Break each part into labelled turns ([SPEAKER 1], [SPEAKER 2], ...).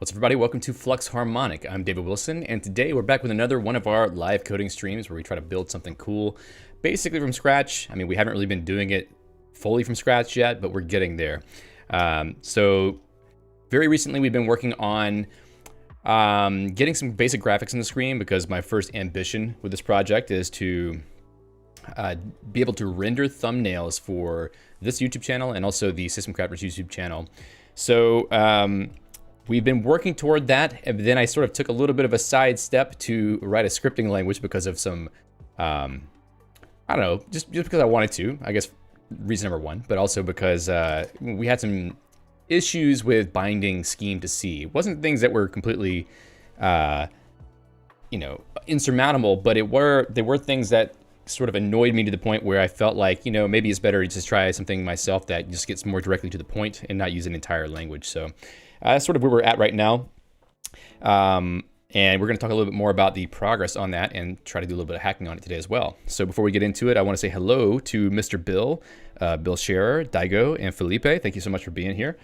[SPEAKER 1] What's up, everybody? Welcome to Flux Harmonic. I'm David Wilson, and today we're back with another one of our live coding streams where we try to build something cool, basically from scratch. I mean, we haven't really been doing it fully from scratch yet, but we're getting there. So very recently, we've been working on getting some basic graphics on the screen because my first ambition with this project is to be able to render thumbnails for this YouTube channel and also the System Crafters YouTube channel. So we've been working toward that, and then I sort of took a little bit of a side step to write a scripting language because of some, I don't know, just because I wanted to, I guess, reason number one, but also because we had some issues with binding scheme to C. It wasn't things that were completely, insurmountable, but they were things that sort of annoyed me to the point where I felt like, maybe it's better to just try something myself that just gets more directly to the point and not use an entire language. So that's sort of where we're at right now. And we're going to talk a little bit more about the progress on that and try to do a little bit of hacking on it today as well. So before we get into it, I want to say hello to Mr. Bill, Bill Scherer, Daigo, and Felipe. Thank you so much for being here.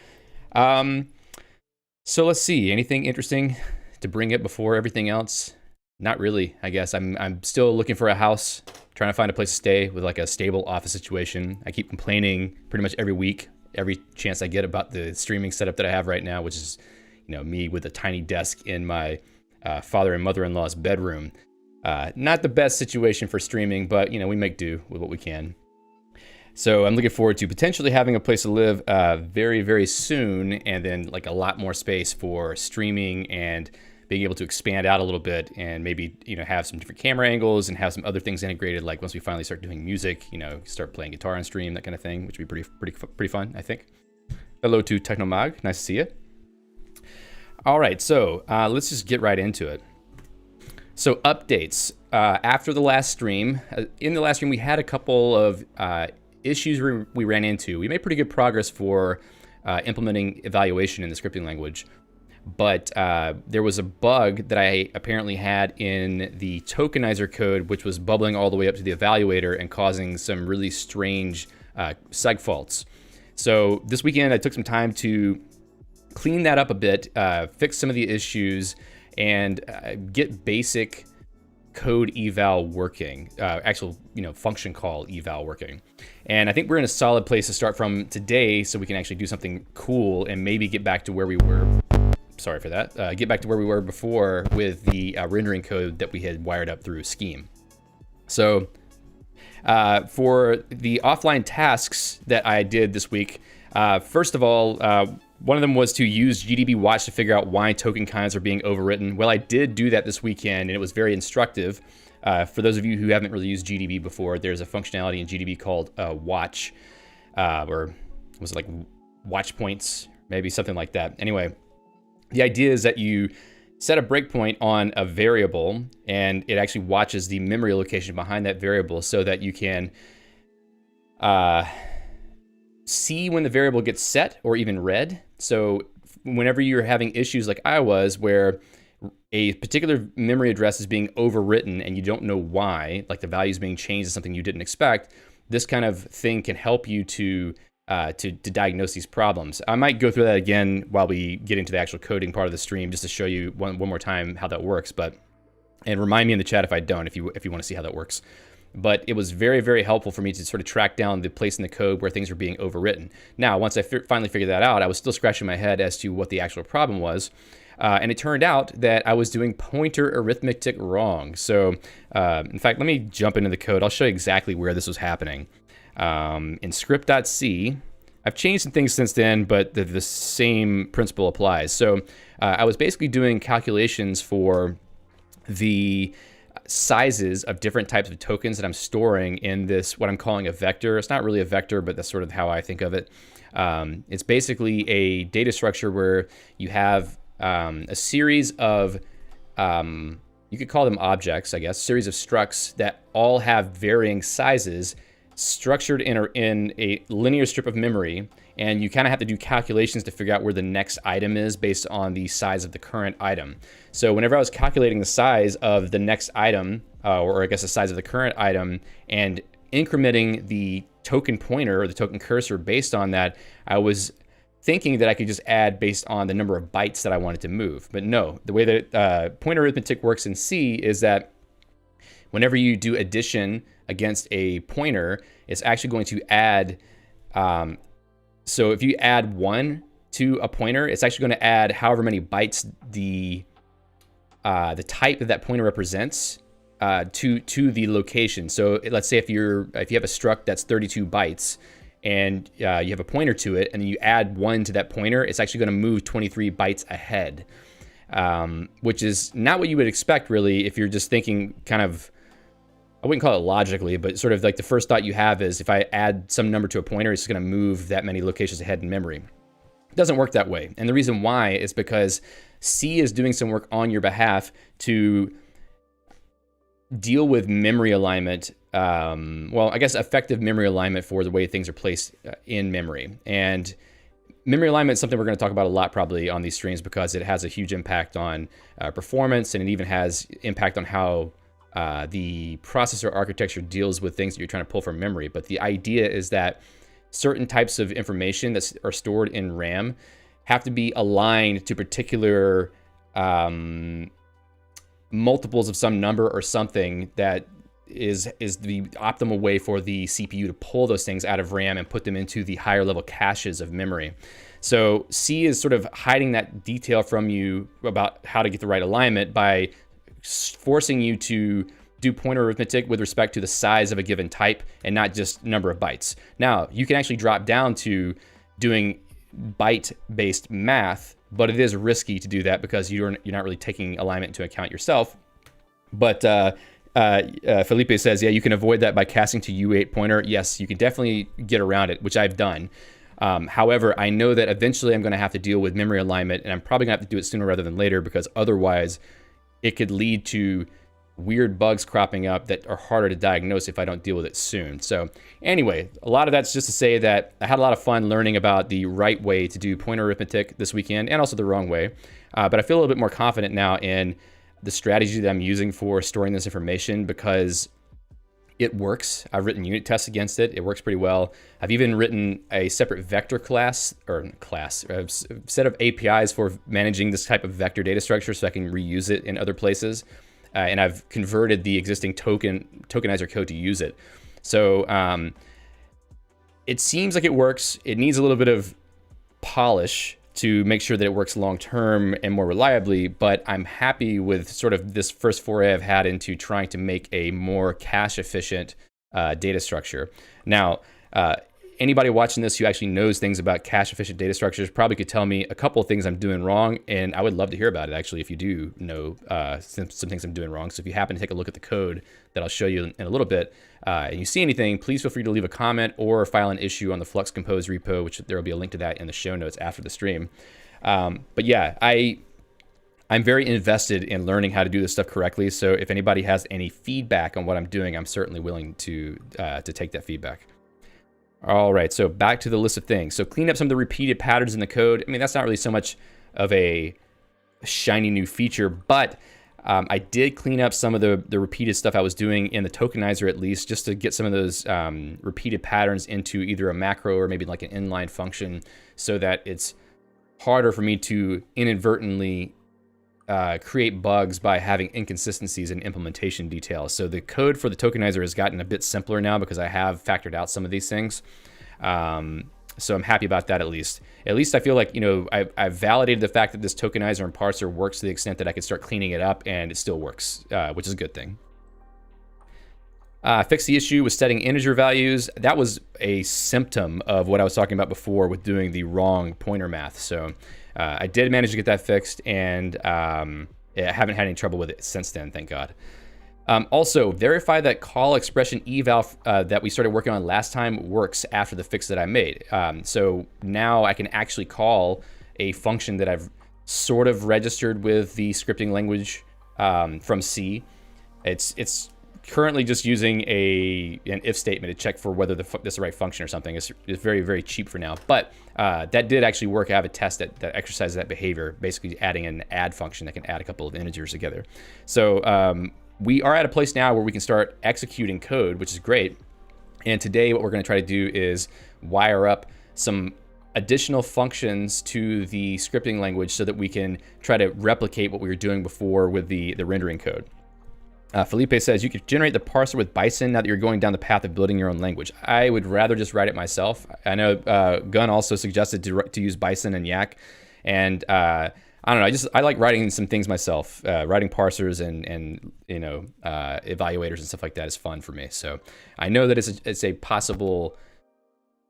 [SPEAKER 1] So let's see, anything interesting to bring up before everything else? Not really, I guess. I'm still looking for a house, trying to find a place to stay with like a stable office situation. I keep complaining pretty much every week, every chance I get about the streaming setup that I have right now, which is, me with a tiny desk in my father and mother-in-law's bedroom. Not the best situation for streaming, but we make do with what we can. So I'm looking forward to potentially having a place to live very, very soon, and then like a lot more space for streaming and being able to expand out a little bit and maybe, have some different camera angles and have some other things integrated. Like once we finally start doing music, start playing guitar on stream, that kind of thing, which would be pretty fun, I think. Hello to Technomag, nice to see you. All right, so let's just get right into it. So updates, after the last stream, in the last stream, we had a couple of issues we ran into. We made pretty good progress for implementing evaluation in the scripting language. But there was a bug that I apparently had in the tokenizer code, which was bubbling all the way up to the evaluator and causing some really strange seg faults. So this weekend, I took some time to clean that up a bit, fix some of the issues, and get basic code eval working, actual function call eval working. And I think we're in a solid place to start from today so we can actually do something cool and maybe get back to where we were. Sorry for that. Get back to where we were before with the rendering code that we had wired up through Scheme. So for the offline tasks that I did this week, first of all, one of them was to use GDB watch to figure out why token kinds are being overwritten. Well, I did do that this weekend, and it was very instructive. For those of you who haven't really used GDB before, there's a functionality in GDB called watch, or was it like watch points, maybe something like that. Anyway, the idea is that you set a breakpoint on a variable, and it actually watches the memory location behind that variable so that you can see when the variable gets set or even read. So whenever you're having issues like I was, where a particular memory address is being overwritten and you don't know why, like the value is being changed to something you didn't expect, this kind of thing can help you to diagnose these problems. I might go through that again while we get into the actual coding part of the stream, just to show you one more time how that works. And remind me in the chat if I don't, if you want to see how that works. But it was very, very helpful for me to sort of track down the place in the code where things were being overwritten. Now, once I finally figured that out, I was still scratching my head as to what the actual problem was. And it turned out that I was doing pointer arithmetic wrong. So in fact, let me jump into the code. I'll show you exactly where this was happening. In script.c, I've changed some things since then, but the same principle applies. So I was basically doing calculations for the sizes of different types of tokens that I'm storing in this, what I'm calling a vector. It's not really a vector, but that's sort of how I think of it. It's basically a data structure where you have a series of, you could call them objects, I guess, series of structs that all have varying sizes structured in a linear strip of memory, and you kind of have to do calculations to figure out where the next item is based on the size of the current item. So whenever I was calculating the size of the next item, or I guess the size of the current item, and incrementing the token pointer or the token cursor based on that, I was thinking that I could just add based on the number of bytes that I wanted to move. But no, the way that pointer arithmetic works in C is that whenever you do addition against a pointer, it's actually going to add, so if you add 1 to a pointer, it's actually going to add however many bytes the type that pointer represents to the location. So let's say if you have a struct that's 32 bytes, and you have a pointer to it, and then you add 1 to that pointer, it's actually going to move 23 bytes ahead, which is not what you would expect, really, if you're just thinking kind of, I wouldn't call it logically, but sort of like the first thought you have is if I add some number to a pointer, it's going to move that many locations ahead in memory. It doesn't work that way. And the reason why is because C is doing some work on your behalf to deal with memory alignment, well, I guess effective memory alignment for the way things are placed in memory. And memory alignment is something we're going to talk about a lot probably on these streams because it has a huge impact on performance, and it even has impact on how the processor architecture deals with things that you're trying to pull from memory. But the idea is that certain types of information that are stored in RAM have to be aligned to particular multiples of some number or something that is the optimal way for the CPU to pull those things out of RAM and put them into the higher level caches of memory. So C is sort of hiding that detail from you about how to get the right alignment by forcing you to do pointer arithmetic with respect to the size of a given type and not just number of bytes. Now, you can actually drop down to doing byte-based math, but it is risky to do that because you're not really taking alignment into account yourself. But Felipe says, yeah, you can avoid that by casting to U8 pointer. Yes, you can definitely get around it, which I've done. However, I know that eventually I'm going to have to deal with memory alignment, and I'm probably going to have to do it sooner rather than later because otherwise it could lead to weird bugs cropping up that are harder to diagnose if I don't deal with it soon. So anyway, a lot of that's just to say that I had a lot of fun learning about the right way to do pointer arithmetic this weekend and also the wrong way. But I feel a little bit more confident now in the strategy that I'm using for storing this information because it works. I've written unit tests against it. It works pretty well. I've even written a separate vector a set of APIs for managing this type of vector data structure so I can reuse it in other places. And I've converted the existing tokenizer code to use it. So it seems like it works. It needs a little bit of polish to make sure that it works long-term and more reliably, but I'm happy with sort of this first foray I've had into trying to make a more cache-efficient data structure. Now, anybody watching this who actually knows things about cache-efficient data structures probably could tell me a couple of things I'm doing wrong, and I would love to hear about it, actually, if you do know some things I'm doing wrong. So if you happen to take a look at the code that I'll show you in a little bit, and you see anything, please feel free to leave a comment or file an issue on the Flux Compose repo, which there will be a link to that in the show notes after the stream. But yeah, I'm very invested in learning how to do this stuff correctly, so if anybody has any feedback on what I'm doing, I'm certainly willing to take that feedback. All right, so back to the list of things. So clean up some of the repeated patterns in the code. I mean, that's not really so much of a shiny new feature, but I did clean up some of the repeated stuff I was doing in the tokenizer, at least, just to get some of those repeated patterns into either a macro or maybe like an inline function so that it's harder for me to inadvertently create bugs by having inconsistencies in implementation details. So the code for the tokenizer has gotten a bit simpler now because I have factored out some of these things. So I'm happy about that at least. At least I feel like, you know, I've validated the fact that this tokenizer and parser works to the extent that I can start cleaning it up and it still works, which is a good thing. Fix the issue with setting integer values. That was a symptom of what I was talking about before with doing the wrong pointer math. So I did manage to get that fixed, and I haven't had any trouble with it since then, thank God. Also, verify that call expression eval that we started working on last time works after the fix that I made. So now I can actually call a function that I've sort of registered with the scripting language from C. It's currently just using an if statement to check for whether this is the right function or something. It's very, very cheap for now. But that did actually work. I have a test that exercises that behavior, basically adding an add function that can add a couple of integers together. So we are at a place now where we can start executing code, which is great. And today what we're going to try to do is wire up some additional functions to the scripting language so that we can try to replicate what we were doing before with the rendering code. Felipe says, you could generate the parser with Bison now that you're going down the path of building your own language. I would rather just write it myself. I know Gun also suggested to use Bison and Yak. And I don't know, I like writing some things myself. Writing parsers and evaluators and stuff like that is fun for me. So I know that it's a possible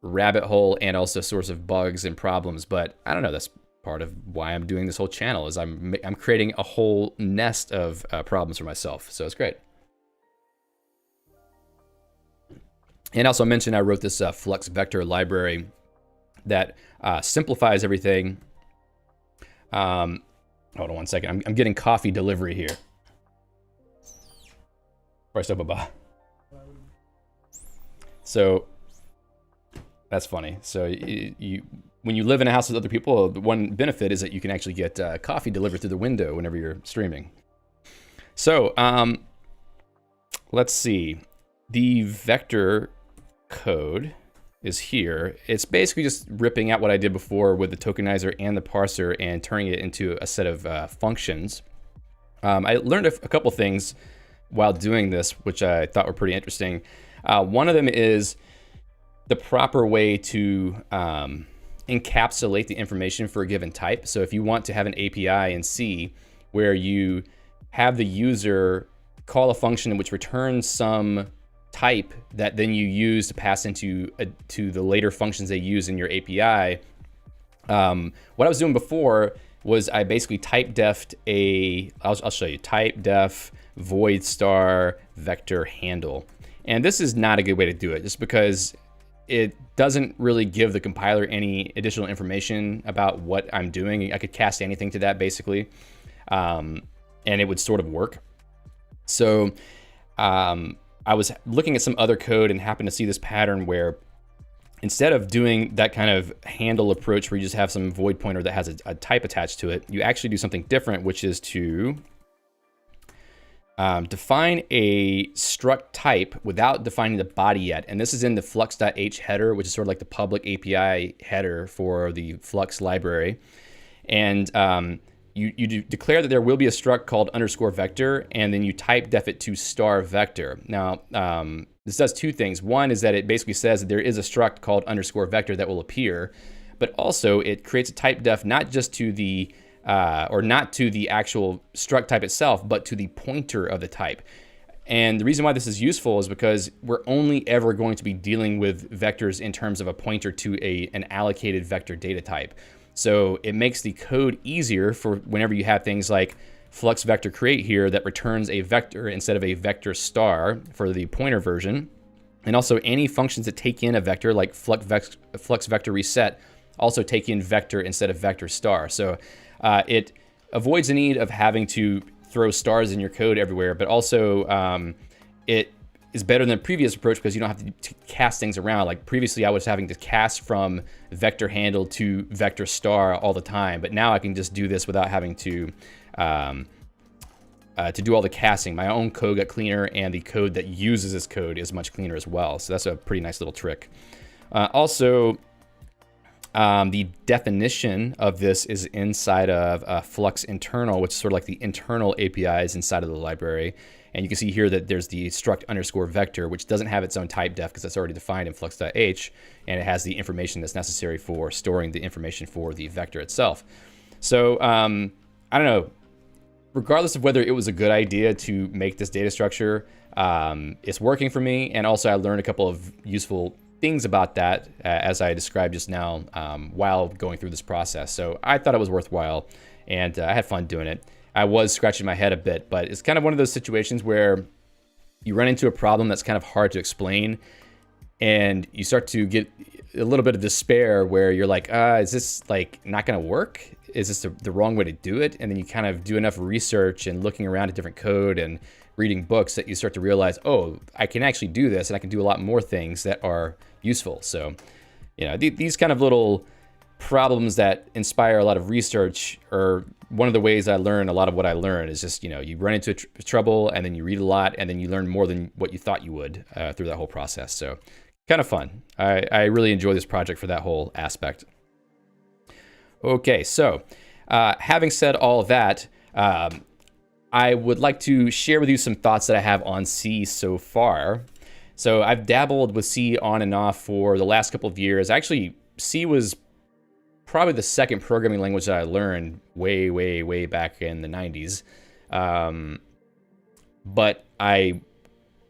[SPEAKER 1] rabbit hole and also source of bugs and problems, but I don't know, that's part of why I'm doing this whole channel, is I'm creating a whole nest of problems for myself. So it's great. And also mentioned I wrote this Flux vector library that simplifies everything. Hold on one second. I'm getting coffee delivery here. So that's funny. So when you live in a house with other people, the one benefit is that you can actually get coffee delivered through the window whenever you're streaming. So let's see. The vector code is here. It's basically just ripping out what I did before with the tokenizer and the parser and turning it into a set of functions. I learned a couple things while doing this, which I thought were pretty interesting. One of them is the proper way to encapsulate the information for a given type. So if you want to have an API in C where you have the user call a function which returns some type that then you use to pass into to the later functions they use in your API, what I was doing before was I basically type defed I'll show you, type def void star vector handle. And this is not a good way to do it, just because it doesn't really give the compiler any additional information about what I'm doing. I could cast anything to that basically, and it would sort of work. So I was looking at some other code and happened to see this pattern where instead of doing that kind of handle approach where you just have some void pointer that has a type attached to it, you actually do something different, which is to define a struct type without defining the body yet. And this is in the flux.h header, which is sort of like the public API header for the Flux library. And you declare that there will be a struct called _vector, and then you type def it to star vector. Now, this does two things. One is that it basically says that there is a struct called _vector that will appear, but also it creates a type def not just to the or not to the actual struct type itself, but to the pointer of the type. And the reason why this is useful is because we're only ever going to be dealing with vectors in terms of a pointer to an allocated vector data type. So it makes the code easier for whenever you have things like flux vector create here that returns a vector instead of a vector star for the pointer version. And also any functions that take in a vector like flux vector reset also take in vector instead of vector star. So it avoids the need of having to throw stars in your code everywhere, but also it is better than the previous approach because you don't have to cast things around. Like previously I was having to cast from vector handle to vector star all the time, but now I can just do this without having to do all the casting. My own code got cleaner, and the code that uses this code is much cleaner as well. So that's a pretty nice little trick. Also, the definition of this is inside of Flux internal, which is sort of like the internal APIs inside of the library. And you can see here that there's the struct _vector, which doesn't have its own type def because that's already defined in flux.h, and it has the information that's necessary for storing the information for the vector itself. So I don't know, regardless of whether it was a good idea to make this data structure, it's working for me. And also I learned a couple of useful things about that as I described just now while going through this process. So I thought it was worthwhile, and I had fun doing it. I was scratching my head a bit, but it's kind of one of those situations where you run into a problem that's kind of hard to explain, and you start to get a little bit of despair where you're like, is this like not gonna work? Is this the wrong way to do it? And then you kind of do enough research and looking around at different code and reading books that you start to realize, oh, I can actually do this, and I can do a lot more things that are useful. So, you know, these kind of little problems that inspire a lot of research are one of the ways I learn a lot of what I learn. Is just, you know, you run into trouble and then you read a lot and then you learn more than what you thought you would through that whole process. So kind of fun. I really enjoy this project for that whole aspect. Okay, so having said all that, I would like to share with you some thoughts that I have on C so far. So I've dabbled with C on and off for the last couple of years. Actually, C was probably the second programming language that I learned way back in the 90s. But I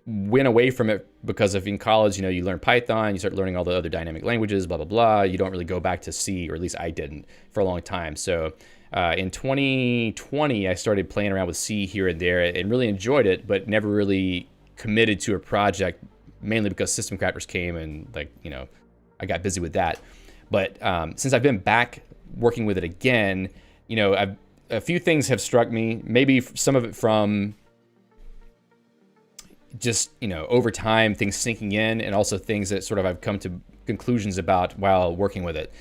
[SPEAKER 1] went away from it because of in college, you know, you learn Python, you start learning all the other dynamic languages, blah, blah, blah. You don't really go back to C, or at least I didn't for a long time. So in 2020, I started playing around with C here and there and really enjoyed it, but never really committed to a project, mainly because system crackers came and, like, you know, I got busy with that. But since I've been back working with it again, you know, a few things have struck me, maybe some of it from just, you know, over time, things sinking in, and also things that sort of I've come to conclusions about while working with it.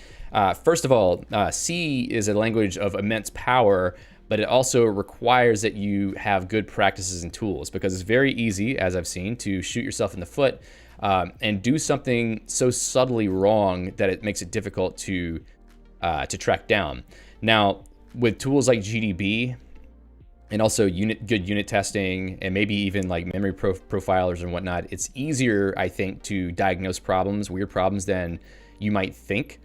[SPEAKER 1] First of all, C is a language of immense power, but it also requires that you have good practices and tools, because it's very easy, as I've seen, to shoot yourself in the foot and do something so subtly wrong that it makes it difficult to track down. Now, with tools like GDB, and also good unit testing, and maybe even like memory profilers and whatnot, it's easier, I think, to diagnose problems, weird problems, than you might think.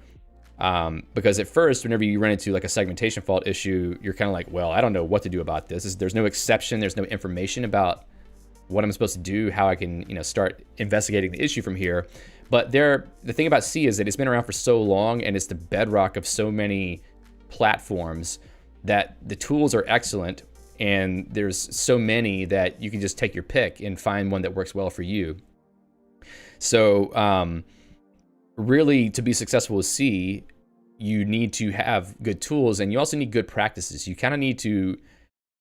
[SPEAKER 1] Because at first, whenever you run into like a segmentation fault issue, you're kind of like, well, I don't know what to do about this. There's no exception. There's no information about what I'm supposed to do, how I can, you know, start investigating the issue from here. But the thing about C is that it's been around for so long, and it's the bedrock of so many platforms, that the tools are excellent. And there's so many that you can just take your pick and find one that works well for you. So really, to be successful with C, you need to have good tools, and you also need good practices. You kind of need to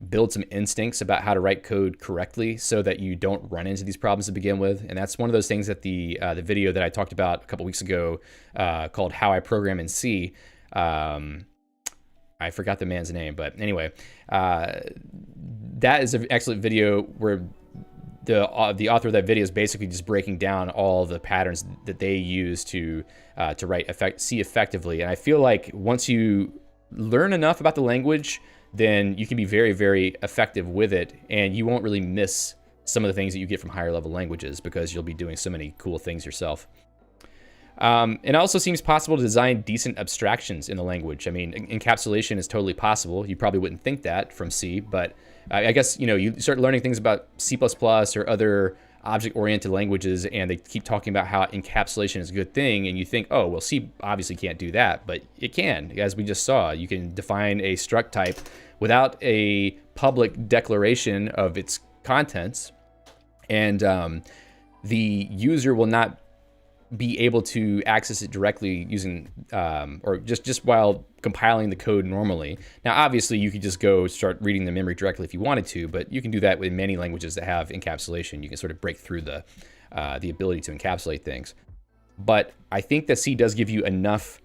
[SPEAKER 1] build some instincts about how to write code correctly so that you don't run into these problems to begin with. And that's one of those things that the video that I talked about a couple weeks ago called How I Program in C, I forgot the man's name, but anyway, that is an excellent video where the author of that video is basically just breaking down all the patterns that they use to write C effectively. And I feel like once you learn enough about the language, then you can be very, very effective with it, and you won't really miss some of the things that you get from higher level languages, because you'll be doing so many cool things yourself. It also seems possible to design decent abstractions in the language. I mean, encapsulation is totally possible. You probably wouldn't think that from C, but I guess, you know, you start learning things about C++ or other object-oriented languages, and they keep talking about how encapsulation is a good thing, and you think, oh, well, C obviously can't do that, but it can. As we just saw, you can define a struct type without a public declaration of its contents, and the user will not be able to access it directly using or just while compiling the code normally. Now, obviously, you could just go start reading the memory directly if you wanted to, but you can do that with many languages that have encapsulation. You can sort of break through the ability to encapsulate things. But I think that C does give you enough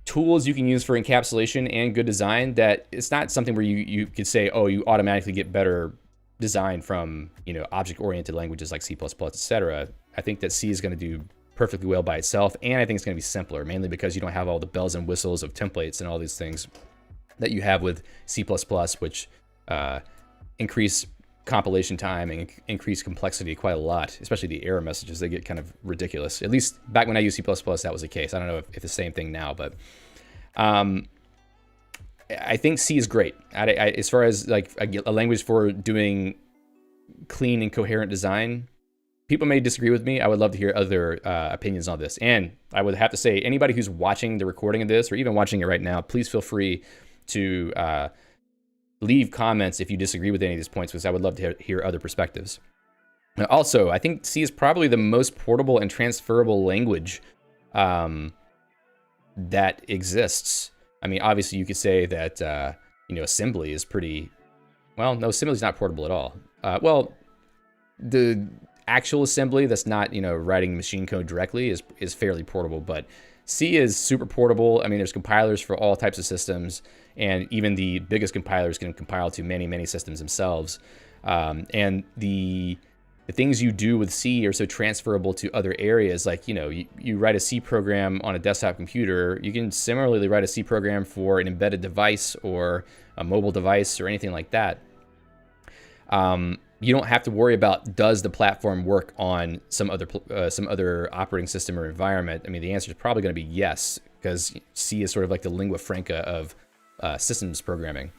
[SPEAKER 1] tools you can use for encapsulation and good design that it's not something where you could say, oh, you automatically get better design from, you know, object-oriented languages like C++, etc. I think that C is going to do perfectly well by itself, and I think it's going to be simpler, mainly because you don't have all the bells and whistles of templates and all these things that you have with C++, which increase compilation time and increase complexity quite a lot, especially the error messages. They get kind of ridiculous. At least back when I used C++, that was the case. I don't know if it's the same thing now, but I think C is great. As far as like a language for doing clean and coherent design, people may disagree with me. I would love to hear other opinions on this. And I would have to say, anybody who's watching the recording of this, or even watching it right now, please feel free to leave comments if you disagree with any of these points, because I would love to hear other perspectives. Now, also, I think C is probably the most portable and transferable language that exists. I mean, obviously, you could say that you know, assembly is pretty, well, no, assembly is not portable at all. Well, the actual assembly that's not, you know, writing machine code directly is fairly portable, but C is super portable. I mean, there's compilers for all types of systems, and even the biggest compilers can compile to many systems themselves. And the the things you do with C are so transferable to other areas. Like, you know, you write a C program on a desktop computer, you can similarly write a C program for an embedded device or a mobile device or anything like that. You don't have to worry about, does the platform work on some other operating system or environment? I mean, the answer is probably going to be yes, because C is sort of like the lingua franca of systems programming.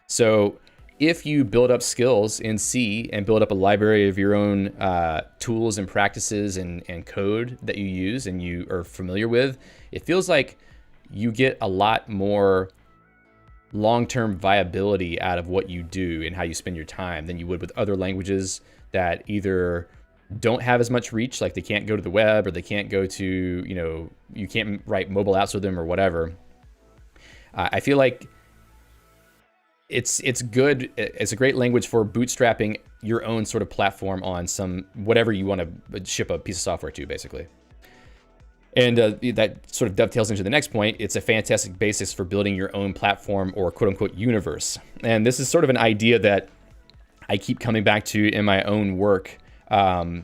[SPEAKER 1] So if you build up skills in C and build up a library of your own tools and practices and code that you use and you are familiar with, it feels like you get a lot more long-term viability out of what you do and how you spend your time than you would with other languages that either don't have as much reach, like they can't go to the web, or they can't go to, you know, you can't write mobile apps with them or whatever. I feel like it's good. It's a great language for bootstrapping your own sort of platform on some whatever you want to ship a piece of software to, basically. And that sort of dovetails into the next point. It's a fantastic basis for building your own platform or quote unquote universe. And this is sort of an idea that I keep coming back to in my own work. I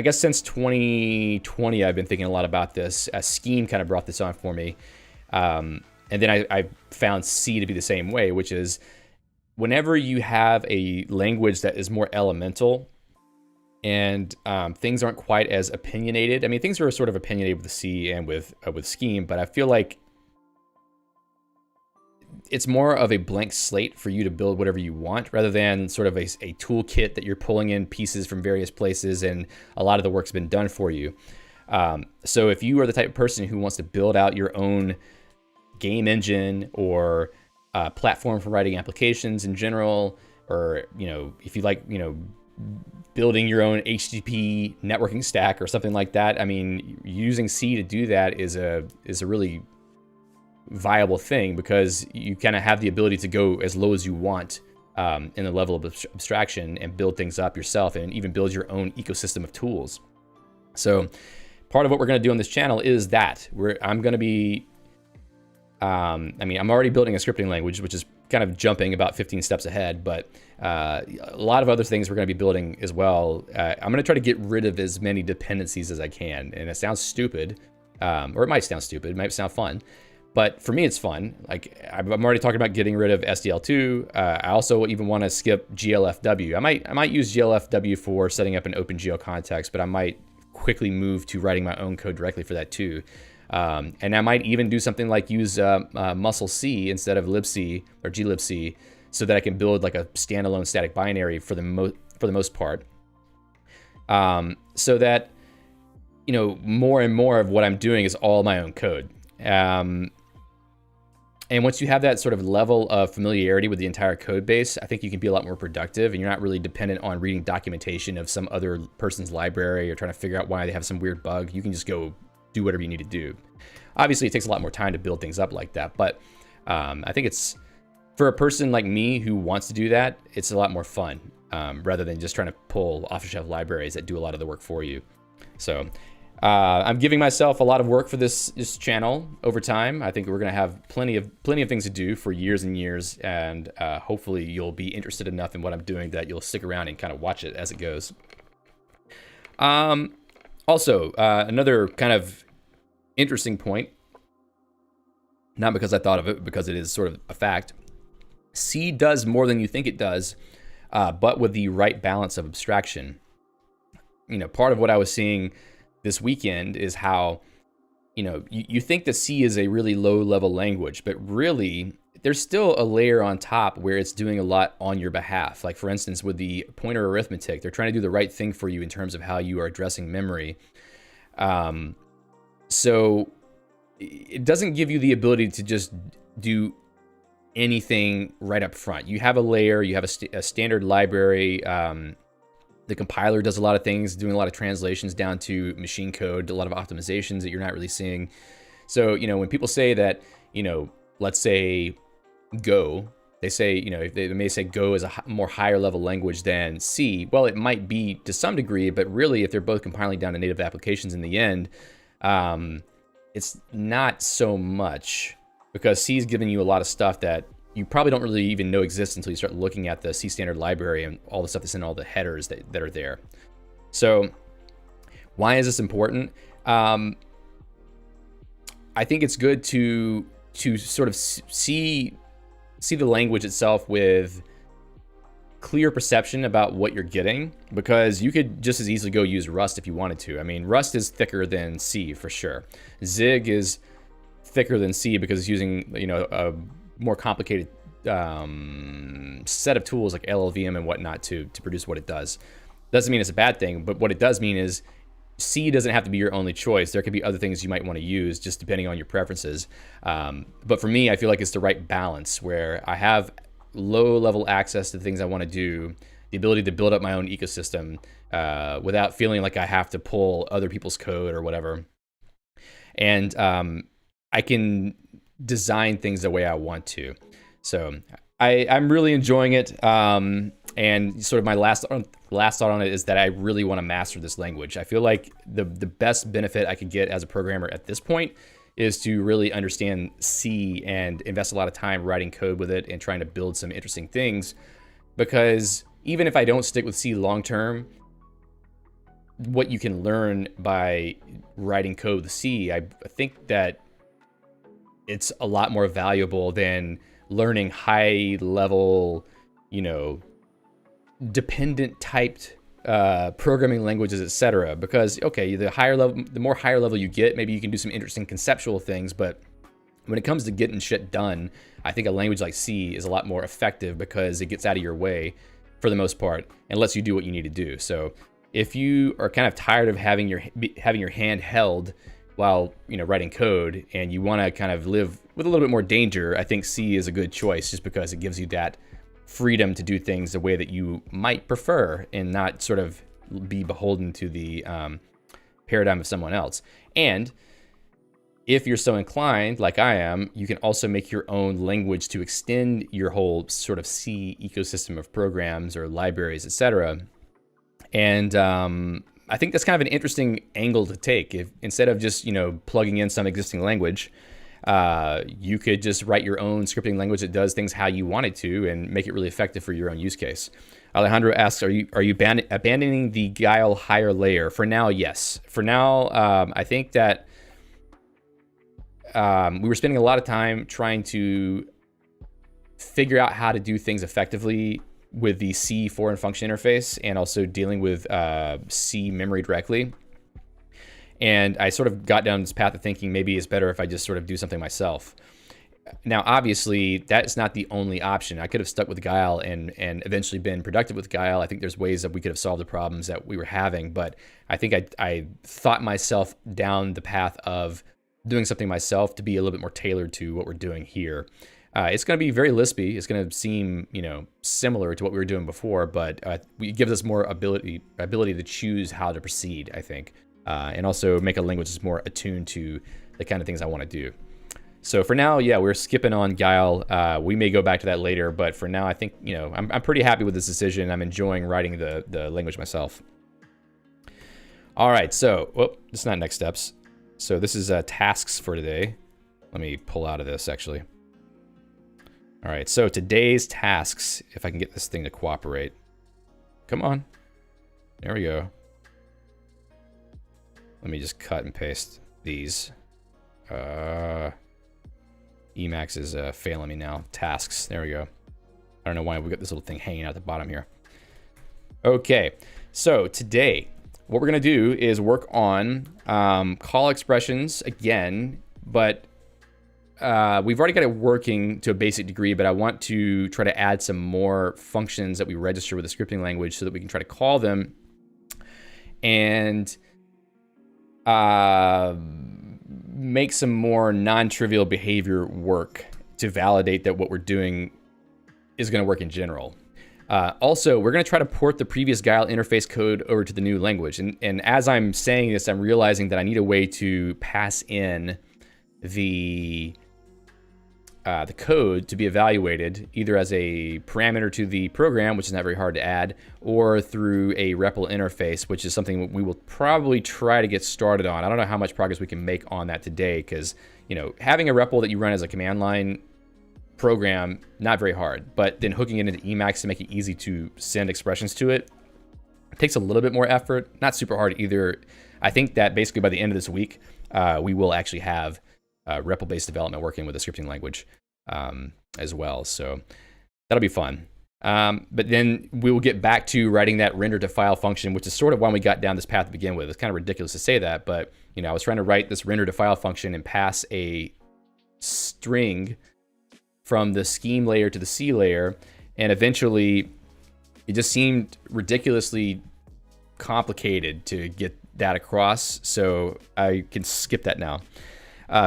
[SPEAKER 1] guess since 2020, I've been thinking a lot about this. Scheme kind of brought this on for me. And then I found C to be the same way, which is whenever you have a language that is more elemental, and things aren't quite as opinionated. I mean, things are sort of opinionated with C and with Scheme, but I feel like it's more of a blank slate for you to build whatever you want, rather than sort of a toolkit that you're pulling in pieces from various places, and a lot of the work's been done for you. So if you are the type of person who wants to build out your own game engine or platform for writing applications in general, or, you know, if you like, you know, building your own HTTP networking stack or something like that, I mean, using C to do that is a really viable thing, because you kind of have the ability to go as low as you want in the level of abstraction and build things up yourself, and even build your own ecosystem of tools. So part of what we're going to do on this channel is that I'm going to be I mean, I'm already building a scripting language, which is kind of jumping about 15 steps ahead, but a lot of other things we're going to be building as well. I'm going to try to get rid of as many dependencies as I can. And it sounds stupid, or it might sound stupid, it might sound fun, but for me, it's fun. Like, I'm already talking about getting rid of SDL2. I also even want to skip GLFW. I might use GLFW for setting up an OpenGL context, but I might quickly move to writing my own code directly for that too. And I might even do something like use musl C instead of libc or glibc, so that I can build like a standalone static binary for the most part. So that, you know, more and more of what I'm doing is all my own code. And once you have that sort of level of familiarity with the entire code base, I think you can be a lot more productive, and you're not really dependent on reading documentation of some other person's library or trying to figure out why they have some weird bug. You can just go do whatever you need to do. Obviously, it takes a lot more time to build things up like that, but I think it's, for a person like me who wants to do that, it's a lot more fun, rather than just trying to pull off-the-shelf libraries that do a lot of the work for you. So I'm giving myself a lot of work for this channel over time. I think we're going to have plenty of things to do for years and years, and hopefully you'll be interested enough in what I'm doing that you'll stick around and kind of watch it as it goes. Also, another kind of interesting point, not because I thought of it, because it is sort of a fact. C does more than you think it does, but with the right balance of abstraction. You know, part of what I was seeing this weekend is how, you know, you think that C is a really low level language, but really there's still a layer on top where it's doing a lot on your behalf. Like, for instance, with the pointer arithmetic, they're trying to do the right thing for you in terms of how you are addressing memory. So it doesn't give you the ability to just do anything right up front. You have a layer, you have a standard library. The compiler does a lot of things, doing a lot of translations down to machine code, a lot of optimizations that you're not really seeing. So, you know, when people say that, you know, let's say Go, they say, you know, they may say Go is a more higher level language than C. Well, it might be to some degree, but really if they're both compiling down to native applications in the end, it's not so much, because C is giving you a lot of stuff that you probably don't really even know exists until you start looking at the C standard library and all the stuff that's in all the headers that are there. So why is this important? I think it's good to sort of see the language itself with clear perception about what you're getting, because you could just as easily go use Rust if you wanted to. I mean, Rust is thicker than C for sure. Zig is thicker than C because it's using, you know, a more complicated set of tools like LLVM and whatnot to produce what it does. Doesn't mean it's a bad thing, but what it does mean is C doesn't have to be your only choice. There could be other things you might want to use just depending on your preferences. But for me, I feel like it's the right balance where I have low level access to the things I want to do, the ability to build up my own ecosystem without feeling like I have to pull other people's code or whatever. And I can design things the way I want to. So I'm really enjoying it. And sort of my last thought on it is that I really want to master this language. I feel like the best benefit I could get as a programmer at this point is to really understand C and invest a lot of time writing code with it and trying to build some interesting things. Because even if I don't stick with C long term, what you can learn by writing code with C, I think that it's a lot more valuable than learning high level, you know, dependent typed programming languages, etc. Because okay, the more higher level you get, maybe you can do some interesting conceptual things, but when it comes to getting shit done, I think a language like C is a lot more effective because it gets out of your way for the most part and lets you do what you need to do. So if you are kind of tired of having your hand held while, you know, writing code and you want to kind of live with a little bit more danger, I think C is a good choice just because it gives you that freedom to do things the way that you might prefer and not sort of be beholden to the paradigm of someone else. And if you're so inclined, like I am, you can also make your own language to extend your whole sort of C ecosystem of programs or libraries, etc. And I think that's kind of an interesting angle to take. If instead of just, you know, plugging in some existing language, you could just write your own scripting language that does things how you want it to and make it really effective for your own use case. Alejandro asks, are you abandoning the Guile higher layer? For now, yes. For now, I think that we were spending a lot of time trying to figure out how to do things effectively with the C foreign function interface and also dealing with C memory directly. And I sort of got down this path of thinking maybe it's better if I just sort of do something myself. Now, obviously, that's not the only option. I could have stuck with Guile and eventually been productive with Guile. I think there's ways that we could have solved the problems that we were having, but I think I thought myself down the path of doing something myself to be a little bit more tailored to what we're doing here. It's going to be very Lispy. It's going to seem, you know, similar to what we were doing before, but it gives us more ability to choose how to proceed, I think. And also make a language that's more attuned to the kind of things I want to do. So for now, yeah, we're skipping on Guile. We may go back to that later, but for now, I think, you know, I'm pretty happy with this decision. I'm enjoying writing the language myself. All right, so, this is not next steps. So this is tasks for today. Let me pull out of this, actually. All right, so today's tasks, if I can get this thing to cooperate. Come on. There we go. Let me just cut and paste these. Emacs is failing me now. Tasks, there we go. I don't know why we got this little thing hanging out at the bottom here. Okay, so today, what we're gonna do is work on call expressions again, but we've already got it working to a basic degree, but I want to try to add some more functions that we register with the scripting language so that we can try to call them and make some more non-trivial behavior work to validate that what we're doing is going to work in general. Also, we're going to try to port the previous Guile interface code over to the new language. And as I'm saying this, I'm realizing that I need a way to pass in the code to be evaluated either as a parameter to the program, which is not very hard to add, or through a REPL interface, which is something we will probably try to get started on. I don't know how much progress we can make on that today because, you know, having a REPL that you run as a command line program, not very hard. But then hooking it into Emacs to make it easy to send expressions to it takes a little bit more effort. Not super hard either. I think that basically by the end of this week, we will actually have REPL-based development working with a scripting language as well. So that'll be fun. But then we will get back to writing that render to file function, which is sort of why we got down this path to begin with. It's kind of ridiculous to say that, but I was trying to write this render to file function and pass a string from the scheme layer to the C layer, and eventually it just seemed ridiculously complicated to get that across, so I can skip that now.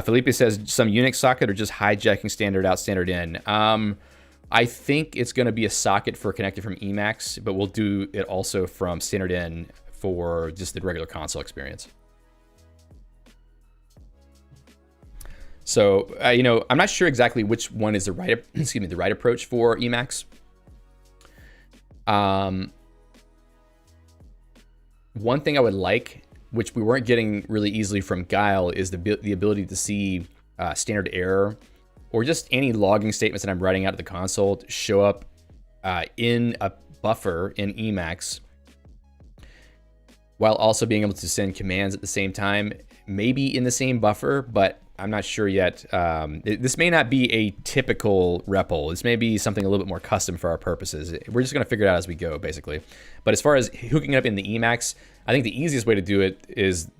[SPEAKER 1] Felipe says some Unix socket or just hijacking standard out, standard in. I think it's going to be a socket for connected from Emacs, but we'll do it also from standard in for just the regular console experience. So, I'm not sure exactly which one is the right, the right approach for Emacs. One thing I would like, which we weren't getting really easily from Guile, is the ability to see standard error or just any logging statements that I'm writing out of the console to show up in a buffer in Emacs, while also being able to send commands at the same time, maybe in the same buffer, but I'm not sure yet. This may not be a typical REPL. This may be something a little bit more custom for our purposes. We're just going to figure it out as we go, basically. But as far as hooking it up in the Emacs, I think the easiest way to do it is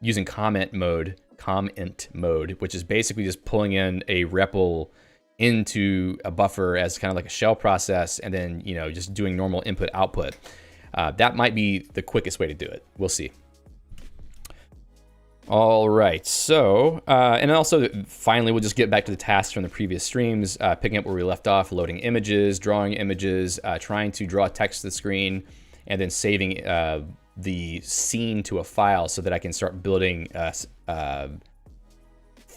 [SPEAKER 1] using comment mode, which is basically just pulling in a REPL into a buffer as kind of like a shell process, and then just doing normal input output. That might be the quickest way to do it. We'll see. All right, so, and also finally, we'll just get back to the tasks from the previous streams, picking up where we left off, loading images, drawing images, trying to draw text to the screen, and then saving the scene to a file so that I can start building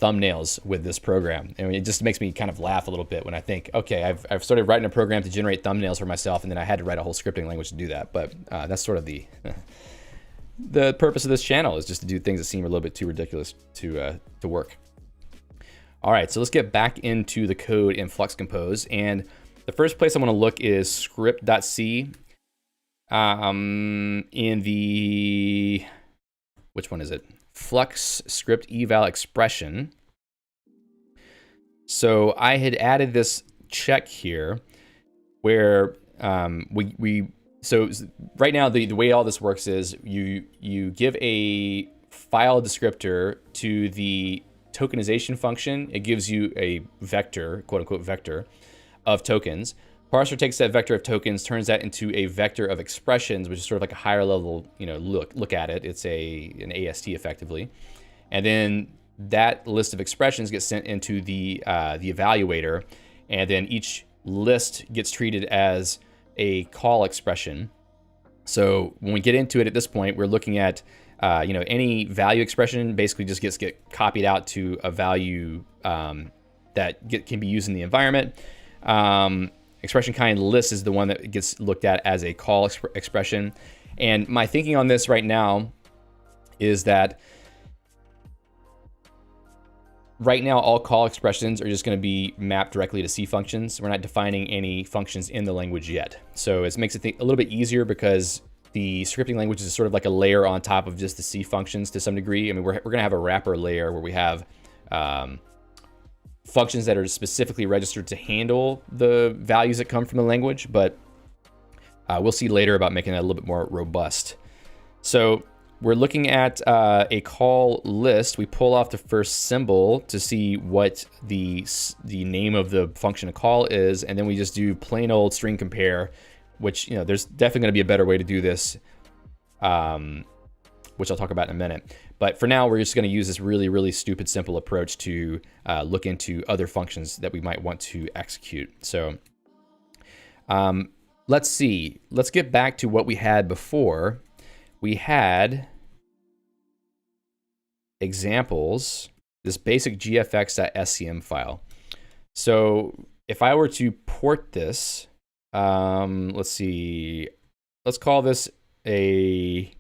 [SPEAKER 1] thumbnails with this program. And it just makes me kind of laugh a little bit when I think, okay, I've started writing a program to generate thumbnails for myself, and then I had to write a whole scripting language to do that. But that's sort of the purpose of this channel, is just to do things that seem a little bit too ridiculous to work. All right, so let's get back into the code in Flux Compose. And the first place I want to look is script.c. In the, which one is it? Flux script eval expression. So I had added this check here where so right now the way all this works is you give a file descriptor to the tokenization function. It gives you a vector, quote unquote vector, of tokens. Parser takes that vector of tokens, turns that into a vector of expressions, which is sort of like a higher level, look at it. It's an AST effectively. And then that list of expressions gets sent into the evaluator, and then each list gets treated as a call expression. So when we get into it at this point, we're looking at any value expression basically just gets copied out to a value that can be used in the environment. Expression kind list is the one that gets looked at as a call expression. And my thinking on this right now is that right now all call expressions are just going to be mapped directly to C functions. We're not defining any functions in the language yet. So it makes it a little bit easier because the scripting language is sort of like a layer on top of just the C functions to some degree. I mean, we're going to have a wrapper layer where we have functions that are specifically registered to handle the values that come from the language, but we'll see later about making that a little bit more robust. So we're looking at a call list. We pull off the first symbol to see what the name of the function to call is, and then we just do plain old string compare, which there's definitely going to be a better way to do this, which I'll talk about in a minute. But for now, we're just going to use this really, really stupid, simple approach to look into other functions that we might want to execute. So let's see. Let's get back to what we had before. We had examples, this basic gfx.scm file. So if I were to port this, let's see, let's call this a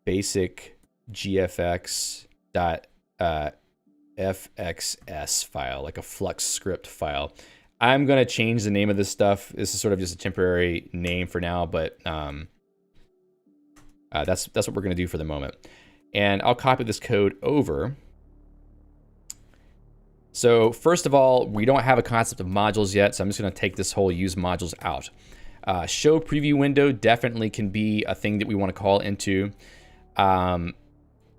[SPEAKER 1] basic gfx fxs file, like a Flux script file. I'm going to change the name of this stuff. This is sort of just a temporary name for now, but that's what we're going to do for the moment. And I'll copy this code over. So first of all, we don't have a concept of modules yet, so I'm just going to take this whole use modules out. Show preview window definitely can be a thing that we want to call into.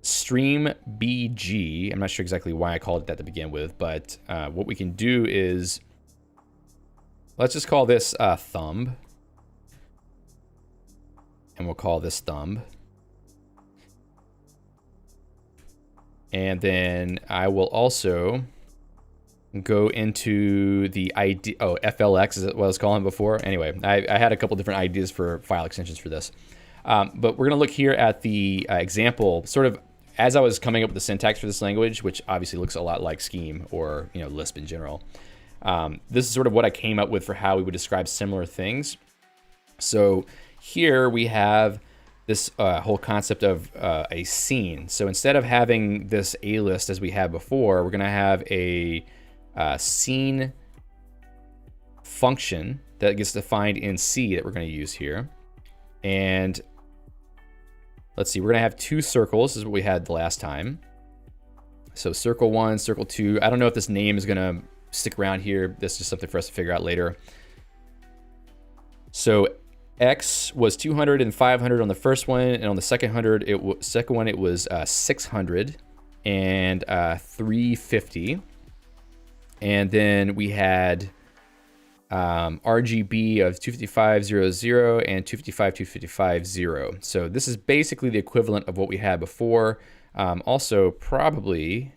[SPEAKER 1] Stream BG, I'm not sure exactly why I called it that to begin with, but what we can do is, let's just call this thumb. And we'll call this thumb. And then I will also go into the ID, oh, FLX is what I was calling it before. Anyway, I had a couple different ideas for file extensions for this. But we're gonna look here at the example, sort of as I was coming up with the syntax for this language, which obviously looks a lot like Scheme or Lisp in general. This is sort of what I came up with for how we would describe similar things. So here we have this whole concept of a scene. So instead of having this A list as we had before, we're gonna have a scene function that gets defined in C that we're going to use here. And let's see, we're going to have two circles. This is what we had the last time. So circle 1, circle 2. I don't know if this name is going to stick around here. This is just something for us to figure out later. So X was 200 and 500 on the first one, and on the second one it was 600 and 350. And then we had RGB of 255.00 and 255.255.0. So this is basically the equivalent of what we had before. Also, probably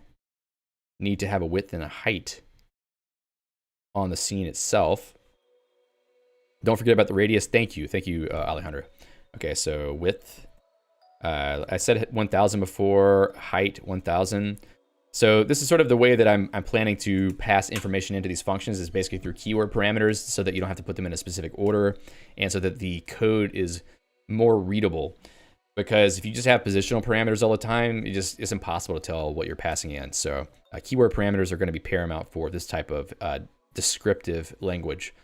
[SPEAKER 1] need to have a width and a height on the scene itself. Don't forget about the radius. Thank you, Alejandro. Okay, so width. I said 1,000 before, height 1,000. So this is sort of the way that I'm planning to pass information into these functions, is basically through keyword parameters, so that you don't have to put them in a specific order, and so that the code is more readable. Because if you just have positional parameters all the time, it's impossible to tell what you're passing in. So keyword parameters are going to be paramount for this type of descriptive language.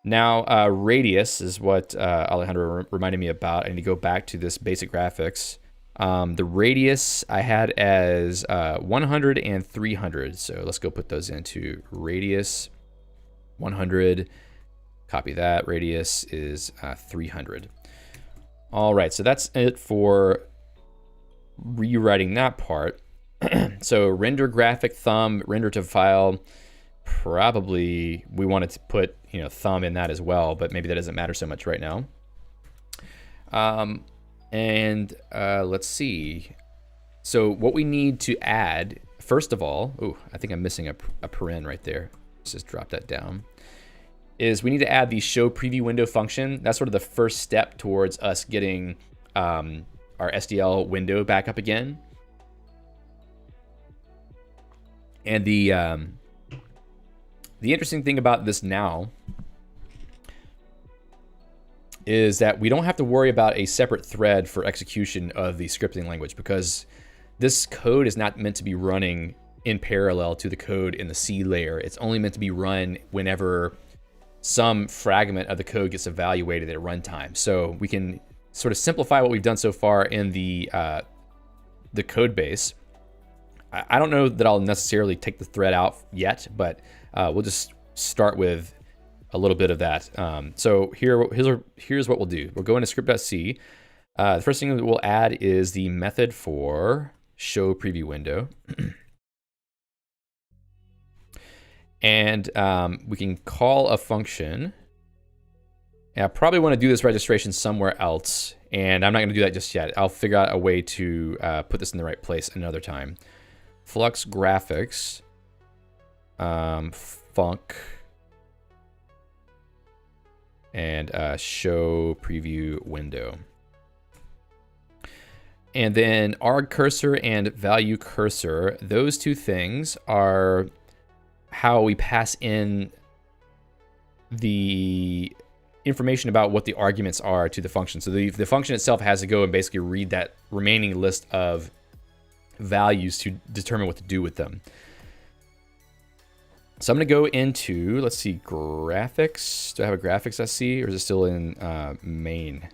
[SPEAKER 1] Now, radius is what Alejandro reminded me about. I need to go back to this basic graphics. The radius I had as 100 and 300. So let's go put those into radius 100. Copy that. Radius is 300. All right, so that's it for rewriting that part. So render graphic thumb, render to file. Probably we wanted to put thumb in that as well, but maybe that doesn't matter so much right now. Let's see. So what we need to add, first of all, oh, I think I'm missing a paren right there. Let's just drop that down. Is we need to add the show preview window function. That's sort of the first step towards us getting our SDL window back up again. And the interesting thing about this now is that we don't have to worry about a separate thread for execution of the scripting language, because this code is not meant to be running in parallel to the code in the C layer. It's only meant to be run whenever some fragment of the code gets evaluated at runtime. So we can sort of simplify what we've done so far in the code base. I don't know that I'll necessarily take the thread out yet, but we'll just start with a little bit of that. So here's what we'll do. We'll go into script.c. The first thing that we'll add is the method for show preview window. And we can call a function. And I probably want to do this registration somewhere else, and I'm not going to do that just yet. I'll figure out a way to put this in the right place another time. Flux graphics, func, and show preview window. And then arg cursor and value cursor, those two things are how we pass in the information about what the arguments are to the function. So the function itself has to go and basically read that remaining list of values to determine what to do with them. So I'm going to go into, let's see, graphics. Do I have a graphics.c or is it still in main?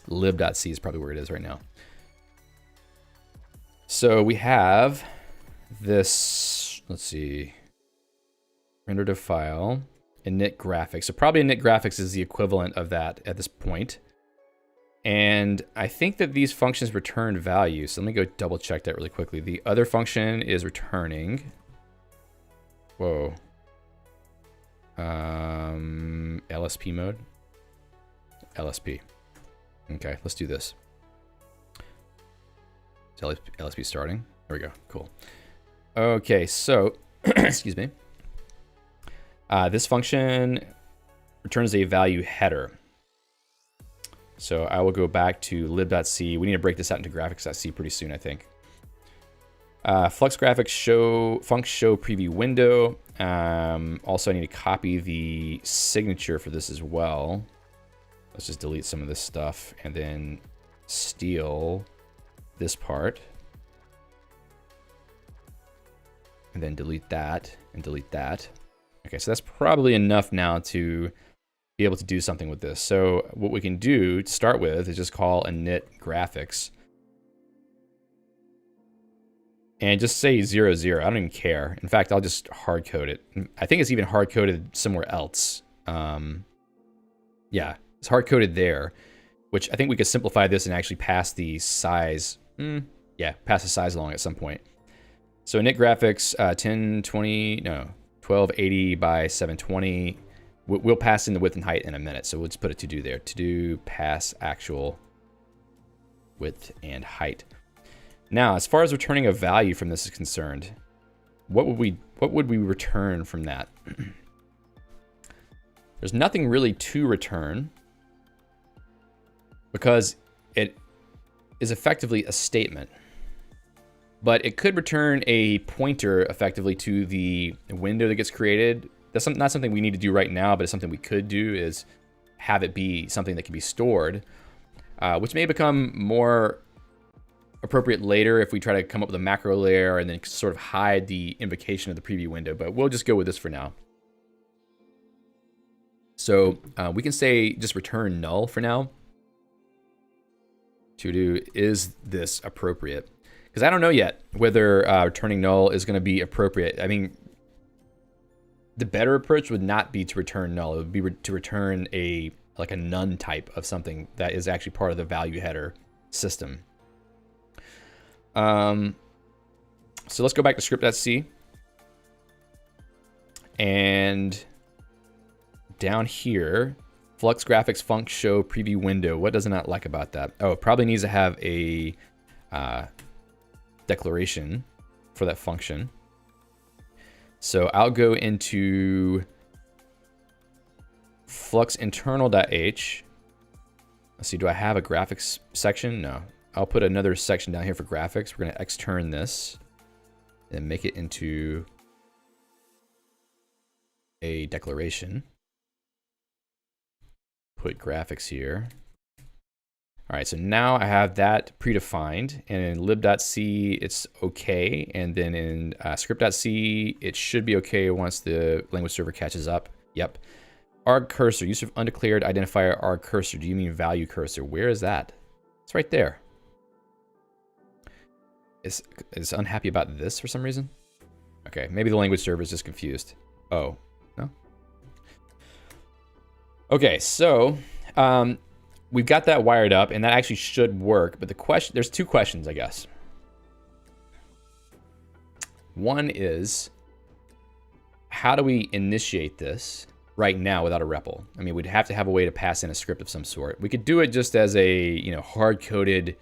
[SPEAKER 1] lib.c is probably where it is right now. So we have this, let's see, render to file, init graphics. So probably init graphics is the equivalent of that at this point. And I think that these functions return value. So let me go double check that really quickly. The other function is returning. Whoa. LSP mode. LSP. Okay, let's do this. Is LSP starting? There we go. Cool. Okay, so excuse me. This function returns a value header. So I will go back to lib.c. We need to break this out into graphics.c pretty soon, I think. Flux graphics show, func show preview window. Also, I need to copy the signature for this as well. Let's just delete some of this stuff and then steal this part. And then delete that and delete that. Okay, so that's probably enough now to be able to do something with this. So what we can do to start with is just call init graphics. And just say 0, 0. I don't even care. In fact, I'll just hard code it. I think it's even hard coded somewhere else. Yeah, it's hard coded there, which I think we could simplify this and actually pass the size. Yeah, pass the size along at some point. So init graphics 1280 by 720. We'll pass in the width and height in a minute. So we'll just put a to do there. To do pass actual width and height. Now, as far as returning a value from this is concerned, what would we return from that? There's nothing really to return because it is effectively a statement. But it could return a pointer effectively to the window that gets created. That's not something we need to do right now, but it's something we could do is have it be something that can be stored, which may become more appropriate later if we try to come up with a macro layer and then sort of hide the invocation of the preview window, but we'll just go with this for now. So we can say just return null for now. To do, is this appropriate? Because I don't know yet whether returning null is going to be appropriate. I mean, the better approach would not be to return null. It would be to return like a none type of something that is actually part of the value header system. So let's go back to script.c. And down here, Flux graphics func show preview window. What does it not like about that? Oh, it probably needs to have a declaration for that function. So I'll go into flux internal.h. Let's see, do I have a graphics section? No. I'll put another section down here for graphics. We're going to extern this and make it into a declaration. Put graphics here. All right, so now I have that predefined, and in lib.c it's okay, and then in script.c it should be okay once the language server catches up. Yep. Arg cursor, use of undeclared identifier arg cursor. Do you mean value cursor? Where is that? It's right there. Is unhappy about this for some reason? Okay, maybe the language server is just confused. Oh, no? Okay, so we've got that wired up, and that actually should work. But the question, there's two questions, I guess. One is, how do we initiate this right now without a REPL? I mean, we'd have to have a way to pass in a script of some sort. We could do it just as a, hard-coded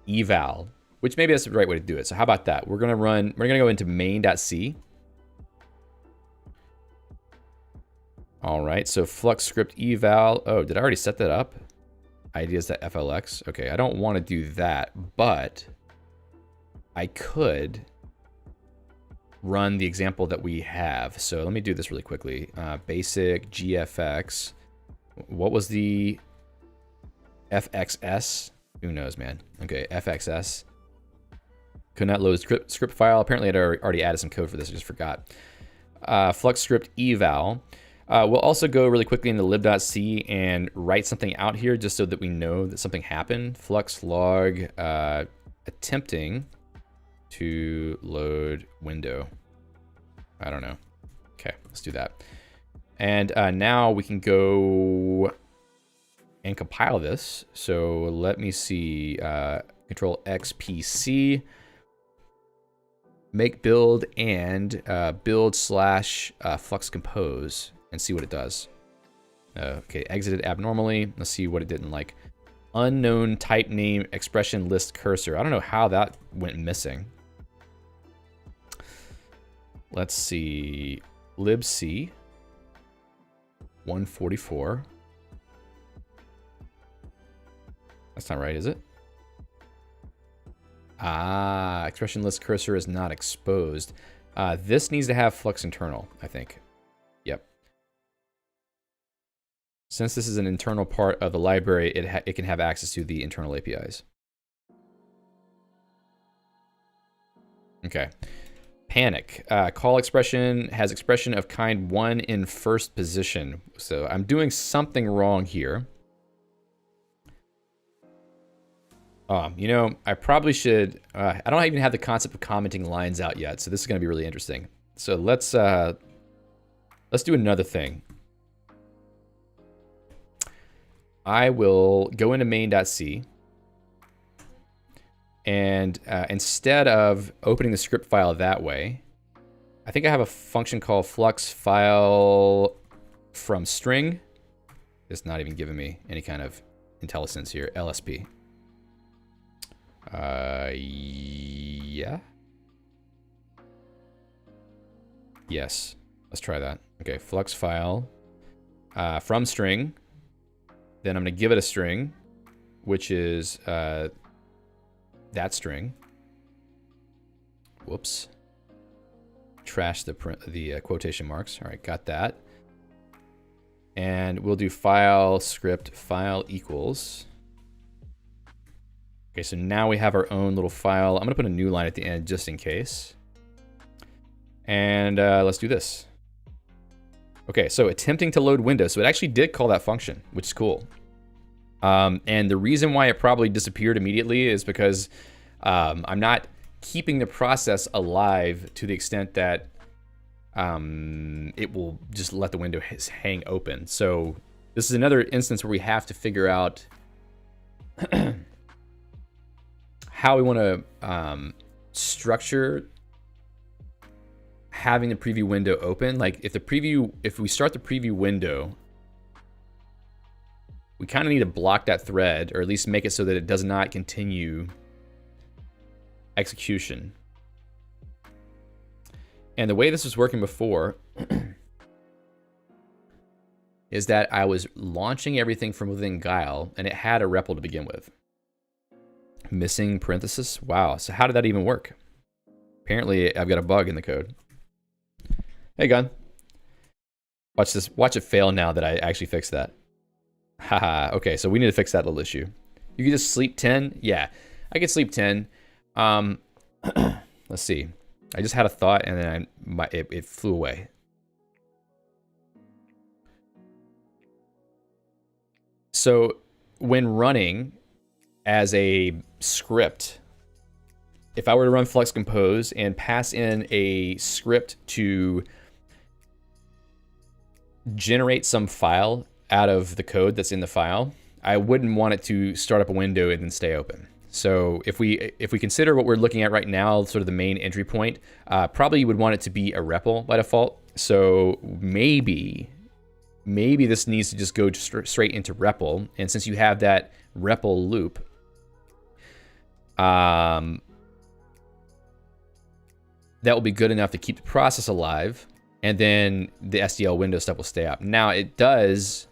[SPEAKER 1] eval, which maybe that's the right way to do it. So how about that? We're gonna go into main.c. All right, so flux script eval. Oh, did I already set that up? Ideas.flx. Okay, I don't want to do that, but I could run the example that we have. So let me do this really quickly. Basic gfx. What was the fxs? Who knows, man? Okay, fxs. Could not load script file. Apparently I'd already added some code for this, I just forgot. Flux script eval. We'll also go really quickly into lib.c and write something out here just so that we know that something happened. Flux log attempting to load window. I don't know. Okay, let's do that. And now we can go and compile this. So let me see, control XPC, make build and build slash flux compose and see what it does. Okay, exited abnormally. Let's see what it didn't like. Unknown type name expression list cursor. I don't know how that went missing. Let's see, libc 144. That's not right, is it? Ah, expression list cursor is not exposed. This needs to have flux internal, I think. Yep. Since this is an internal part of the library, it can have access to the internal APIs. Okay. Panic. Call expression has expression of kind 1 in first position. So I'm doing something wrong here. You know, I probably should, I don't even have the concept of commenting lines out yet, so this is going to be really interesting. So let's do another thing. I will go into main.c, and instead of opening the script file that way, I think I have a function called flux file from string. It's not even giving me any kind of IntelliSense here, LSP. Yeah. Yes, let's try that. Okay, flux file from string. Then I'm going to give it a string, which is that string. Whoops. Trash the quotation marks. All right, got that. And we'll do file script file equals. Okay, so now we have our own little file. I'm going to put a new line at the end just in case. And let's do this. Okay, so attempting to load window. So it actually did call that function, which is cool. And the reason why it probably disappeared immediately is because I'm not keeping the process alive to the extent that it will just let the window hang open. So this is another instance where we have to figure out how we want to structure having the preview window open. Like if we start the preview window, we kind of need to block that thread, or at least make it so that it does not continue execution. And the way this was working before is that I was launching everything from within Guile, and it had a REPL to begin with. Missing parenthesis. Wow. So how did that even work? Apparently, I've got a bug in the code. Hey, Gun. Watch this. Watch it fail now that I actually fixed that. Haha. Okay, so we need to fix that little issue. You can just sleep 10? Yeah, I could sleep 10. Let's see. I just had a thought, and then it flew away. So when running as a script, if I were to run flux compose and pass in a script to generate some file out of the code that's in the file, I wouldn't want it to start up a window and then stay open. So if we consider what we're looking at right now, sort of the main entry point, probably you would want it to be a REPL by default. So maybe this needs to just go straight into REPL. And since you have that REPL loop, that will be good enough to keep the process alive, and then the SDL window stuff will stay up. Now it does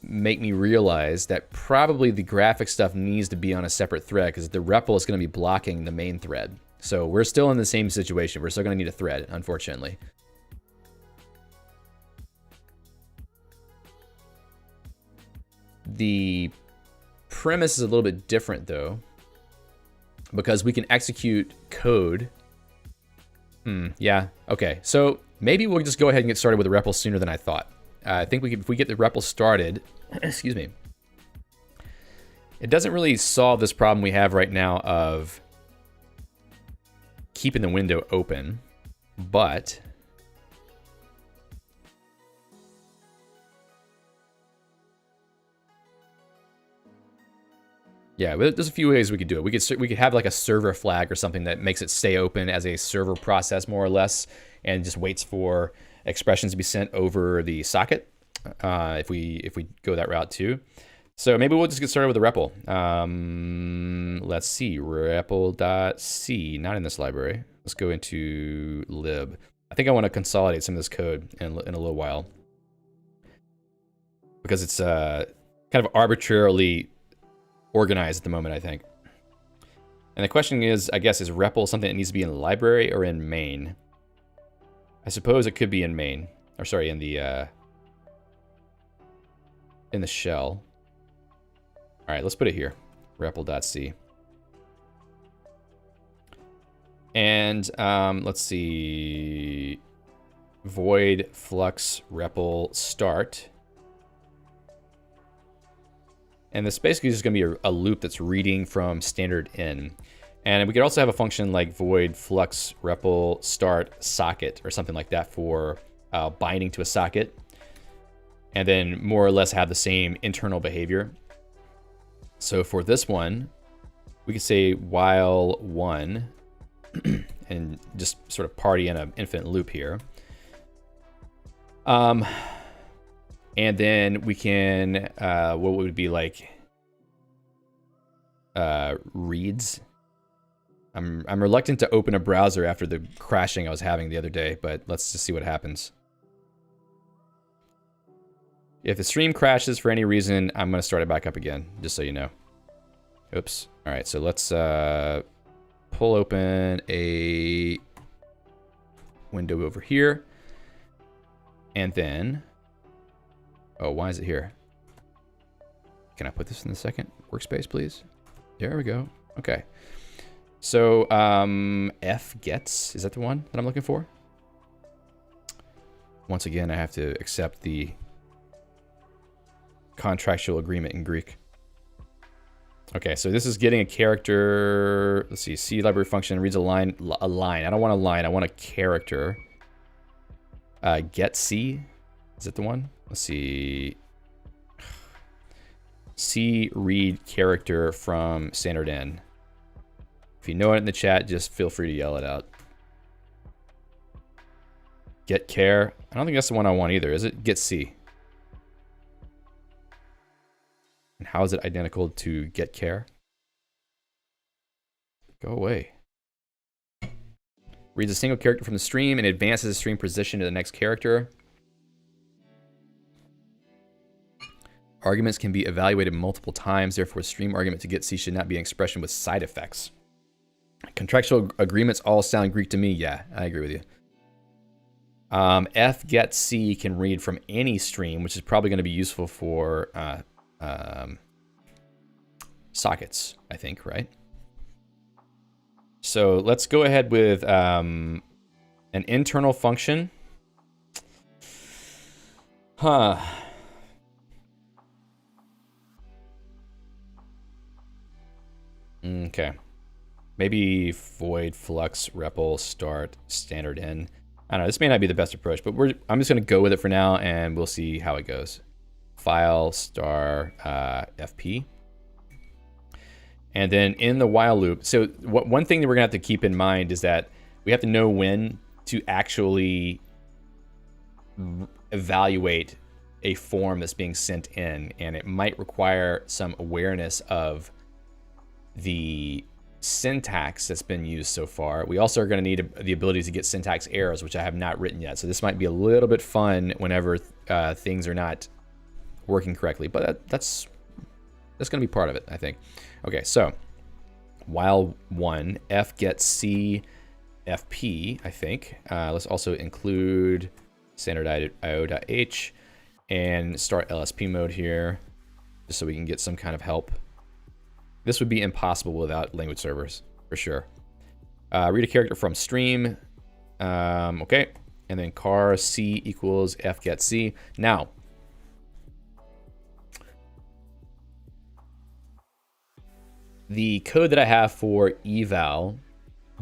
[SPEAKER 1] make me realize that probably the graphic stuff needs to be on a separate thread, because the REPL is going to be blocking the main thread. So we're still in the same situation. We're still going to need a thread, unfortunately. The premise is a little bit different though, because we can execute code. Yeah, okay. So maybe we'll just go ahead and get started with the REPL sooner than I thought. I think if we get the REPL started, excuse me, it doesn't really solve this problem we have right now of keeping the window open, but yeah, there's a few ways we could do it. We could have like a server flag or something that makes it stay open as a server process more or less, and just waits for expressions to be sent over the socket. If we go that route too. So maybe we'll just get started with the REPL. Let's see, REPL.c, not in this library. Let's go into lib. I think I want to consolidate some of this code in a little while, because it's kind of arbitrarily organized at the moment, I think. And the question is, I guess, is REPL something that needs to be in the library or in main? I suppose it could be in main, or sorry, in the shell. All right, let's put it here, REPL.c. And let's see, void flux REPL start. And this basically is just going to be a loop that's reading from standard in. And we could also have a function like void flux REPL start socket or something like that for binding to a socket. And then more or less have the same internal behavior. So for this one, we could say while one and just sort of party in an infinite loop here. And then we can, what would be like reads. I'm reluctant to open a browser after the crashing I was having the other day, but let's just see what happens. If the stream crashes for any reason, I'm going to start it back up again, just so you know. Oops. All right, so let's pull open a window over here. And then, oh, why is it here? Can I put this in the second workspace, please? There we go. Okay. So F gets, is that the one that I'm looking for? Once again, I have to accept the contractual agreement in Greek. Okay, so this is getting a character. Let's see, C library function reads a line. I don't want a line, I want a character. Get C, is that the one? Let's see. C read character from standard in. If you know it in the chat, just feel free to yell it out. Get care. I don't think that's the one I want either, is it? Get C. And how is it identical to get care? Go away. Reads a single character from the stream and advances the stream position to the next character. Arguments can be evaluated multiple times, therefore stream argument to get C should not be an expression with side effects. Contractual agreements all sound Greek to me. Yeah, I agree with you. F get C can read from any stream, which is probably going to be useful for sockets, I think, right? So let's go ahead with an internal function. Okay. Maybe void flux REPL start standard in. I don't know, this may not be the best approach, but I'm just going to go with it for now, and we'll see how it goes. File star FP. And then in the while loop, so one thing that we're going to have to keep in mind is that we have to know when to actually evaluate a form that's being sent in, and it might require some awareness of the syntax that's been used so far. We also are going to need the ability to get syntax errors, which I have not written yet. So this might be a little bit fun whenever things are not working correctly, but that's going to be part of it, I think. Okay, so while one, F gets C FP, I think. Let's also include standard io.h and start LSP mode here, just so we can get some kind of help. This would be impossible without language servers, for sure. Read a character from stream. Okay. And then char c equals f get c. Now, the code that I have for eval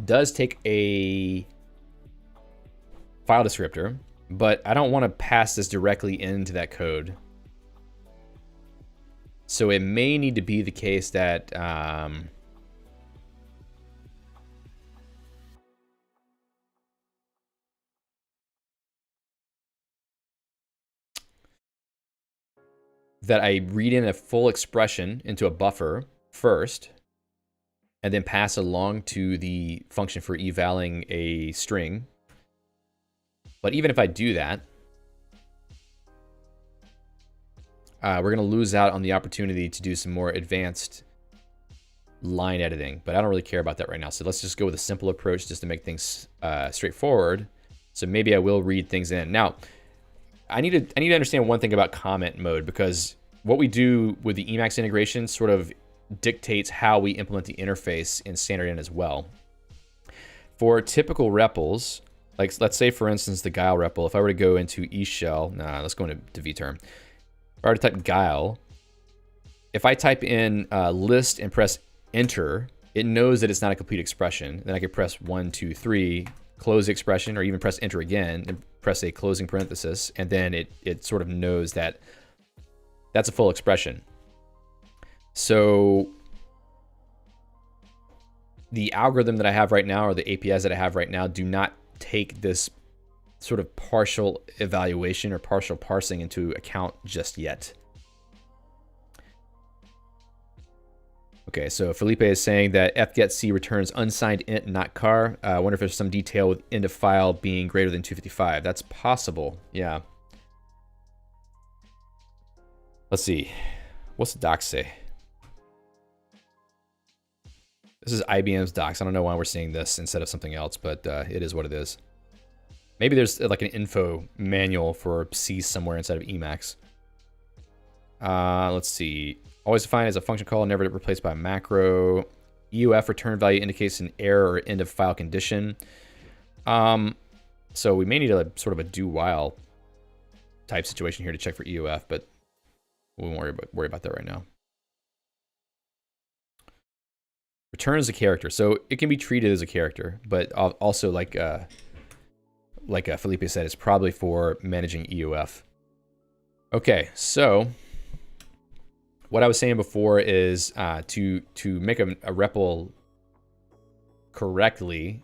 [SPEAKER 1] does take a file descriptor, but I don't want to pass this directly into that code. So it may need to be the case that that I read in a full expression into a buffer first, and then pass along to the function for evaling a string. But even if I do that, we're going to lose out on the opportunity to do some more advanced line editing. But I don't really care about that right now. So let's just go with a simple approach just to make things straightforward. So maybe I will read things in. Now, I need to understand one thing about comment mode, because what we do with the Emacs integration sort of dictates how we implement the interface in standard in as well. For typical REPLs, like let's say for instance the Guile REPL, if I were to go into eShell, let's go into vterm. If I were to type Guile, if I type in list and press enter, it knows that it's not a complete expression. Then I could press 1, 2, 3, close the expression, or even press enter again and press a closing parenthesis, and then it sort of knows that that's a full expression. So the algorithm that I have right now, or the APIs that I have right now, do not take this sort of partial evaluation or partial parsing into account just yet. Okay, so Felipe is saying that fgetC returns unsigned int, not char. I wonder if there's some detail with end of file being greater than 255. That's possible, yeah. Let's see. What's the docs say? This is IBM's docs. I don't know why we're seeing this instead of something else, but it is what it is. Maybe there's like an info manual for C somewhere inside of Emacs. Let's see. Always defined as a function call, never replaced by a macro. EUF return value indicates an error or end of file condition. So we may need a sort of a do while type situation here to check for EUF, but we won't worry about that right now. Return as a character, so it can be treated as a character, but also like Felipe said, it's probably for managing EUF. Okay, so what I was saying before is to make a REPL correctly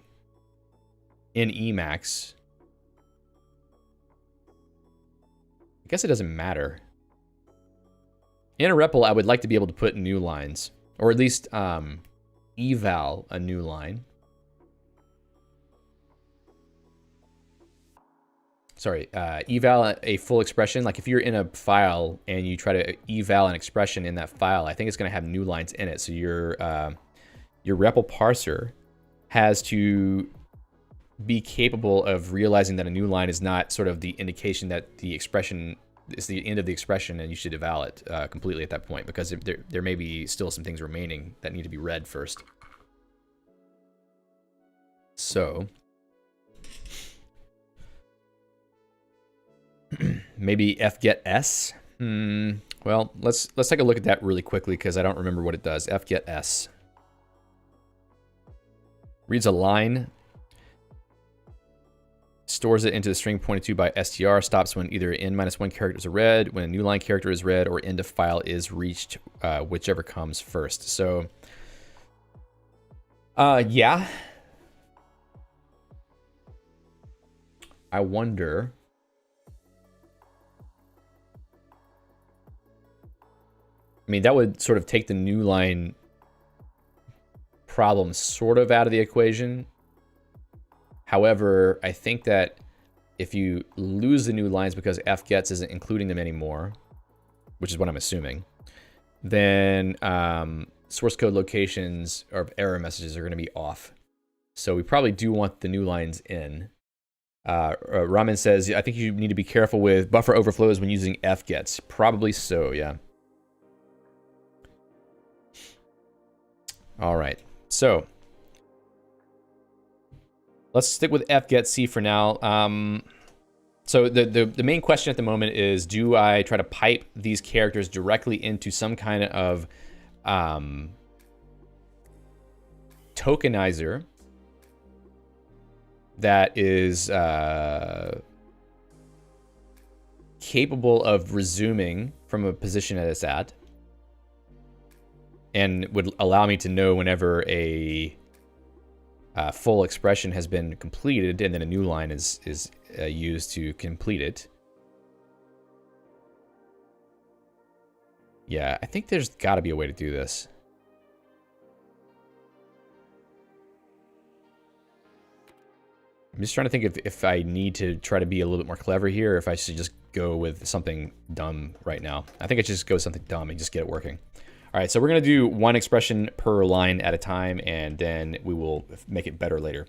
[SPEAKER 1] in Emacs, I guess it doesn't matter. In a REPL, I would like to be able to put new lines, or at least eval a new line. Sorry, eval a full expression. Like if you're in a file and you try to eval an expression in that file, I think it's going to have new lines in it. So your REPL parser has to be capable of realizing that a new line is not sort of the indication that the expression is the end of the expression and you should eval it completely at that point, because there may be still some things remaining that need to be read first. So maybe fgetS. Well, let's take a look at that really quickly because I don't remember what it does. FgetS reads a line, stores it into the string pointed to by str, stops when either n-1 characters are read, when a new line character is read, or end of file is reached, whichever comes first. So yeah, I wonder. I mean, that would sort of take the new line problem sort of out of the equation. However, I think that if you lose the new lines because fgets isn't including them anymore, which is what I'm assuming, then source code locations or error messages are going to be off. So we probably do want the new lines in. Ramen says, I think you need to be careful with buffer overflows when using fgets. Probably so, yeah. All right, so let's stick with fgetC for now. So the main question at the moment is, do I try to pipe these characters directly into some kind of tokenizer that is capable of resuming from a position that it's at, and would allow me to know whenever a full expression has been completed, and then a new line is used to complete it. Yeah, I think there's got to be a way to do this. I'm just trying to think if I need to try to be a little bit more clever here, or if I should just go with something dumb right now. I think I should just go with something dumb and just get it working. All right, so we're going to do one expression per line at a time, and then we will make it better later.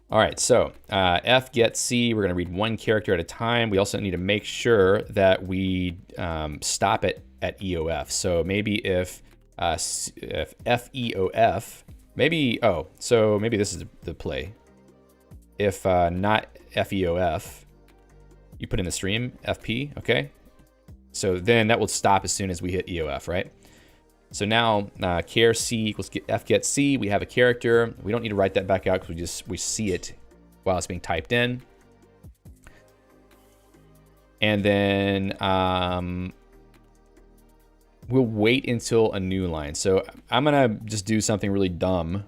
[SPEAKER 1] All right, so fgetC, we're going to read one character at a time. We also need to make sure that we stop it at EOF. So maybe if FEOF, maybe, oh, so maybe this is the play. If not FEOF, you put in the stream, FP, okay? So then that will stop as soon as we hit EOF, right? So now char C equals fgetC. We have a character. We don't need to write that back out because we see it while it's being typed in. And then we'll wait until a new line. So I'm gonna just do something really dumb.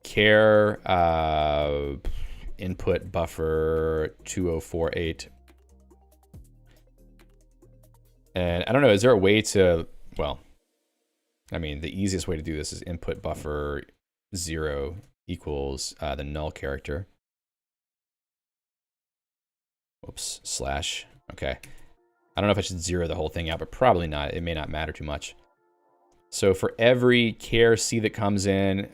[SPEAKER 1] Char input buffer 2048. And I don't know, is there a way to, well, I mean, the easiest way to do this is input buffer 0 equals the null character. Oops, slash, okay. I don't know if I should zero the whole thing out, but probably not. It may not matter too much. So for every char C that comes in,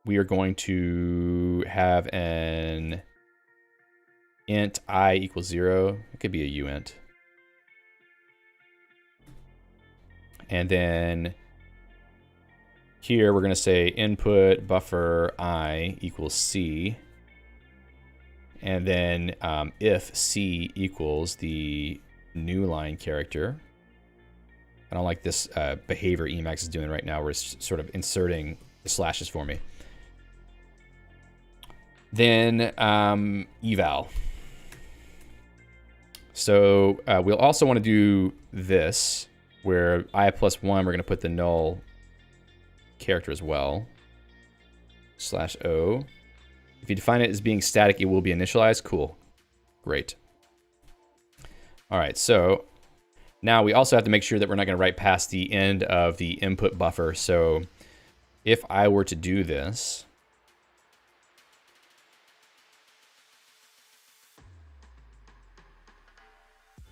[SPEAKER 1] we are going to have an int I equals 0. It could be a uint. And then here we're going to say input buffer I equals C. And then if C equals the new line character. I don't like this behavior Emacs is doing right now, where it's sort of inserting the slashes for me. Then eval. So we'll also want to do this, where I plus 1, we're going to put the null character as well. /O. If you define it as being static, it will be initialized. Cool. Great. All right, so now we also have to make sure that we're not going to write past the end of the input buffer. So if I were to do this,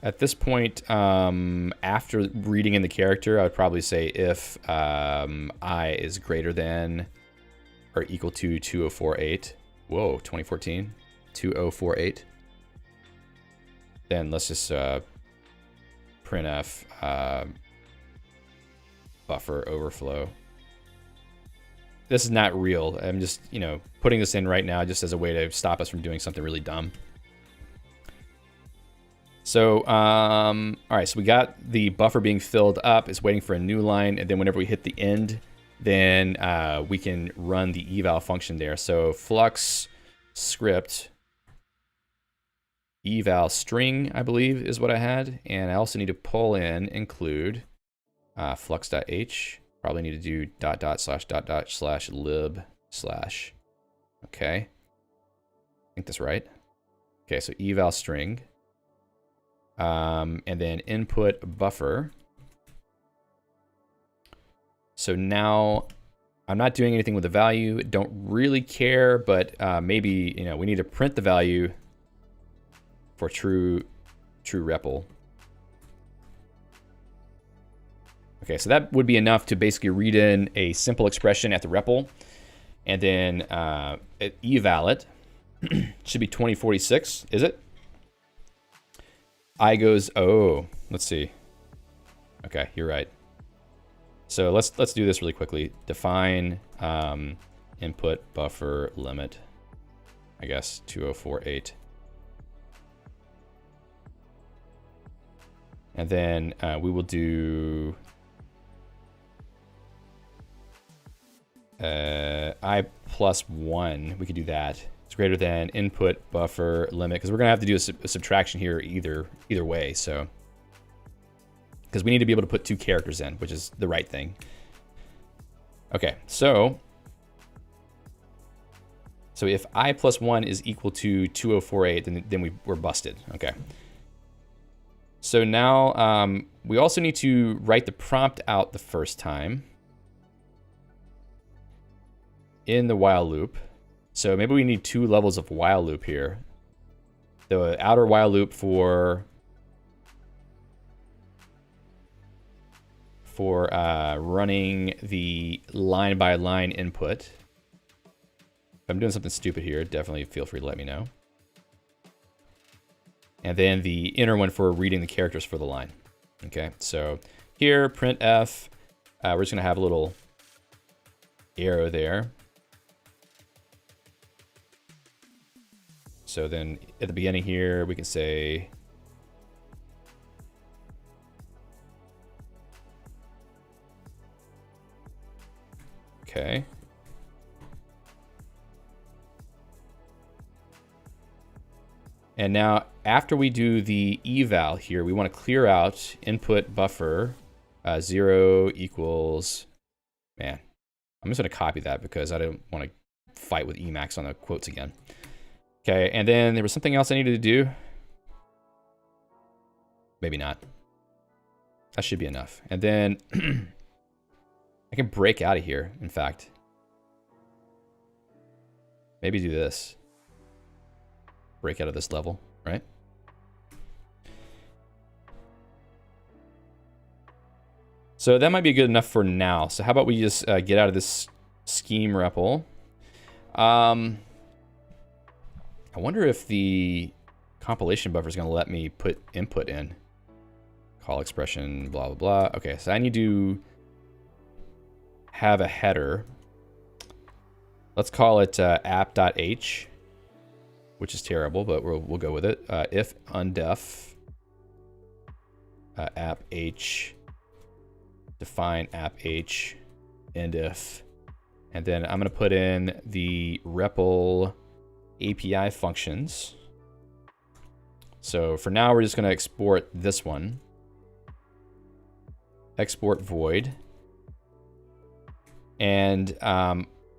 [SPEAKER 1] at this point, after reading in the character, I would probably say if I is greater than or equal to 2048. Whoa, 2014, 2048. Then let's just printf buffer overflow. This is not real. I'm just, putting this in right now just as a way to stop us from doing something really dumb. So, all right, so we got the buffer being filled up. It's waiting for a new line. And then whenever we hit the end, then we can run the eval function there. So flux script eval string, I believe, is what I had. And I also need to pull in, include flux.h. Probably need to do .. / lib /. Okay. I think that's right. Okay, so eval string. And then input buffer. So now I'm not doing anything with the value. Don't really care, but maybe we need to print the value for true REPL. Okay, so that would be enough to basically read in a simple expression at the REPL, and then eval it. Should be 2046, is it? I goes, oh, let's see. Okay, you're right. So let's do this really quickly. Define input buffer limit, I guess 2048. And then we will do I plus 1. We could do that. It's greater than input buffer limit, because we're gonna have to do a subtraction here either way. So because we need to be able to put 2 characters in, which is the right thing. Okay, so if I plus 1 is equal to 2048, then we're busted. Okay. So now we also need to write the prompt out the first time in the while loop. So maybe we need 2 levels of while loop here. The outer while loop for running the line by line input. If I'm doing something stupid here, definitely feel free to let me know. And then the inner one for reading the characters for the line. Okay, so here, printf, we're just gonna have a little arrow there. So then at the beginning here, we can say, okay. And now after we do the eval here, we want to clear out input buffer 0 equals, man, I'm just going to copy that because I don't want to fight with Emacs on the quotes again. Okay, and then there was something else I needed to do. Maybe not. That should be enough. And then I can break out of here, in fact. Maybe do this. Break out of this level, right? So that might be good enough for now. So how about we just get out of this scheme REPL. I wonder if the compilation buffer is going to let me put input in. Call expression, blah, blah, blah. Okay, so I need to have a header. Let's call it app.h, which is terrible, but we'll go with it. If undef app.h, define app.h, end if, and then I'm going to put in the REPL API functions. So for now, we're just going to export this one. Export void. And,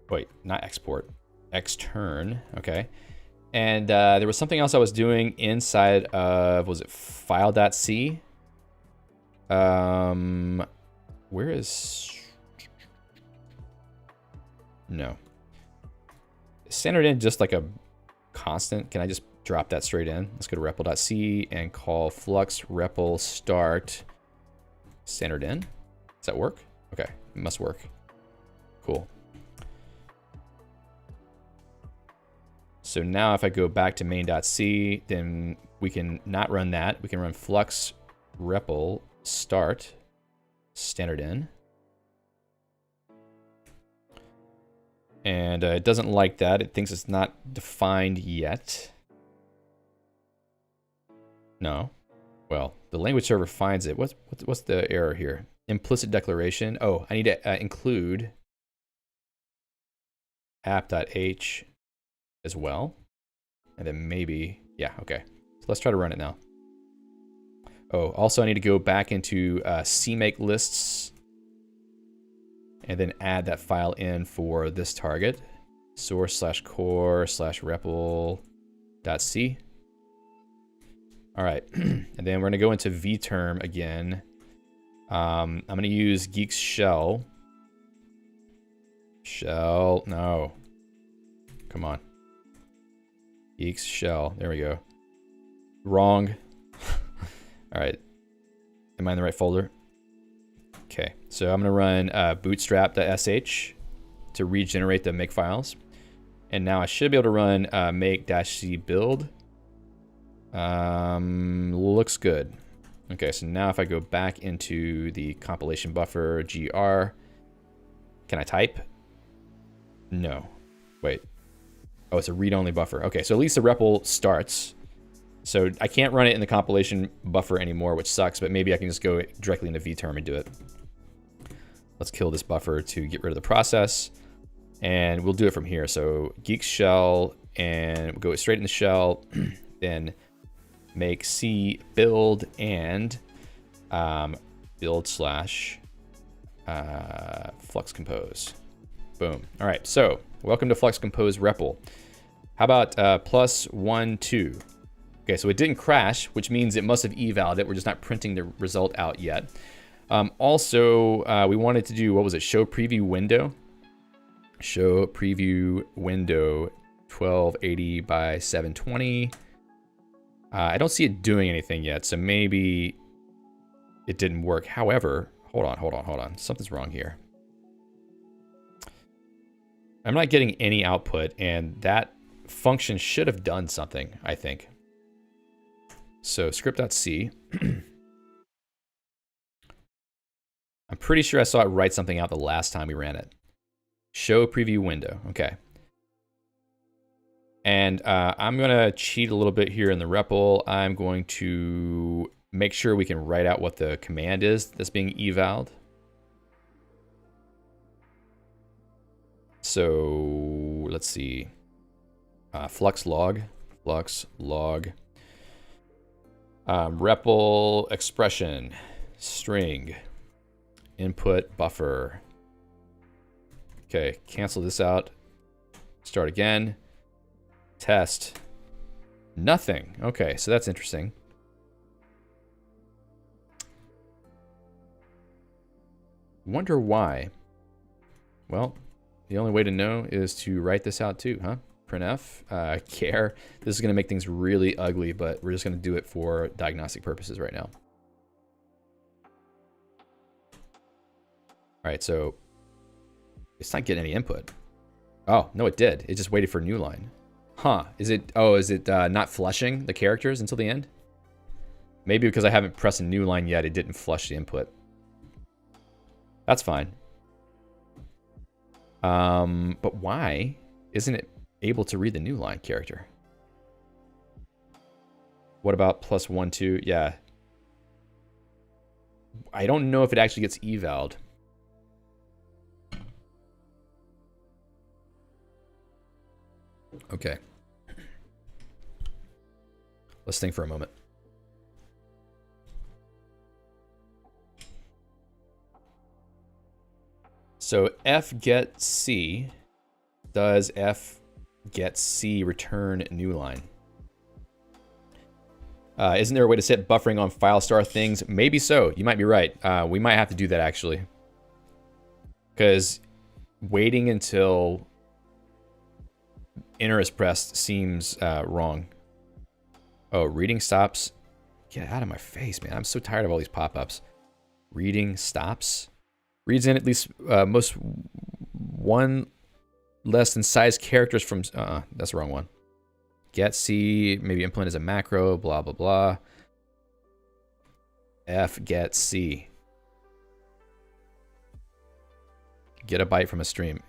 [SPEAKER 1] wait, not export, extern, okay. And there was something else I was doing inside of, was it file.c? Where is, no. Standard in just like a constant. Can I just drop that straight in? Let's go to REPL.c and call flux REPL start standard in. Does that work? Okay, it must work. Cool. So now if I go back to main.c, then we can not run that. We can run flux REPL start standard in. And it doesn't like that. It thinks it's not defined yet. No. Well, the language server finds it. What's the error here? Implicit declaration. Oh, I need to include app.h as well. And then maybe, yeah, okay. So let's try to run it now. Oh, also I need to go back into CMake lists and then add that file in for this target. source/core/REPL.c. All right, and then we're gonna go into vterm again. I'm gonna use Geeks shell. Shell, no. Come on. Geeks shell, there we go. Wrong. All right, am I in the right folder? Okay, so I'm gonna run bootstrap.sh to regenerate the make files. And now I should be able to run make-c build. Looks good. Okay, so now if I go back into the compilation buffer, gr, can I type? No. Wait. Oh, it's a read-only buffer. Okay, so at least the REPL starts. So I can't run it in the compilation buffer anymore, which sucks, but maybe I can just go directly into vterm and do it. Let's kill this buffer to get rid of the process. And we'll do it from here. So geek shell, and we'll go straight in the shell, then make C build and build slash flux compose. Boom. All right, so welcome to flux compose REPL. How about +1, 2? Okay, so it didn't crash, which means it must have evaled it. We're just not printing the result out yet. Also, we wanted to do, what was it? Show preview window. Show preview window 1280 by 720. I don't see it doing anything yet, so maybe it didn't work. However, hold on. Something's wrong here. I'm not getting any output, and that function should have done something, I think. So script.c. I'm pretty sure I saw it write something out the last time we ran it. Show preview window. Okay. And I'm going to cheat a little bit here in the REPL. I'm going to make sure we can write out what the command is that's being evaled. So let's see. Flux log. REPL expression string input buffer. Okay, cancel this out. Start again. Test. Nothing. Okay, so that's interesting. Wonder why. Well, the only way to know is to write this out too, huh? Printf, care. This is going to make things really ugly, but we're just going to do it for diagnostic purposes right now. All right, so it's not getting any input. Oh, no, it did. It just waited for a new line. Huh, is it not flushing the characters until the end? Maybe because I haven't pressed a new line yet, it didn't flush the input. That's fine. But why isn't it able to read the new line character? What about +1, 2? Yeah. I don't know if it actually gets evaled. Okay. Let's think for a moment. So f get c, does f get c return new line? Isn't there a way to set buffering on file star things? Maybe so. You might be right. We might have to do that actually, because waiting until enter is pressed seems wrong. Oh, reading stops. Get out of my face, man. I'm so tired of all these pop-ups. Reading stops. Reads in at least most one less than size characters from... that's the wrong one. Get C, maybe implement as a macro, blah, blah, blah. F get C. Get a byte from a stream.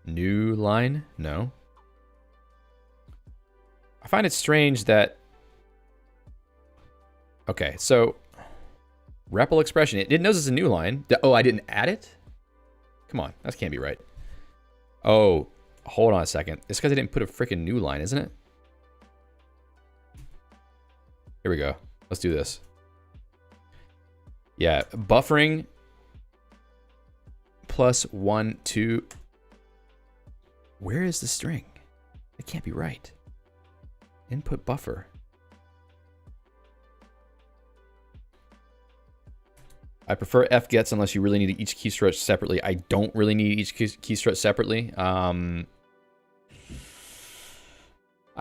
[SPEAKER 1] New line? No. I find it strange that... Okay, so... REPL expression. It knows it's a new line. Oh, I didn't add it? Come on, that can't be right. Oh, hold on a second. It's because I didn't put a freaking new line, isn't it? Here we go. Let's do this. Yeah, buffering +1, 2. Where is the string? It can't be right. Input buffer. I prefer fgets unless you really need each key stretch separately. I don't really need each key stretch separately. I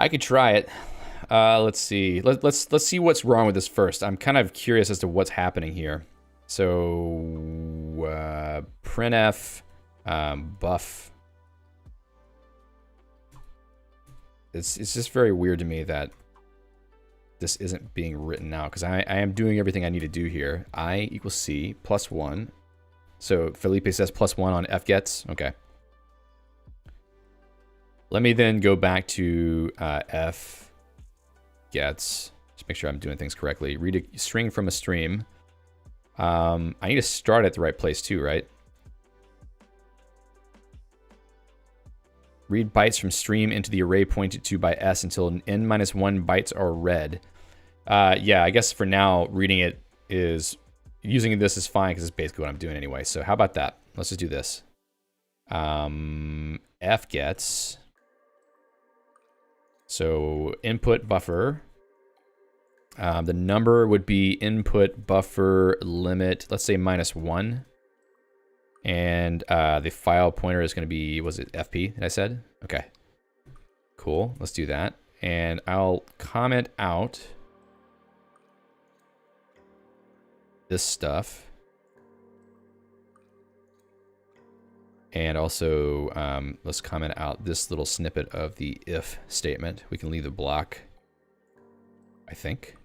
[SPEAKER 1] could try it. Let's see. Let's see what's wrong with this first. I'm kind of curious as to what's happening here. So printf buff. It's just very weird to me that this isn't being written out because I am doing everything I need to do here. I equals C plus 1. So Felipe says plus 1 on fgets. Okay. Let me then go back to fgets. Just make sure I'm doing things correctly. Read a string from a stream. I need to start at the right place too, right? Read bytes from stream into the array pointed to by S until n minus 1 bytes are read. Yeah, I guess for now, reading it is, using this is fine because it's basically what I'm doing anyway. So how about that? Let's just do this. Fgets. So input buffer. The number would be input buffer limit, let's say -1. And the file pointer is going to be, was it FP that I said? Okay, cool. Let's do that. And I'll comment out this stuff. And also, let's comment out this little snippet of the if statement. We can leave the block, I think.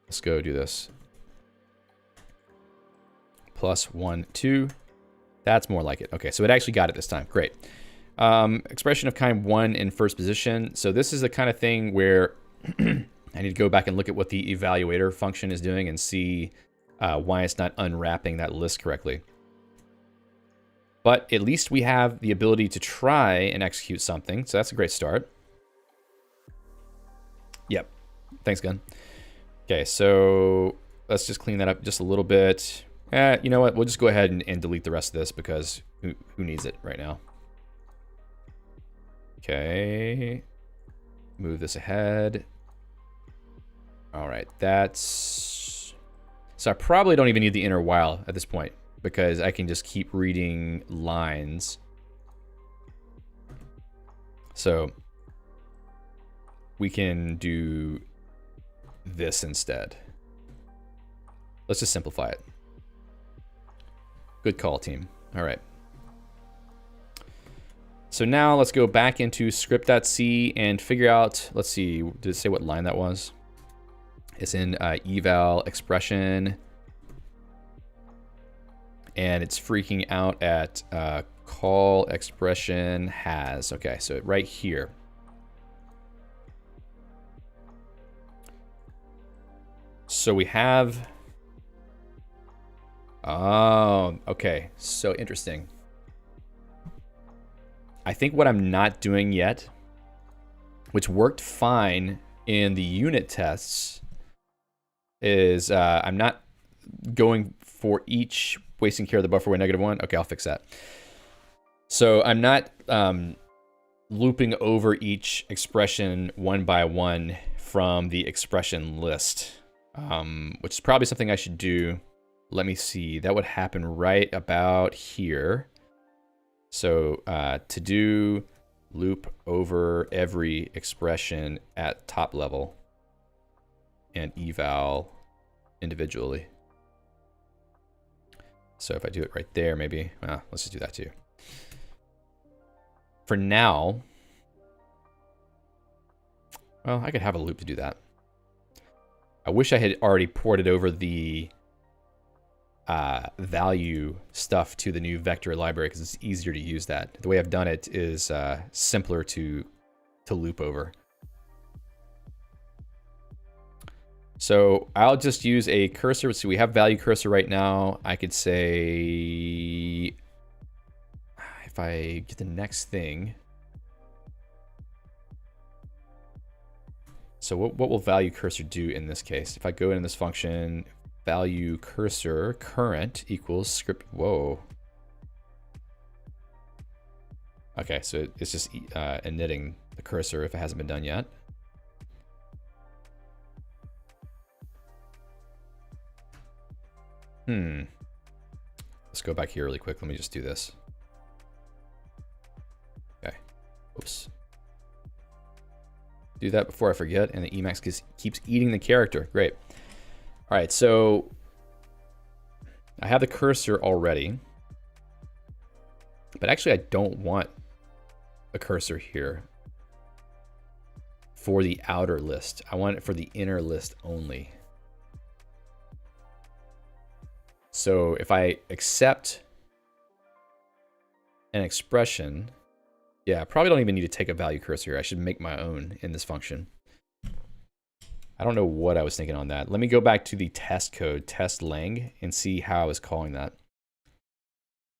[SPEAKER 1] Let's go do this. +1, 2. That's more like it. Okay, so it actually got it this time. Great. Expression of kind 1 in first position. So this is the kind of thing where I need to go back and look at what the evaluator function is doing and see why it's not unwrapping that list correctly. But at least we have the ability to try and execute something. So that's a great start. Yep. Thanks, Gun. Okay, so let's just clean that up just a little bit. You know what? We'll just go ahead and delete the rest of this because who needs it right now? Okay. Move this ahead. All right, that's... So I probably don't even need the inner while at this point because I can just keep reading lines. So we can do this instead. Let's just simplify it. Good call, team. All right. So now let's go back into script.c and figure out, let's see, did it say what line that was? It's in eval expression. And it's freaking out at call expression has. Okay, so right here. So we have... Oh, okay. So interesting. I think what I'm not doing yet, which worked fine in the unit tests, is I'm not going for each wasting care of the buffer when -1. Okay, I'll fix that. So I'm not looping over each expression one by one from the expression list, which is probably something I should do. Let me see. That would happen right about here. So to do loop over every expression at top level and eval individually. So if I do it right there, maybe, let's just do that too. For now, well, I could have a loop to do that. I wish I had already ported over the value stuff to the new vector library because it's easier to use that. The way I've done it is simpler to loop over. So I'll just use a cursor. So we have value cursor right now. I could say, if I get the next thing. So what will value cursor do in this case? If I go in this function, value cursor current equals script. Whoa. Okay, so it's just initting the cursor if it hasn't been done yet. Let's go back here really quick. Let me just do this. Okay. Oops. Do that before I forget, and the Emacs keeps eating the character. Great. All right, so I have the cursor already, but actually I don't want a cursor here. for the outer list. I want it for the inner list only. So if I accept an expression, yeah, I probably don't even need to take a value cursor here. I should make my own in this function. I don't know what I was thinking on that. Let me go back to the test code, test lang, and see how I was calling that.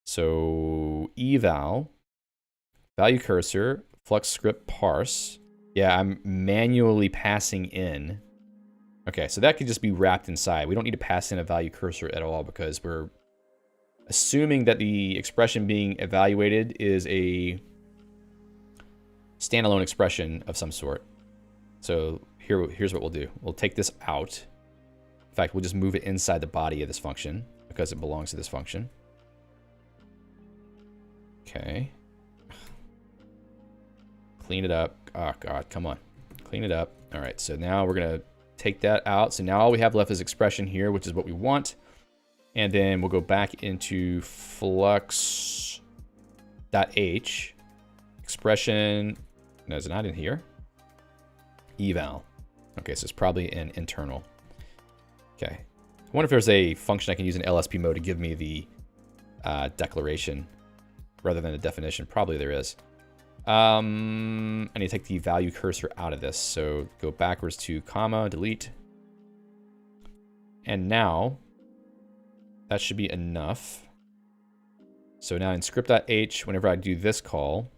[SPEAKER 1] So eval, value cursor, flux script parse. Yeah, I'm manually passing in. Okay, so that could just be wrapped inside. We don't need to pass in a value cursor at all because we're assuming that the expression being evaluated is a standalone expression of some sort. So here's what we'll do. We'll take this out. In fact, we'll just move it inside the body of this function because it belongs to this function. Okay. Clean it up. Oh, God, come on. Clean it up. All right, so now we're going to take that out. So now all we have left is expression here, which is what we want. And then we'll go back into flux.h. Expression, no, is it not in here? Eval. Okay, so it's probably an internal. Okay. I wonder if there's a function I can use in LSP mode to give me the declaration rather than a definition. Probably there is. I need to take the value cursor out of this. So go backwards to comma, delete. And now that should be enough. So now in script.h, whenever I do this call,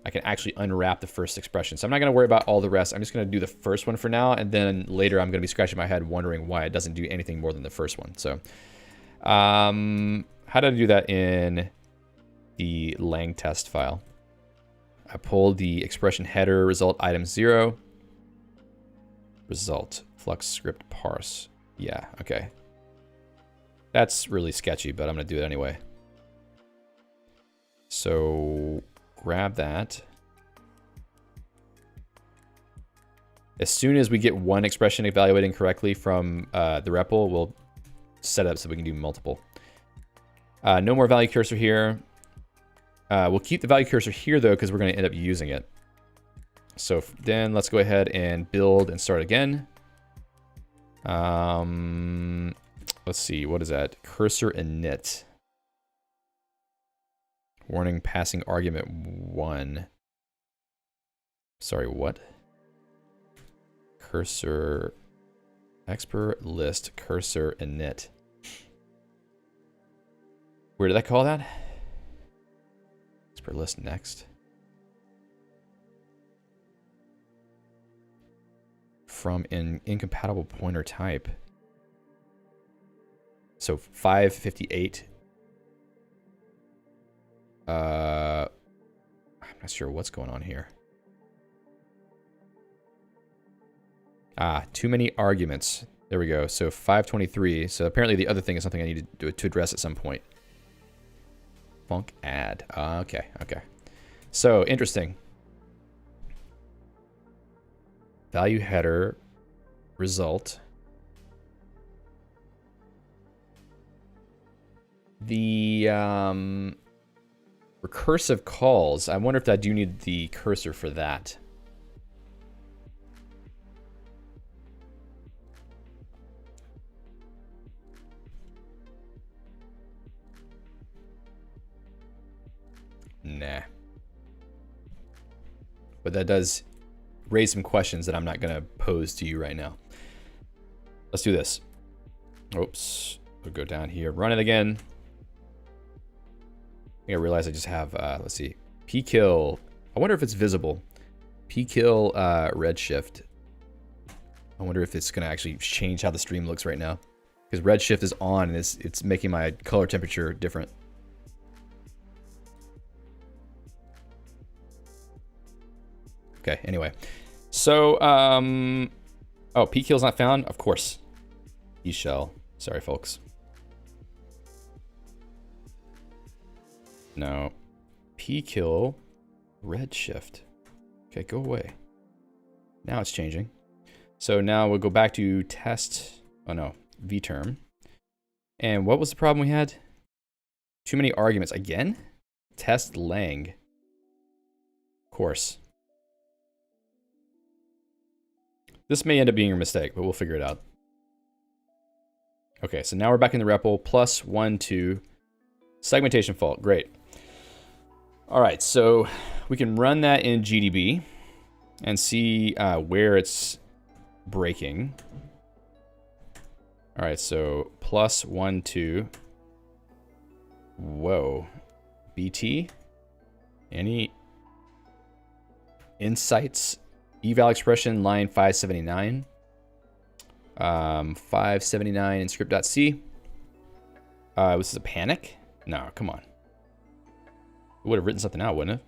[SPEAKER 1] I can actually unwrap the first expression. So I'm not going to worry about all the rest. I'm just going to do the first one for now. And then later I'm going to be scratching my head wondering why it doesn't do anything more than the first one. So how did I do that in the lang test file? I pulled the expression header result item 0. Result flux script parse. Yeah, okay. That's really sketchy, but I'm going to do it anyway. So grab that. As soon as we get one expression evaluating correctly from the REPL, we'll set it up so we can do multiple. No more value cursor here. We'll keep the value cursor here, though, because we're going to end up using it. So then let's go ahead and build and start again. Let's see, what is that? Cursor init. Warning, passing argument 1. Sorry, what? Cursor, expert list, cursor init. Where did I call that? Expert list next. From an incompatible pointer type. So 558. I'm not sure what's going on here. Too many arguments. There we go. So 523. So apparently the other thing is something I need to address at some point. Func add. Okay, okay. So interesting. Value header result. The recursive calls. I wonder if I do need the cursor for that. Nah. But that does raise some questions that I'm not going to pose to you right now. Let's do this. Oops. We'll go down here, run it again. I think I realized I just have, let's see, pkill. I wonder if it's visible. Pkill redshift. I wonder if it's going to actually change how the stream looks right now. Because redshift is on and it's making my color temperature different. Okay, anyway. So, oh, pkill's not found? Of course. E-shell. Sorry, folks. No. Pkill redshift. Okay, go away. Now it's changing. So now we'll go back to test. Oh no, vterm. And what was the problem we had? Too many arguments. Again? Test lang. Of course. This may end up being a mistake, but we'll figure it out. Okay, so now we're back in the REPL, plus 1, 2. Segmentation fault, great. All right, so we can run that in GDB and see where it's breaking. All right, so plus 1, 2. Whoa. BT? Any insights? Eval expression, line 579. 579 in script.c. Was this a panic? No, come on. It would have written something out, wouldn't it?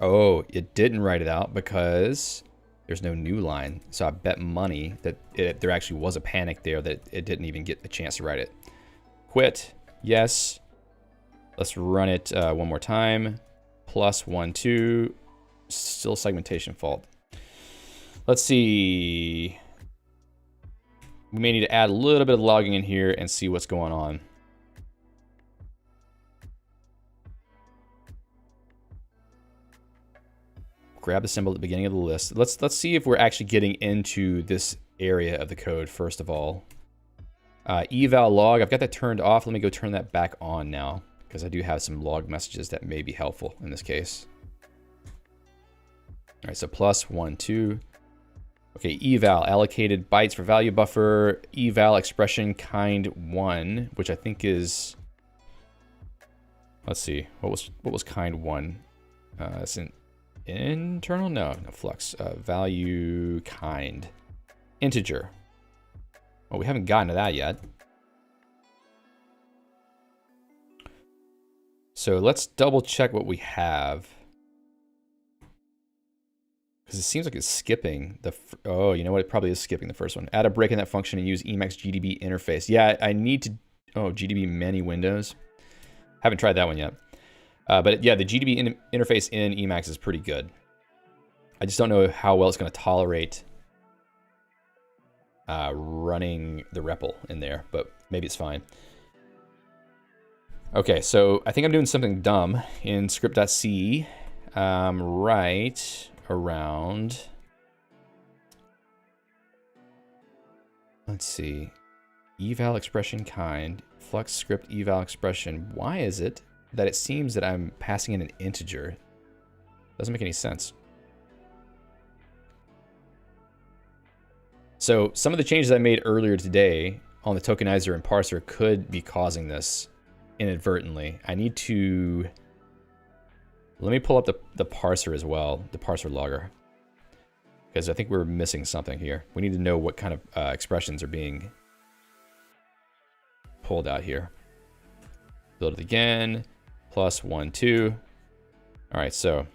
[SPEAKER 1] Oh, it didn't write it out because there's no new line. So I bet money that there actually was a panic there, that it didn't even get a chance to write it. Quit. Yes. Let's run it one more time. Plus 1, 2. Still segmentation fault. Let's see. We may need to add a little bit of logging in here and see what's going on. Grab the symbol at the beginning of the list. Let's see if we're actually getting into this area of the code first of all. Eval log, I've got that turned off. Let me go turn that back on now, because I do have some log messages that may be helpful in this case. All right, so plus 1, 2. Okay, eval, allocated bytes for value buffer, eval expression kind 1, which I think is, let's see, what was kind 1? It's an internal? No, flux. Value kind. Integer. Well, we haven't gotten to that yet. So let's double check what we have. Because it seems like it's skipping the, oh, you know what? It probably is skipping the first one. Add a break in that function and use Emacs GDB interface. Yeah, I need to, oh, GDB many windows. Haven't tried that one yet. But yeah, the GDB interface in Emacs is pretty good. I just don't know how well it's going to tolerate running the REPL in there, but maybe it's fine. Okay, so I think I'm doing something dumb in script.c. Right around, let's see, eval expression kind, flux script eval expression. Why is it that it seems that I'm passing in an integer? Doesn't make any sense. So some of the changes I made earlier today on the tokenizer and parser could be causing this inadvertently. I need to, let me pull up the parser as well, the parser logger, because I think we're missing something here. We need to know what kind of expressions are being pulled out here. Build it again, plus 1, 2. All right, so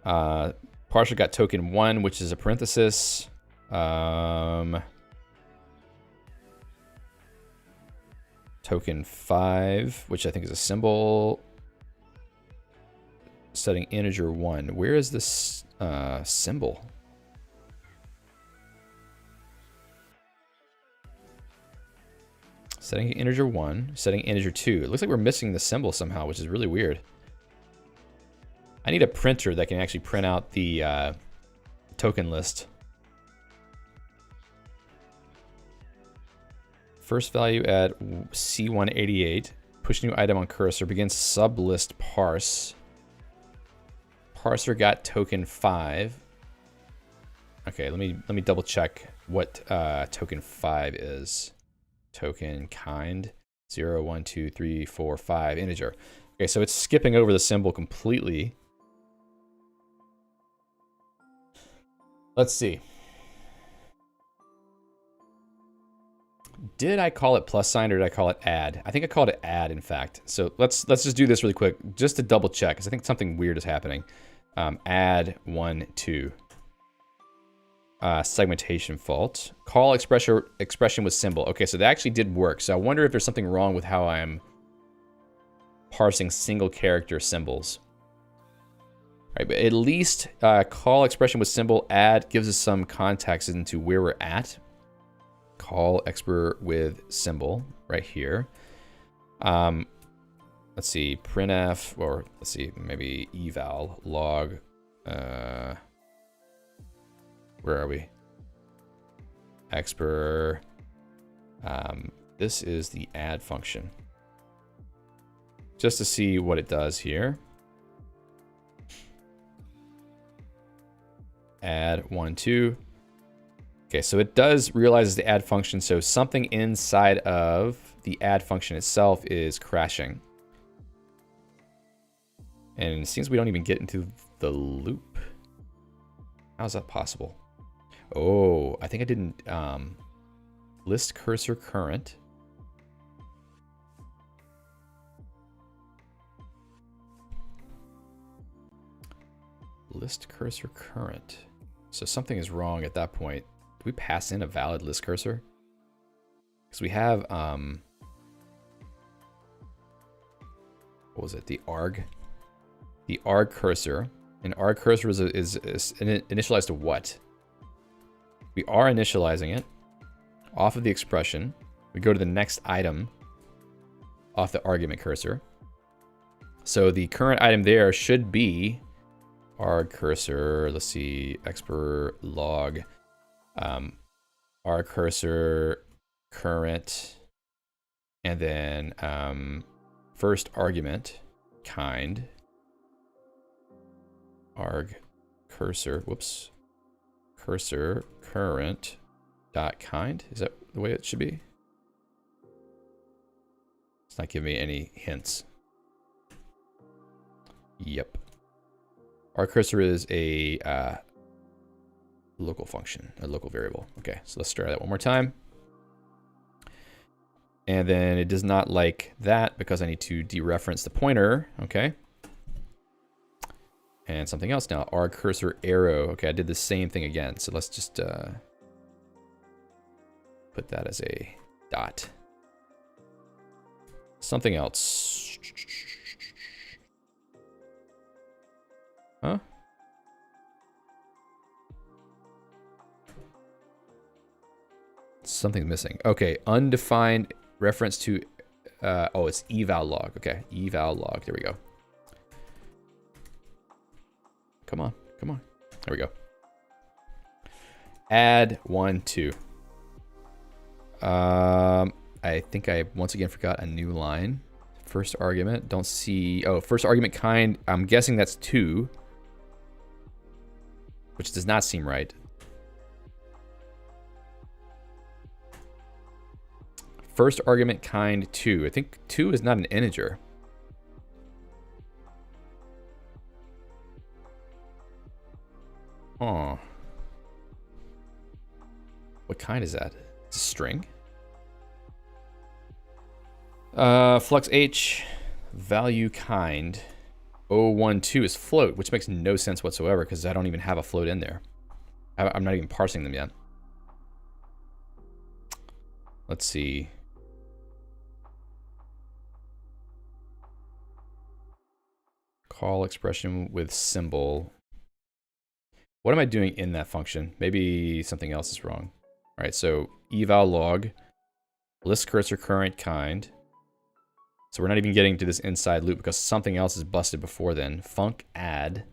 [SPEAKER 1] parser got token 1, which is a parenthesis. Token 5, which I think is a symbol. Setting integer 1. Where is this symbol? Setting integer 1, setting integer 2. It looks like we're missing the symbol somehow, which is really weird. I need a printer that can actually print out the token list. First value at C188. Push new item on cursor. Begin sublist parse. Parser got token 5. Okay, let me double check what token 5 is. Token kind 0, 1, 2, 3, 4, 5 integer. Okay, so it's skipping over the symbol completely. Let's see. Did I call it plus sign or did I call it add? I think I called it add, in fact. So let's just do this really quick, just to double check, because I think something weird is happening. Add 1, 2. Segmentation fault. Call expression with symbol. Okay, so that actually did work. So I wonder if there's something wrong with how I'm parsing single character symbols. All right, but at least call expression with symbol add gives us some context into where we're at. Call expr with symbol right here. Let's let's see, printf, or let's see, maybe eval log. Where are we? Expr. This is the add function. Just to see what it does here. Add 1, 2. Okay, so it does realize the add function, so something inside of the add function itself is crashing. And it seems we don't even get into the loop. How is that possible? Oh, I think I didn't list cursor current. List cursor current. So something is wrong at that point. Do we pass in a valid list cursor? Because we have what was it? The arg. The arg cursor. And arg cursor is initialized to what? We are initializing it off of the expression. We go to the next item off the argument cursor. So the current item there should be arg cursor. Let's see, expr log arg cursor current, and then first argument kind arg cursor. Whoops. Cursor current dot kind. Is that the way it should be? It's not giving me any hints. Yep. Our cursor is a local function, a local variable. Okay, so let's try that one more time. And then it does not like that because I need to dereference the pointer. Okay. And something else now, arg cursor arrow. Okay, I did the same thing again. So let's just put that as a dot. Something else. Huh? Something's missing. Okay, undefined reference to, oh, it's eval log. Okay, eval log. There we go. Come on, come on. There we go. Add 1, 2. I think I once again forgot a new line. First argument, don't see, oh, first argument kind, I'm guessing that's 2, which does not seem right. First argument kind 2. I think 2 is not an integer. Oh. What kind is that? It's a string? Flux H, value kind, 012 is float, which makes no sense whatsoever because I don't even have a float in there. I'm not even parsing them yet. Let's see. Call expression with symbol. What am I doing in that function? Maybe something else is wrong. All right, so eval log, list cursor current kind. So we're not even getting to this inside loop because something else is busted before then. Func add.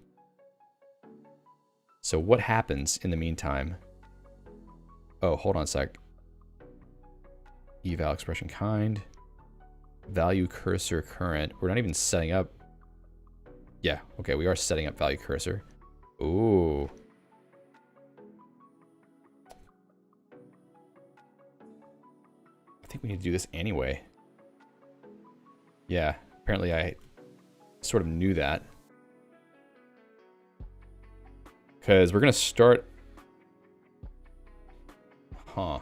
[SPEAKER 1] So what happens in the meantime? Oh, hold on a sec. Eval expression kind. Value cursor current. We're not even setting up. Yeah, okay, we are setting up value cursor. Ooh. I think we need to do this anyway. Yeah, apparently I sort of knew that. Because we're going to start... Huh.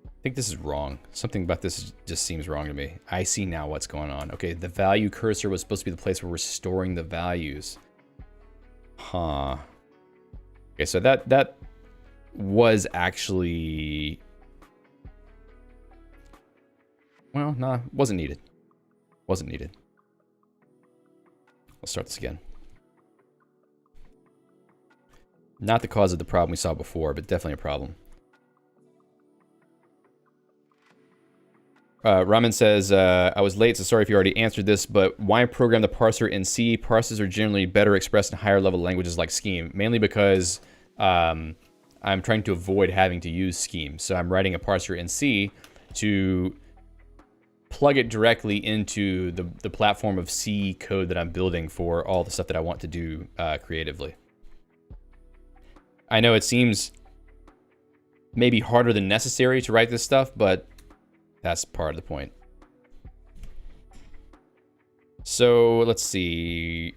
[SPEAKER 1] I think this is wrong. Something about this just seems wrong to me. I see now what's going on. Okay, the value cursor was supposed to be the place where we're storing the values. Huh. Okay, so that was actually... Well, nah, wasn't needed. Wasn't needed. Let's start this again. Not the cause of the problem we saw before, but definitely a problem. Raman says, I was late, so sorry if you already answered this, but why program the parser in C? Parsers are generally better expressed in higher level languages like Scheme, mainly because I'm trying to avoid having to use Scheme. So I'm writing a parser in C to plug it directly into the platform of C code that I'm building for all the stuff that I want to do creatively. I know it seems maybe harder than necessary to write this stuff, but that's part of the point. So let's see.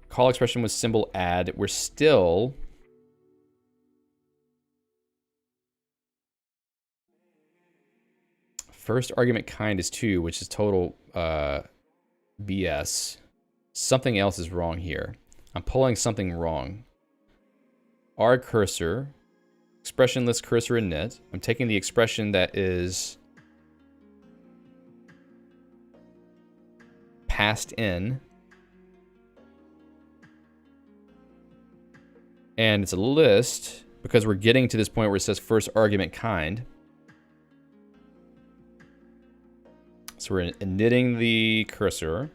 [SPEAKER 1] Call expression was symbol add. We're still first argument kind is 2, which is total BS. Something else is wrong here. I'm pulling something wrong. R cursor, expression list cursor init. I'm taking the expression that is passed in, and it's a list because we're getting to this point where it says first argument kind. So we're initting the cursor.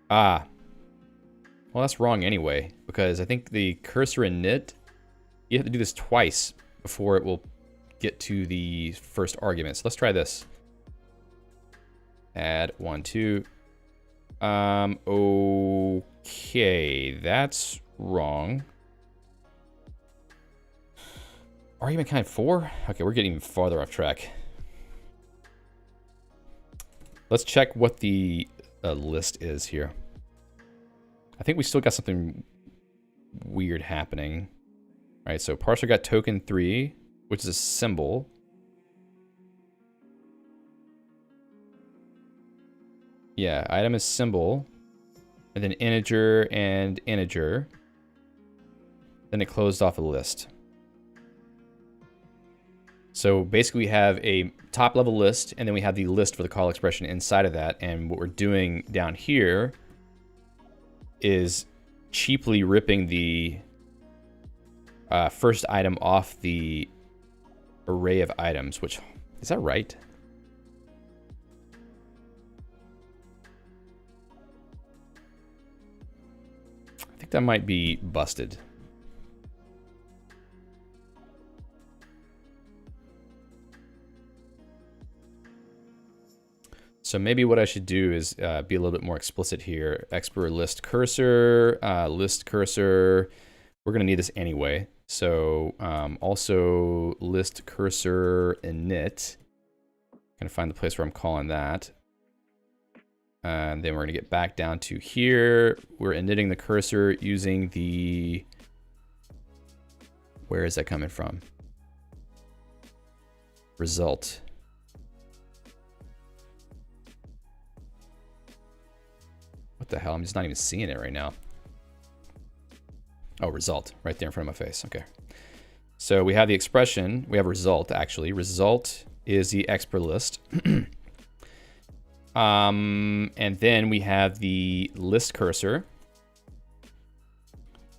[SPEAKER 1] Ah, well, that's wrong anyway, because I think the cursor init, you have to do this twice before it will get to the first argument. So let's try this. Add 1, 2. Okay, that's wrong. Argument kind 4? Okay, we're getting even farther off track. Let's check what the list is here. I think we still got something weird happening. All right, so parser got token 3, which is a symbol. Yeah, item is symbol, and then integer and integer. Then it closed off a list. So basically we have a top level list, and then we have the list for the call expression inside of that. And what we're doing down here is cheaply ripping the first item off the array of items, which, is that right? I think that might be busted. So maybe what I should do is be a little bit more explicit here. Expr list cursor, list cursor. We're going to need this anyway. So also list cursor init. Going to find the place where I'm calling that. And then we're going to get back down to here. We're initting the cursor using the... Where is that coming from? Result. What the hell? I'm just not even seeing it right now. Oh, result, right there in front of my face. Okay. So we have the expression. We have result, actually. Result is the expr list. And then we have the list cursor.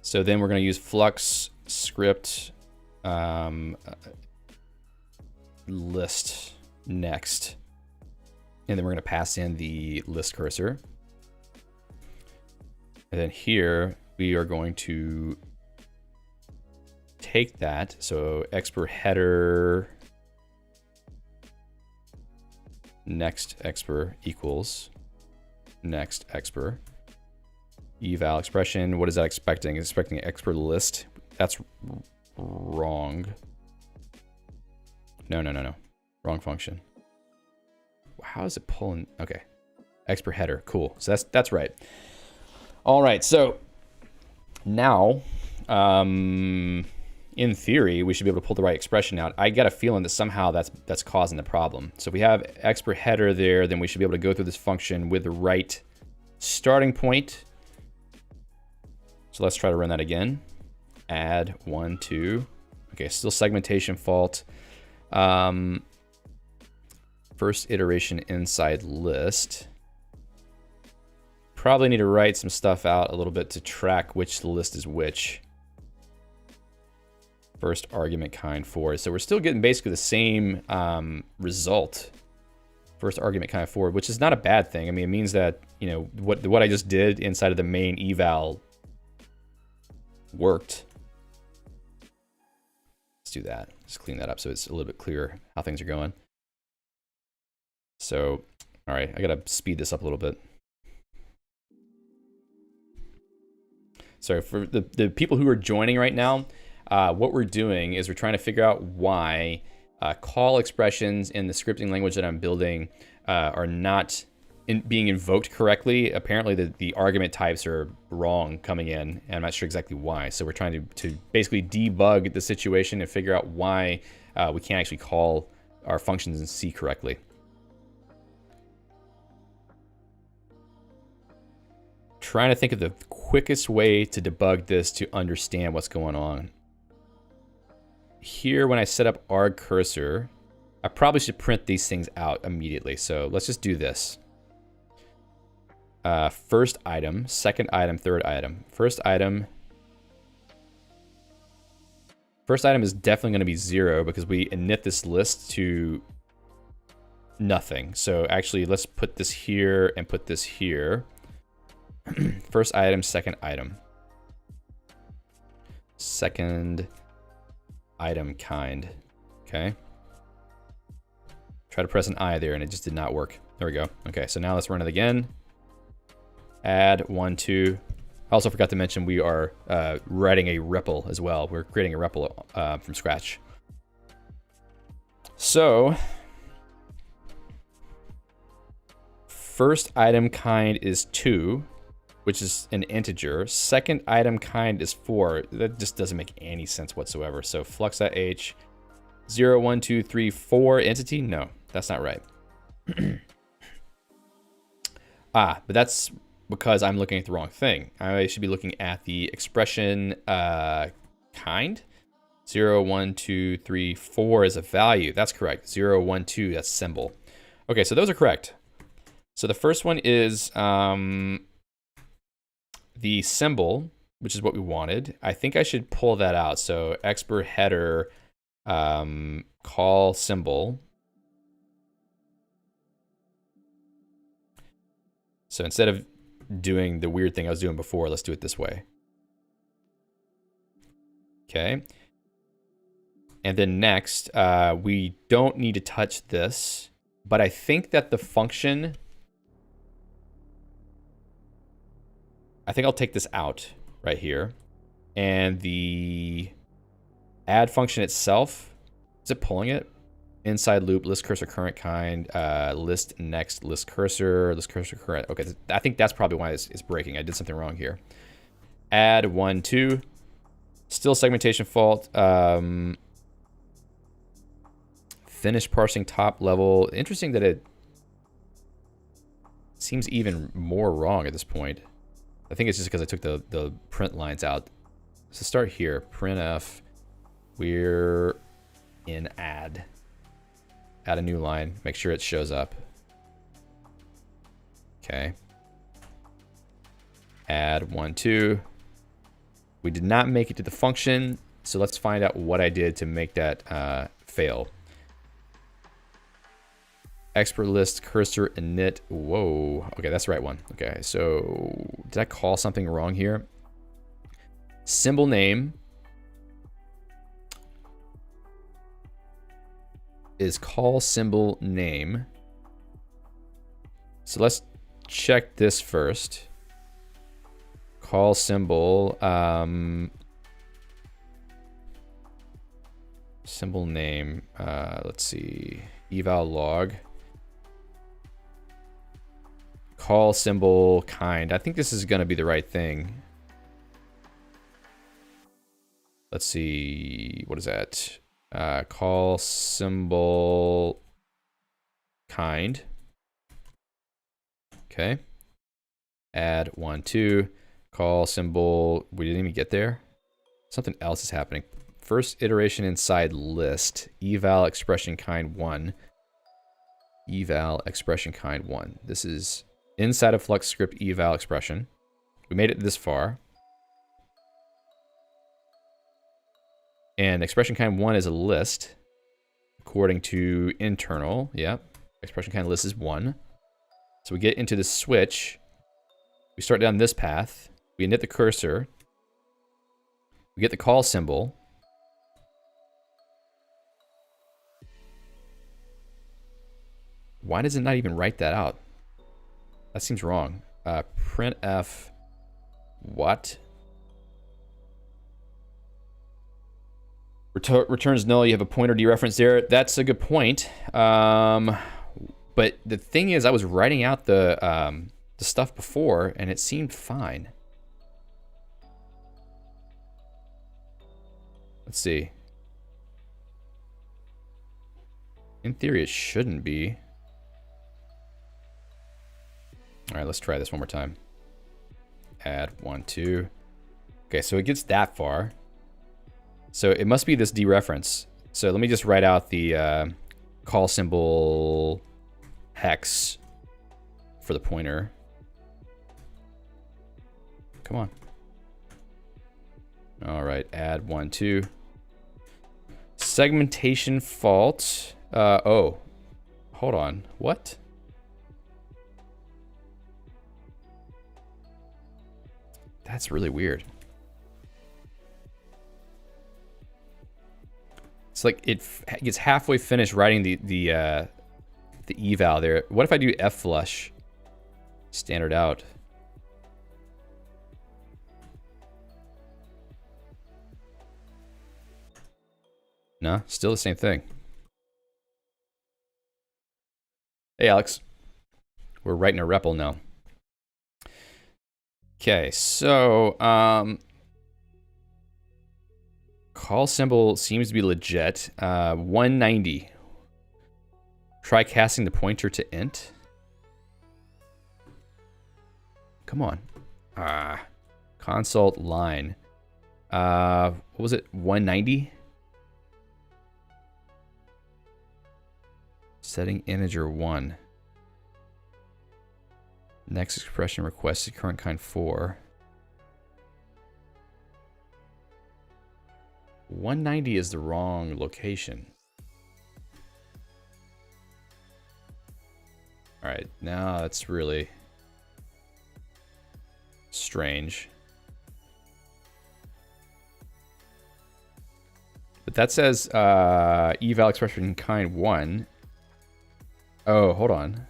[SPEAKER 1] So then we're going to use flux script list next. And then we're going to pass in the list cursor. And then here we are going to take that. So expr header next expr equals next expr eval expression. What is that expecting? It's expecting an expr list. That's wrong. No. Wrong function. How is it pulling? Okay. Expr header. Cool. So that's right. All right, so now, in theory, we should be able to pull the right expression out. I get a feeling that somehow that's causing the problem. So if we have expr header there, then we should be able to go through this function with the right starting point. So let's try to run that again. Add 1, 2. Okay, still segmentation fault. First iteration inside list. Probably need to write some stuff out a little bit to track which list is which. First argument kind 4. So we're still getting basically the same result. First argument kind of 4, which is not a bad thing. I mean, it means that, you know, what I just did inside of the main eval worked. Let's do that. Just clean that up so it's a little bit clearer how things are going. So, all right, I gotta speed this up a little bit. So for the people who are joining right now, what we're doing is we're trying to figure out why call expressions in the scripting language that I'm building are not being invoked correctly. Apparently the argument types are wrong coming in, and I'm not sure exactly why. So we're trying to basically debug the situation and figure out why we can't actually call our functions in C correctly. Trying to think of the quickest way to debug this to understand what's going on. Here, when I set up arg cursor, I probably should print these things out immediately. So let's just do this. First item, second item, third item. First item is definitely going to be 0 because we init this list to nothing. So actually, let's put this here and put this here. First item, second item. Second item kind. Okay. Try to press an I there and it just did not work. There we go. Okay, so now let's run it again. Add 1, 2. I also forgot to mention we are writing a REPL as well. We're creating a REPL from scratch. So first item kind is 2, which is an integer. Second item kind is 4. That just doesn't make any sense whatsoever. So flux.h 0, 1, 2, 3, 4 entity? No, that's not right. But that's because I'm looking at the wrong thing. I should be looking at the expression kind. 0, 1, 2, 3, 4 is a value. That's correct. 0, 1, 2, that's symbol. Okay, so those are correct. So the first one is the symbol, which is what we wanted. I think I should pull that out. So expr header call symbol. So instead of doing the weird thing I was doing before, let's do it this way. Okay. And then next, we don't need to touch this, but I think that the function, I think I'll take this out right here. And the add function itself, is it pulling it? Inside loop, list cursor current kind, list next, list cursor current. Okay, I think that's probably why it's breaking. I did something wrong here. Add 1, 2. Still segmentation fault. Finish parsing top level. Interesting that it seems even more wrong at this point. I think it's just because I took the print lines out. So start here. Printf. We're in add. Add a new line. Make sure it shows up. Okay. Add 1, 2. We did not make it to the function, so let's find out what I did to make that fail. Expert list cursor init. Whoa. Okay, that's the right one. Okay, so did I call something wrong here? Symbol name is call symbol name. So let's check this first. Call symbol, symbol name, let's see, eval log. Call symbol kind. I think this is gonna be the right thing. Let's see, what is that? Call symbol kind. Okay. Add 1, 2. Call symbol. We didn't even get there. Something else is happening. First iteration inside list. Eval expression kind 1. Eval expression kind 1. This is inside of Flux script eval expression. We made it this far. And expression kind 1 is a list according to internal. Yep. Expression kind list is 1. So we get into the switch. We start down this path. We init the cursor. We get the call symbol. Why does it not even write that out? That seems wrong. Printf what? Returns null. You have a pointer dereference there. That's a good point. But the thing is, I was writing out the stuff before, and it seemed fine. Let's see. In theory, it shouldn't be. All right, let's try this one more time. Add 1, 2. Okay, so it gets that far. So it must be this dereference. So let me just write out the call symbol hex for the pointer. Come on. All right, add 1, 2. Segmentation fault. Oh, hold on. What? That's really weird. It's like it gets halfway finished writing the eval there. What if I do f flush standard out? No, still the same thing. Hey, Alex. We're writing a REPL now. Okay, so call symbol seems to be legit. 190. Try casting the pointer to int. Come on. Consult line. What was it? 190? Setting integer 1. Next expression requested current kind 4. 190 is the wrong location. All right, now that's really strange. But that says eval expression kind 1. Oh, hold on.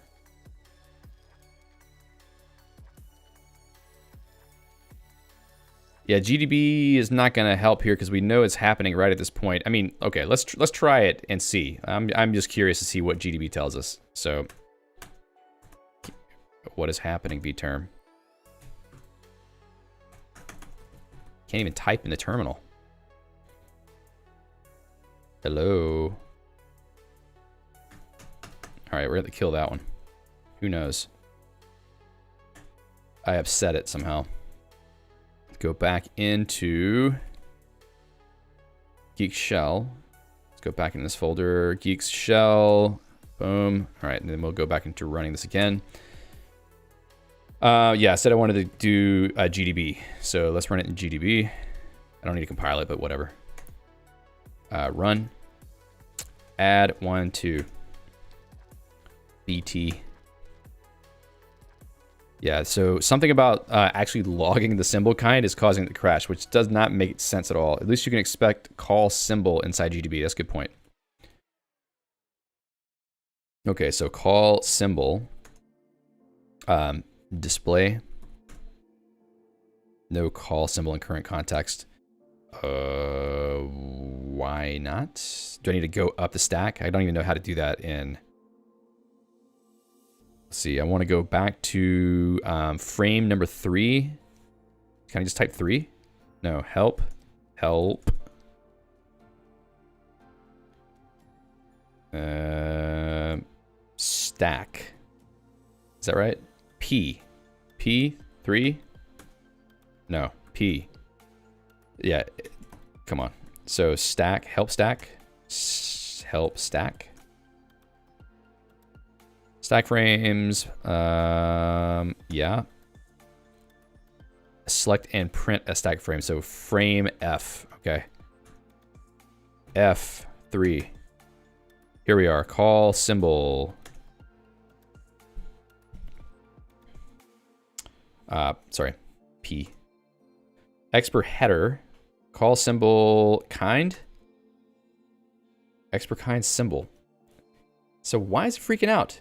[SPEAKER 1] Yeah, GDB is not going to help here because we know it's happening right at this point. I mean, okay, let's try it and see. I'm just curious to see what GDB tells us. So, what is happening, vterm? Can't even type in the terminal. Hello. All right, we're going to kill that one. Who knows? I upset it somehow. Go back into Geek Shell. Let's go back in this folder. Geeks Shell. Boom. All right, and then we'll go back into running this again. Yeah, I said I wanted to do GDB. So let's run it in GDB. I don't need to compile it, but whatever. Run. Add 1, 2. BT. Yeah, so something about actually logging the symbol kind is causing it to crash, which does not make sense at all. At least you can expect call symbol inside GDB. That's a good point. Okay, so call symbol. Display. No call symbol in current context. Why not? Do I need to go up the stack? I don't even know how to do that in... Let's see, I want to go back to frame number 3. Can I just type 3? No, help. Help. Stack. Is that right? P. P, 3? No, P. Yeah, come on. So stack, help stack. Help stack. Stack frames, yeah. Select and print a stack frame, so frame F, okay. F3. Here we are, call symbol. Sorry, P. Expr header, call symbol kind. Expr kind symbol. So why is it freaking out?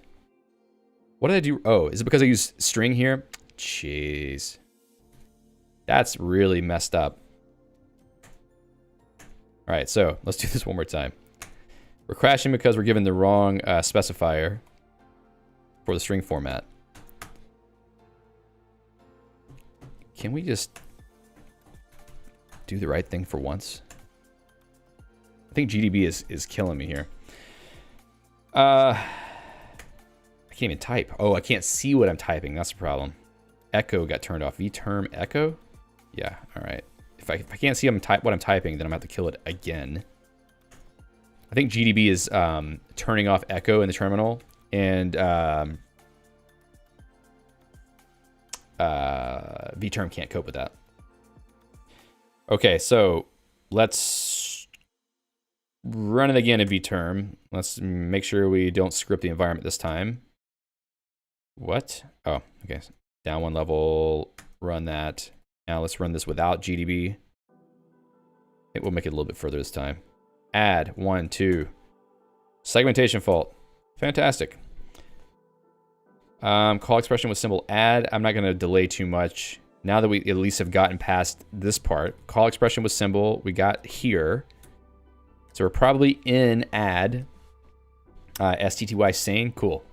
[SPEAKER 1] What did I do? Oh, is it because I use string here? Jeez. That's really messed up. All right, so let's do this one more time. We're crashing because we're given the wrong specifier for the string format. Can we just do the right thing for once? I think GDB is killing me here. I can't even type. Oh, I can't see what I'm typing. That's the problem. Echo got turned off. vterm echo? Yeah, all right. If I can't see what I'm typing, then I'm going to have to kill it again. I think GDB is turning off echo in the terminal, and vterm can't cope with that. Okay, so let's run it again in vterm. Let's make sure we don't script the environment this time. What? Oh, okay. Down one level, run that. Now let's run this without GDB. It will make it a little bit further this time. Add 1, 2. Segmentation fault. Fantastic. Call expression with symbol add. I'm not going to delay too much. Now that we at least have gotten past this part. Call expression with symbol. We got here. So we're probably in add. STTY sane. Cool.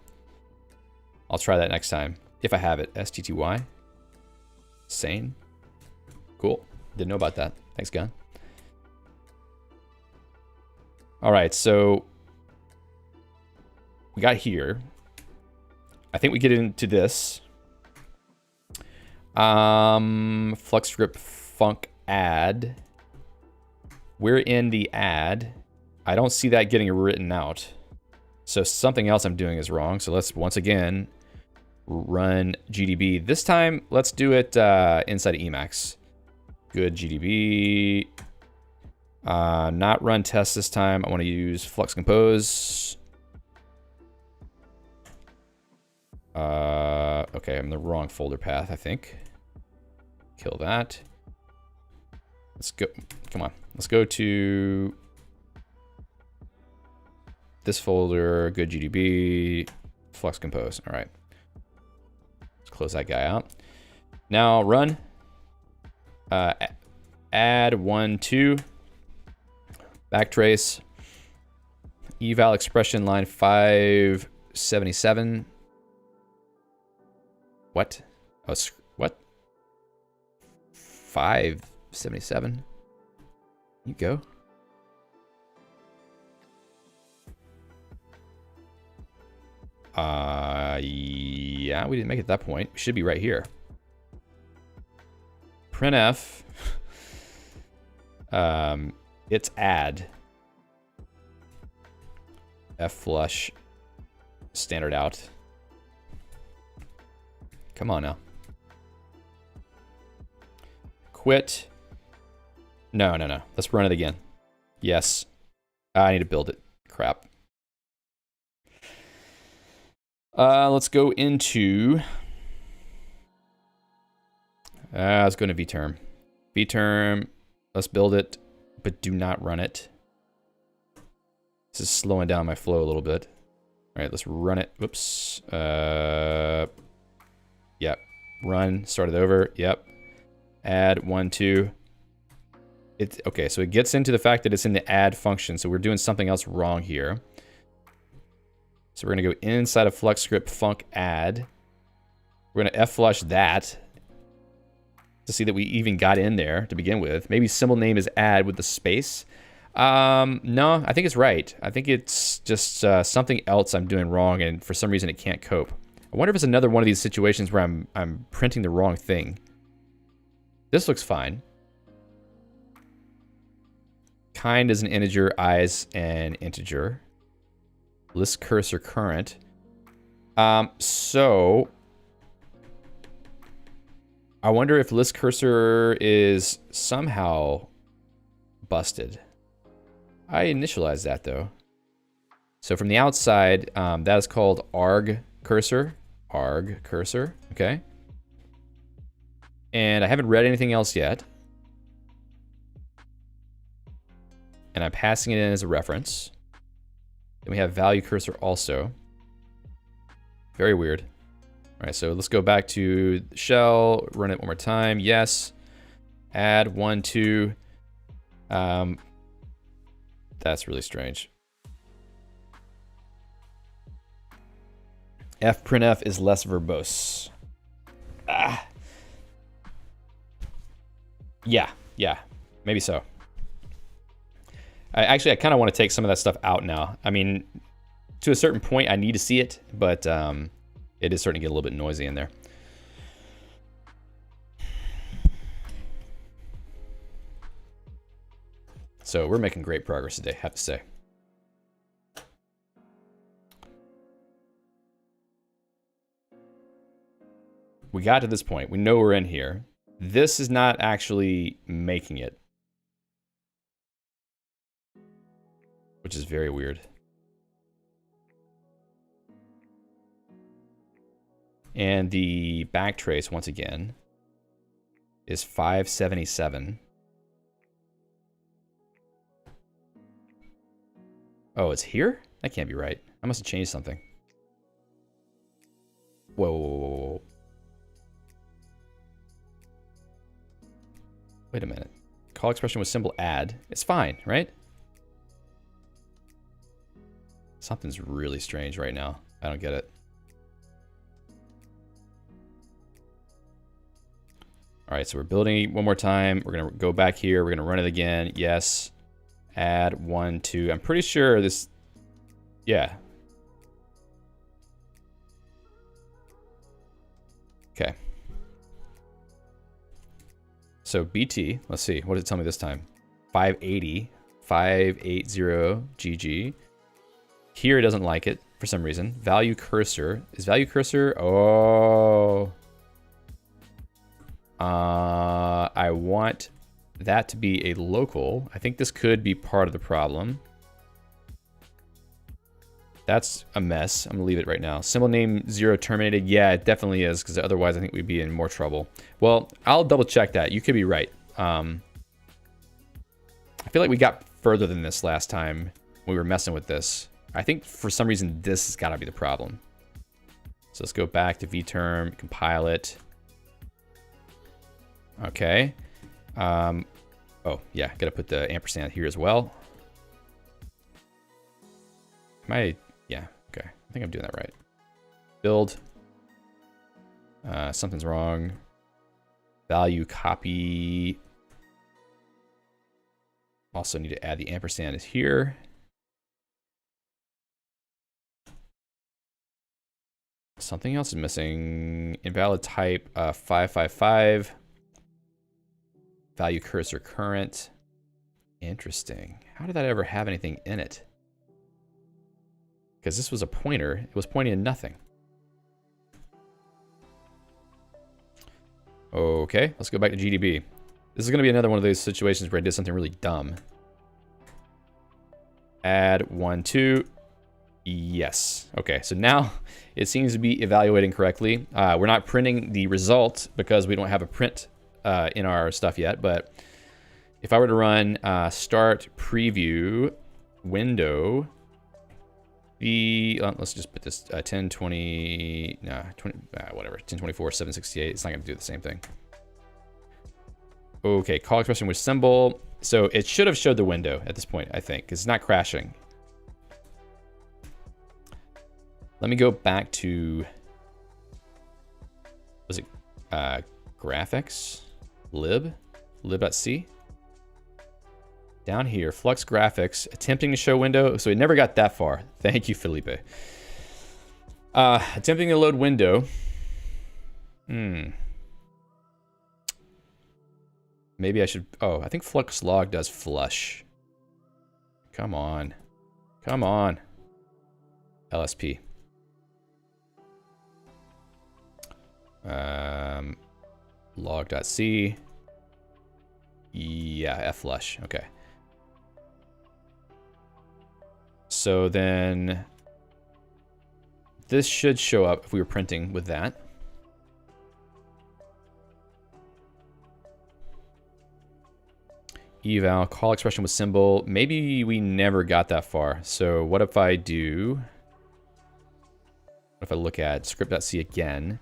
[SPEAKER 1] I'll try that next time. If I have it. STTY. Sane. Cool. Didn't know about that. Thanks, Gun. All right, so we got here. I think we get into this. Flux script func add. We're in the add. I don't see that getting written out. So something else I'm doing is wrong. So let's once again run GDB. This time, let's do it inside of Emacs. Good GDB. Not run test this time. I want to use flux compose. Okay, I'm in the wrong folder path, I think. Kill that. Let's go. Come on. Let's go to this folder. Good GDB. Flux compose. All right. Let's close that guy out. Now run. Add 1, 2. Backtrace. Eval expression line 577. What? Oh, what? 577. You go. Yeah, we didn't make it at that point. We should be right here. Printf. It's add. F-flush. Standard out. Come on now. Quit. No. Let's run it again. Yes. I need to build it. Crap. Let's go into... let's go into vterm. Vterm. Let's build it, but do not run it. This is slowing down my flow a little bit. All right, let's run it. Whoops. Yep. Run. Start it over. Yep. Add 1, 2. Okay, so it gets into the fact that it's in the add function. So we're doing something else wrong here. So we're going to go inside of flux script func add. We're going to f-flush that to see that we even got in there to begin with. Maybe symbol name is add with the space. No, I think it's right. I think it's just something else I'm doing wrong, and for some reason it can't cope. I wonder if it's another one of these situations where I'm printing the wrong thing. This looks fine. Kind is an integer, I is an integer. List cursor current. So I wonder if list cursor is somehow busted. I initialized that though. So from the outside, that is called arg cursor. Arg cursor, okay. And I haven't read anything else yet. And I'm passing it in as a reference. Then we have value cursor also. Very weird. All right, so let's go back to the shell, run it one more time. Yes. Add 1, 2. That's really strange. Fprintf is less verbose. Yeah, maybe so. I kind of want to take some of that stuff out now. I mean, to a certain point, I need to see it, but it is starting to get a little bit noisy in there. So we're making great progress today, I have to say. We got to this point. We know we're in here. This is not actually making it, which is very weird. And the backtrace, once again, is 577. Oh, it's here? That can't be right. I must have changed something. Whoa. Wait a minute. Call expression with symbol add. It's fine, right? Something's really strange right now. I don't get it. All right, so we're building one more time. We're gonna go back here. We're gonna run it again. Yes. Add 1, 2. I'm pretty sure this, yeah. Okay. So BT, let's see, what does it tell me this time? 580, 580 GG. Here it doesn't like it for some reason. Value cursor, is value cursor, oh. I want that to be a local. I think this could be part of the problem. That's a mess. I'm gonna leave it right now. Symbol name 0 terminated. Yeah, it definitely is, because otherwise I think we'd be in more trouble. Well, I'll double check that. You could be right. I feel like we got further than this last time when we were messing with this. I think for some reason this has got to be the problem. So let's go back to vterm, compile it. Okay. Oh, yeah, gotta put the ampersand here as well. Yeah, okay. I think I'm doing that right. Build. Something's wrong. Value copy. Also need to add the ampersand is here. Something else is missing. Invalid type 555. Value cursor current. Interesting. How did that ever have anything in it? Because this was a pointer. It was pointing to nothing. Okay, let's go back to GDB. This is going to be another one of those situations where I did something really dumb. Add 1, 2. Yes. Okay, so now it seems to be evaluating correctly. We're not printing the result because we don't have a print in our stuff yet, but if I were to run start preview window, let's just put this 1020, nah, 20, whatever, 1024, 768. It's not going to do the same thing. Okay, call expression with symbol. So it should have showed the window at this point, I think, because it's not crashing. Let me go back to, was it graphics, lib.c? Down here, Flux Graphics, attempting to show window. So it never got that far. Thank you, Felipe. Attempting to load window. Maybe I should, oh, I think Flux log does flush. Come on. Come on. LSP. Log.c. Yeah, flush. Okay. So then this should show up if we were printing with that. Eval, call expression with symbol. Maybe we never got that far. So what if I do, what if I look at script.c again?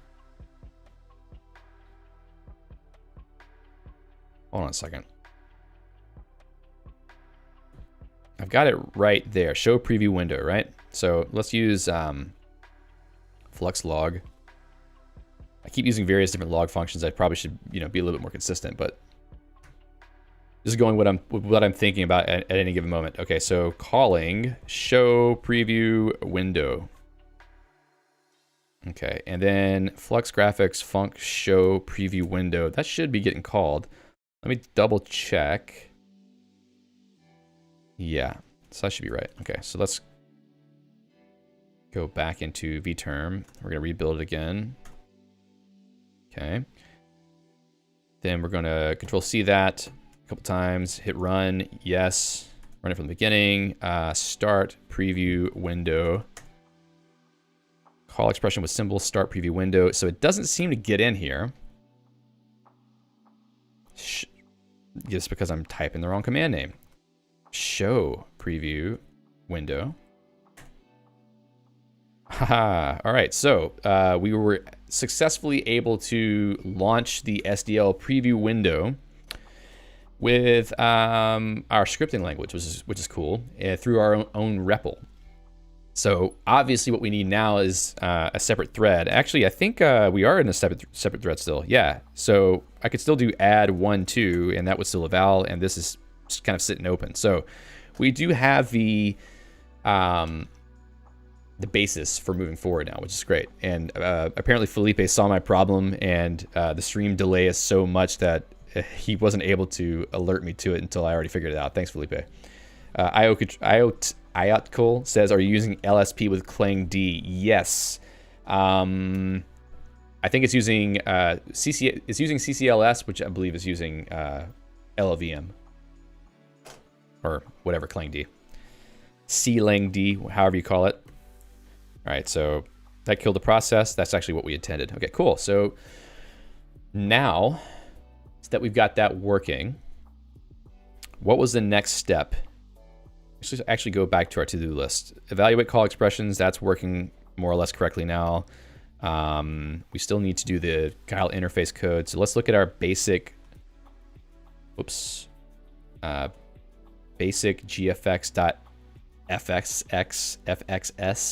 [SPEAKER 1] Hold on a second. I've got it right there. Show preview window, right? So let's use flux log. I keep using various different log functions. I probably should, be a little bit more consistent, but this is going what I'm thinking about at any given moment. Okay, so calling show preview window. Okay, and then flux graphics func show preview window. That should be getting called. Let me double check. Yeah, so that should be right. Okay, so let's go back into vterm. We're gonna rebuild it again. Okay. Then we're gonna control C that a couple times, hit run, yes. Run it from the beginning, start preview window. Call expression with symbol, start preview window. So it doesn't seem to get in here. Just because I'm typing the wrong command name. Show preview window. Haha. All right, so we were successfully able to launch the SDL preview window with our scripting language, which is cool, through our own REPL. So obviously what we need now is a separate thread. Actually, I think we are in a separate thread still. Yeah, so I could still do add 1, 2, and that would still eval, and this is just kind of sitting open. So we do have the basis for moving forward now, which is great. And apparently Felipe saw my problem, and the stream delay is so much that he wasn't able to alert me to it until I already figured it out. Thanks, Felipe. Iotcol says, are you using LSP with Clang D? Yes. I think it's using it's using CCLS, which I believe is using LLVM. Or whatever, Clang D. C-Lang D, however you call it. All right, so that killed the process. That's actually what we intended. Okay, cool. So now that we've got that working, what was the next step? Let's actually go back to our to-do list. Evaluate call expressions. That's working more or less correctly now. We still need to do the Guile interface code. So let's look at our basic, basic gfx.fxs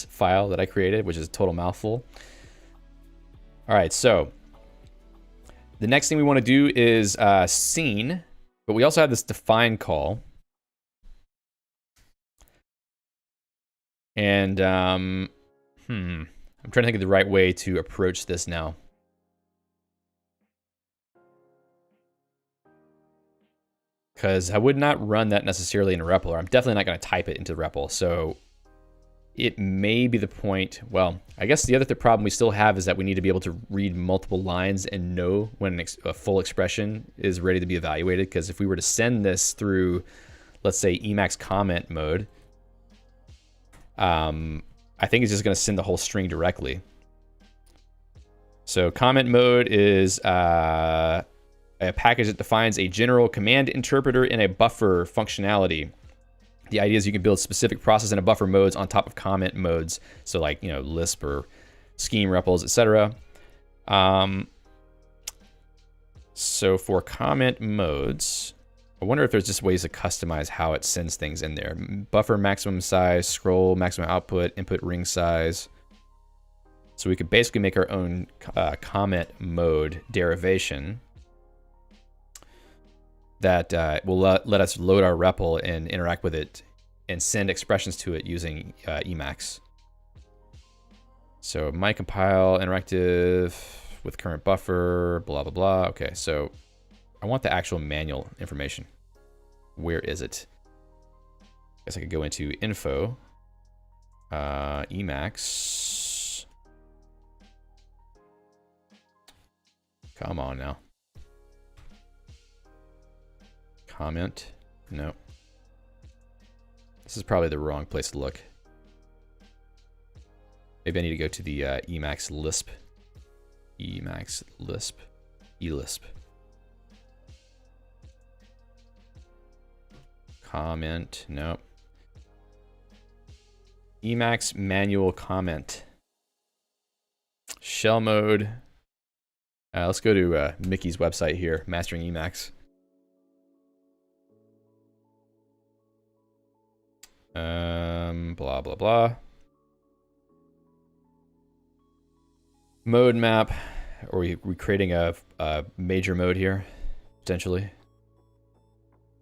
[SPEAKER 1] file that I created, which is a total mouthful. All right, so the next thing we want to do is scene, but we also have this define call. And I'm trying to think of the right way to approach this now. Because I would not run that necessarily in a REPL, or I'm definitely not going to type it into REPL. So it may be the point. Well, I guess the other problem we still have is that we need to be able to read multiple lines and know when a full expression is ready to be evaluated. Because if we were to send this through, let's say, Emacs comment mode, I think it's just going to send the whole string directly. So comment mode is a package that defines a general command interpreter and a buffer functionality. The idea is you can build specific process and a buffer modes on top of comment modes. So like, Lisp or Scheme REPLs, etc. So for comment modes, I wonder if there's just ways to customize how it sends things in there. Buffer maximum size, scroll maximum output, input ring size. So we could basically make our own comment mode derivation that will let us load our REPL and interact with it and send expressions to it using Emacs. So my compile interactive with current buffer, blah, blah, blah. Okay, so I want the actual manual information. Where is it? I guess I could go into info, Emacs. Come on now. Comment, no. This is probably the wrong place to look. Maybe I need to go to the Emacs Lisp. Emacs Lisp. eLisp. Comment. Nope. Emacs manual comment. Shell mode. Let's go to Mickey's website here, Mastering Emacs. Blah, blah, blah. Mode map. Are we creating a major mode here, potentially?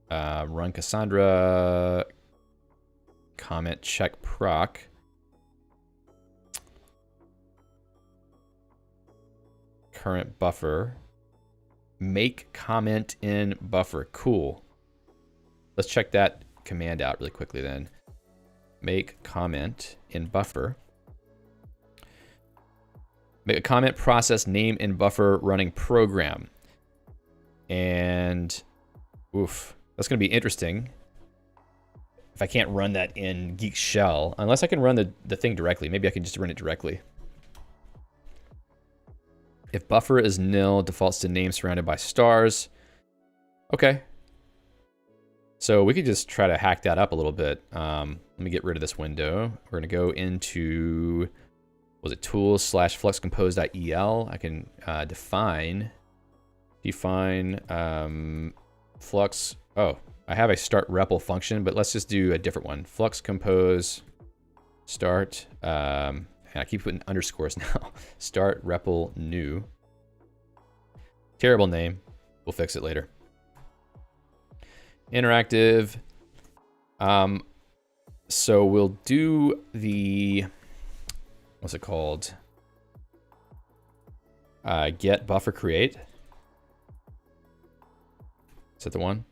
[SPEAKER 1] Run Cassandra. Comment check proc. Current buffer. Make comment in buffer. Cool. Let's check that command out really quickly then. Make comment in buffer. Make a comment process name in buffer running program. And oof, that's going to be interesting. If I can't run that in Geek Shell, unless I can run the thing directly. Maybe I can just run it directly. If buffer is nil, defaults to name surrounded by stars. Okay. So we could just try to hack that up a little bit. Let me get rid of this window. We're going to go into, was it tools / fluxcompose.el. I can define flux. Oh, I have a start REPL function, but let's just do a different one. Flux compose start. And I keep putting underscores now. Start REPL new. Terrible name. We'll fix it later. Interactive. So we'll do the, what's it called? Get buffer create. Is that the one?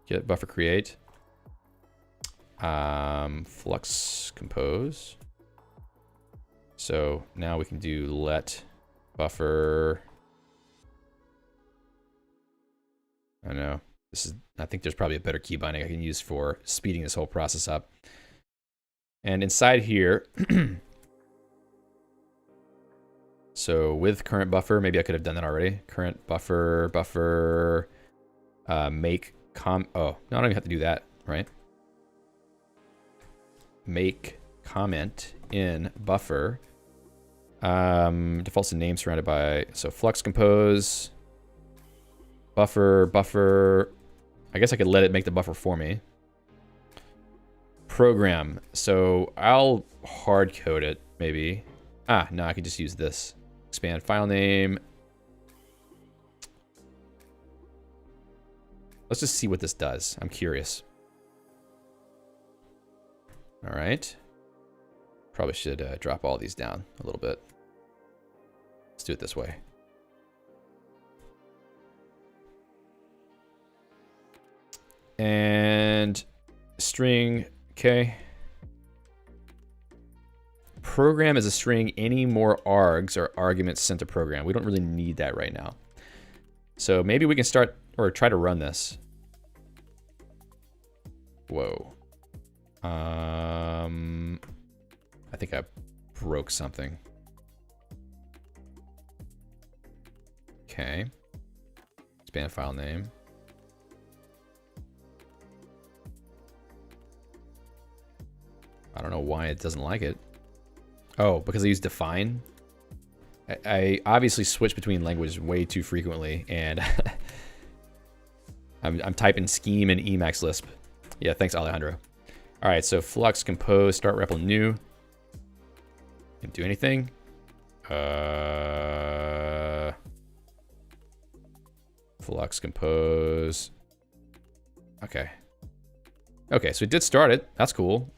[SPEAKER 1] Get buffer create. Flux compose. So now we can do let buffer. I don't know. I think there's probably a better key binding I can use for speeding this whole process up. And inside here, so with current buffer, maybe I could have done that already. Current buffer, make oh, no, I don't even have to do that, right? Make comment in buffer. Defaults to name surrounded by, so flux compose, buffer. I guess I could let it make the buffer for me. Program. So I'll hard code it, maybe. No, I could just use this. Expand file name. Let's just see what this does. I'm curious. All right. Probably should drop all these down a little bit. Let's do it this way. And string, okay. Program is a string. Any more args or arguments sent to program. We don't really need that right now. So maybe we can start or try to run this. Whoa. I think I broke something. Okay. Expand file name. I don't know why it doesn't like it. Oh, because I use define. I obviously switch between languages way too frequently, and I'm typing scheme in Emacs Lisp. Yeah, thanks, Alejandro. All right, so flux compose start REPL new. Can do anything. Flux compose. Okay. Okay, so it did start it. That's cool.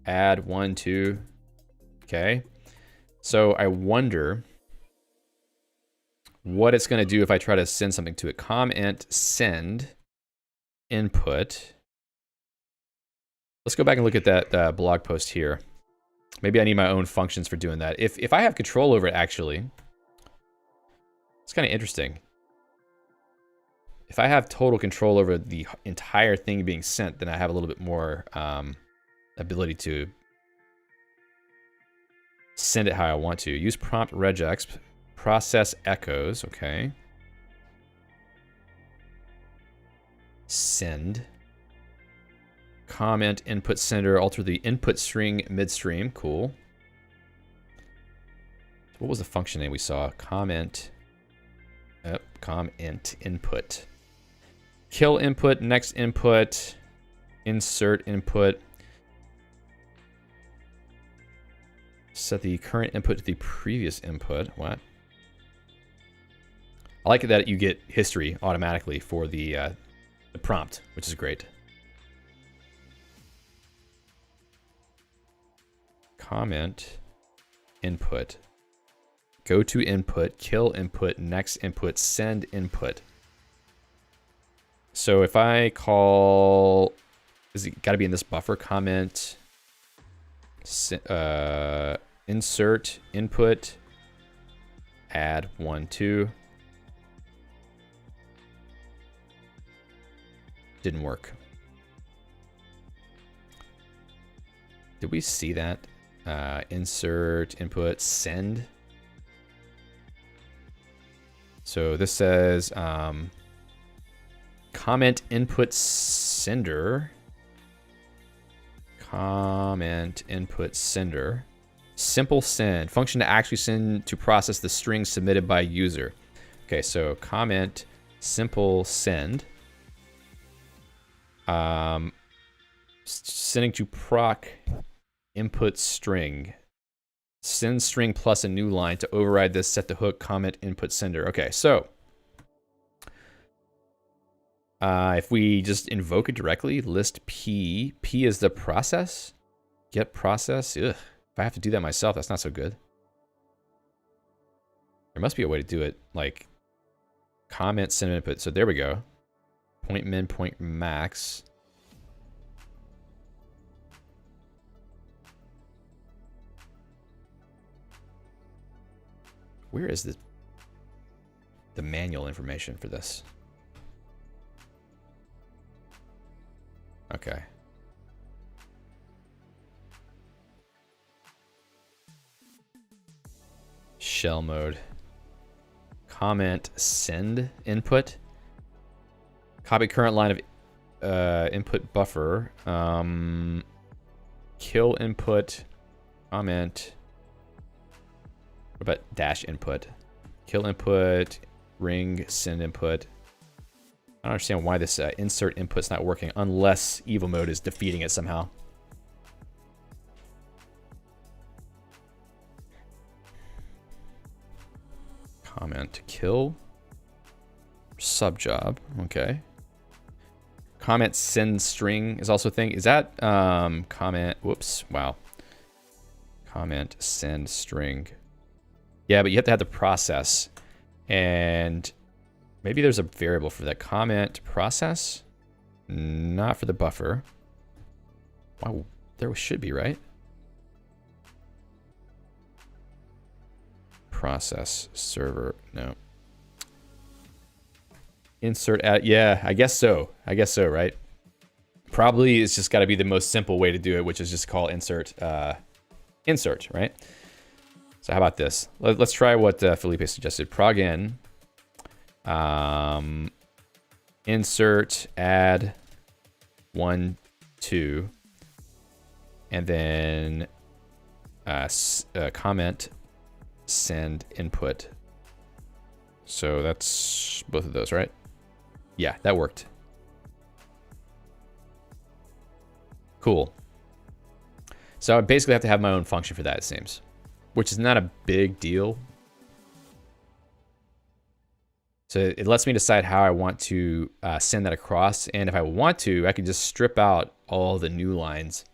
[SPEAKER 1] Add 1, 2. Okay. So I wonder what it's going to do if I try to send something to it. Comment send input. Let's go back and look at that blog post here. Maybe I need my own functions for doing that. If I have control over it, actually, it's kind of interesting. If I have total control over the entire thing being sent, then I have a little bit more ability to send it how I want to. Use prompt regex, process echoes, okay. Send. Comment input sender, alter the input string midstream, cool. What was the function name we saw? Comment input. Kill input, next input, insert input. Set the current input to the previous input. What? I like it that you get history automatically for the prompt, which is great. Comment input. Go to input, kill input, next input, send input. So if I call, is it got to be in this buffer? Comment, insert input, add 1, 2. Didn't work. Did we see that? Insert input, send. So this says comment input sender. Comment input sender. Simple send. Function to actually send to process the string submitted by user. Okay, so comment simple send. Sending to proc input string. Send string plus a new line to override this, set the hook, comment input sender. Okay, so if we just invoke it directly, list P. P is the process. Get process. Ugh. If I have to do that myself, that's not so good. There must be a way to do it, like comment send input. So there we go. Point min, point max. Where is the manual information for this? Okay. Shell mode. Comment send input. Copy current line of input buffer. Kill input. Comment. What about dash input? Kill input, ring, send input. I don't understand why this insert input's not working unless evil mode is defeating it somehow. Comment kill. Subjob, okay. Comment send string is also a thing. Is that comment, whoops, wow. Comment send string. Yeah, but you have to have the process, and maybe there's a variable for that. Comment process, not for the buffer. Wow, there should be, right? Process server, no. Insert at, yeah, I guess so. I guess so, right? Probably it's just got to be the most simple way to do it, which is just call insert, insert, right? So how about this? Let's try what Felipe suggested. Prog in, insert, add 1, 2, and then comment, send input. So that's both of those, right? Yeah, that worked. Cool. So I basically have to have my own function for that, it seems. Which is not a big deal. So it lets me decide how I want to send that across. And if I want to, I can just strip out all the new lines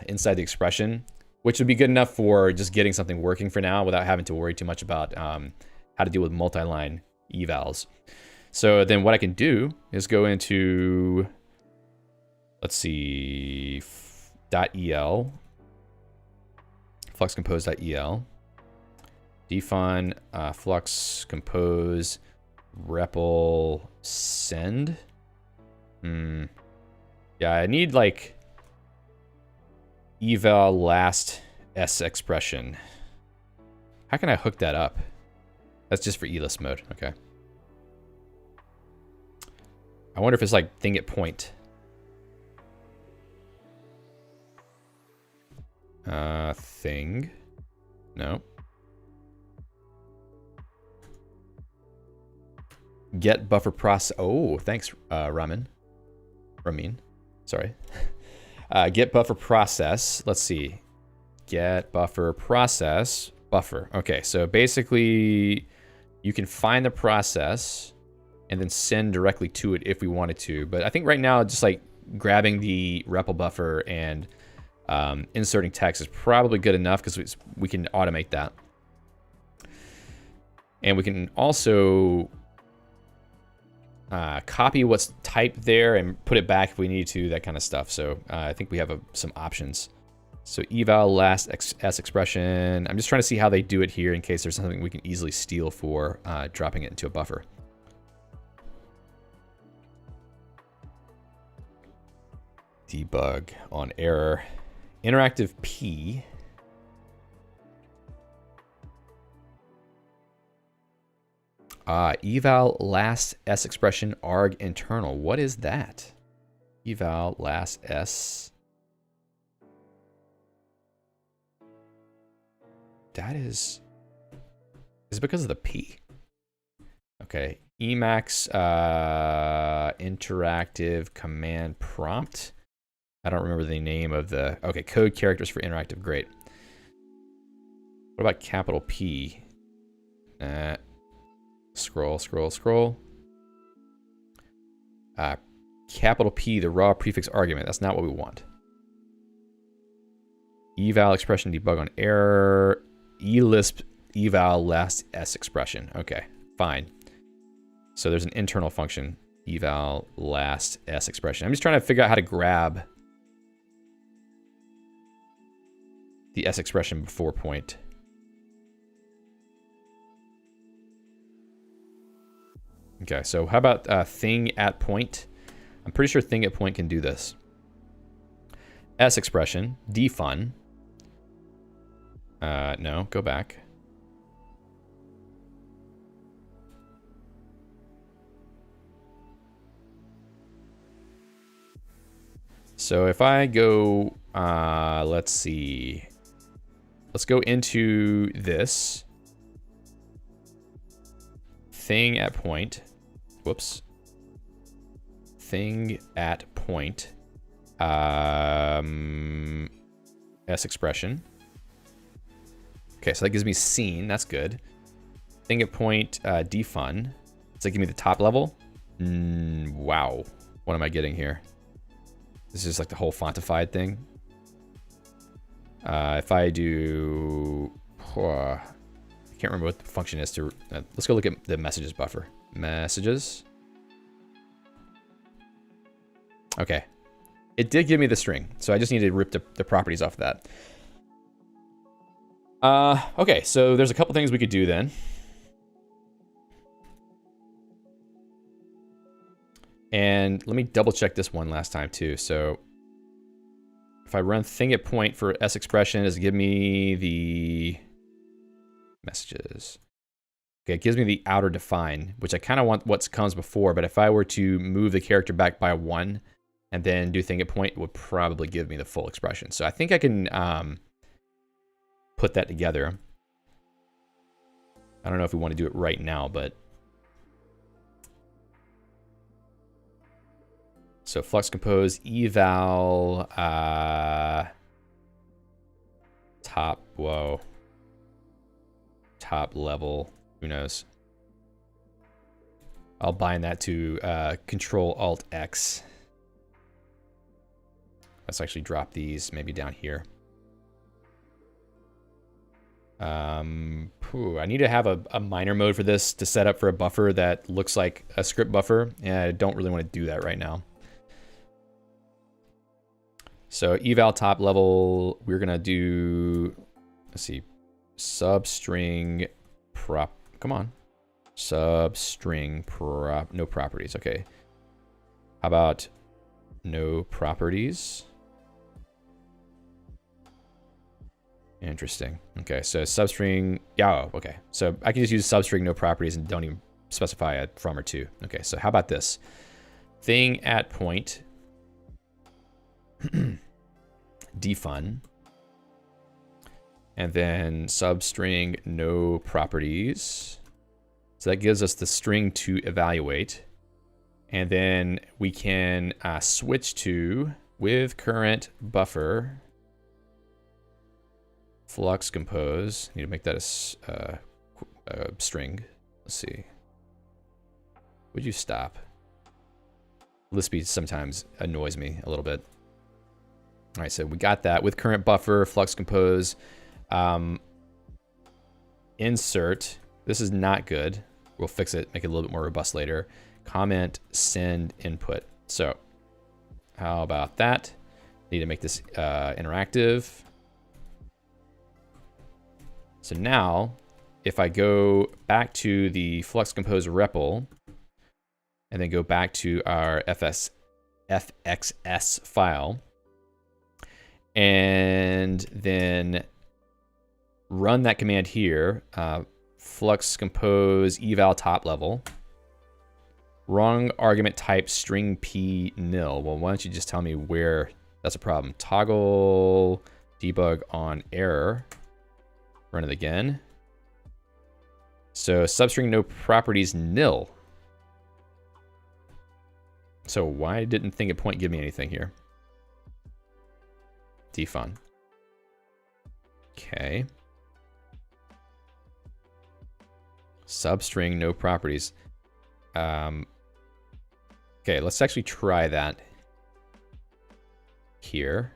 [SPEAKER 1] inside the expression, which would be good enough for just getting something working for now without having to worry too much about how to deal with multi-line evals. So then what I can do is go into, let's see, .el. Flux compose.el, define flux compose REPL send. Yeah, I need like eval last s expression. How can I hook that up? That's just for elist mode. Okay. I wonder if it's like thing at point. Thing. No. Get buffer process. Oh, thanks, Ramin. Sorry. Get buffer process. Let's see. Get buffer process. Buffer. Okay, so basically you can find the process and then send directly to it if we wanted to. But I think right now, just like grabbing the REPL buffer and inserting text is probably good enough because we can automate that. And we can also copy what's typed there and put it back if we need to, that kind of stuff. So I think we have some options. So eval last s expression. I'm just trying to see how they do it here in case there's something we can easily steal for dropping it into a buffer. Debug on error. Interactive P. Eval last s expression arg internal. What is that? Eval last s. That is it because of the P? Okay. Emacs interactive command prompt. I don't remember the name of the... Okay, code characters for interactive. Great. What about capital P? Scroll. Capital P, the raw prefix argument. That's not what we want. Eval expression debug on error. Elisp eval last s expression. Okay, fine. So there's an internal function. Eval last s expression. I'm just trying to figure out how to grab the s expression before point. Okay, so how about thing at point? I'm pretty sure thing at point can do this. S expression, defun. No, go back. So if I go, let's see. Let's go into this. Thing at point. Whoops. Thing at point. S expression. Okay, so that gives me scene. That's good. Thing at point defun. Does that give me the top level? Wow. What am I getting here? This is like the whole fontified thing. If I do... I can't remember what the function is to... let's go look at the messages buffer. Messages. Okay. It did give me the string, so I just need to rip the properties off of that. Okay, so there's a couple things we could do then. And let me double check this one last time too. So if I run thing at point for s expression, does it give me the messages? Okay, it gives me the outer define, which I kind of want what comes before, but if I were to move the character back by 1 and then do thing at point, it would probably give me the full expression. So I think I can put that together. I don't know if we want to do it right now, but... So flux compose eval top, whoa. Top level, who knows? I'll bind that to Control Alt X. Let's actually drop these maybe down here. I need to have a minor mode for this to set up for a buffer that looks like a script buffer, and I don't really want to do that right now. So eval top level, we're gonna do, let's see, substring prop, come on. Substring prop, no properties, okay. How about no properties? Interesting. Okay, so substring, yeah, oh, okay. So I can just use substring no properties and don't even specify a from or to. Okay, so how about this? Thing at point defun, and then substring no properties. So that gives us the string to evaluate. And then we can switch to with current buffer flux compose. Need to make that a string. Let's see. Would you stop? Lispy sometimes annoys me a little bit. All right, so we got that with current buffer flux compose. Insert. This is not good. We'll fix it, make it a little bit more robust later. Comment send input. So how about that? Need to make this interactive. So now, if I go back to the flux compose REPL, and then go back to our fxs file, and then run that command here, flux compose eval top level, wrong argument type string p nil. Well, why don't you just tell me where that's a problem? Toggle debug on error. Run it again. So substring no properties nil. So why didn't thing at point give me anything here? Defun. Okay. Substring no properties. Okay, let's actually try that here.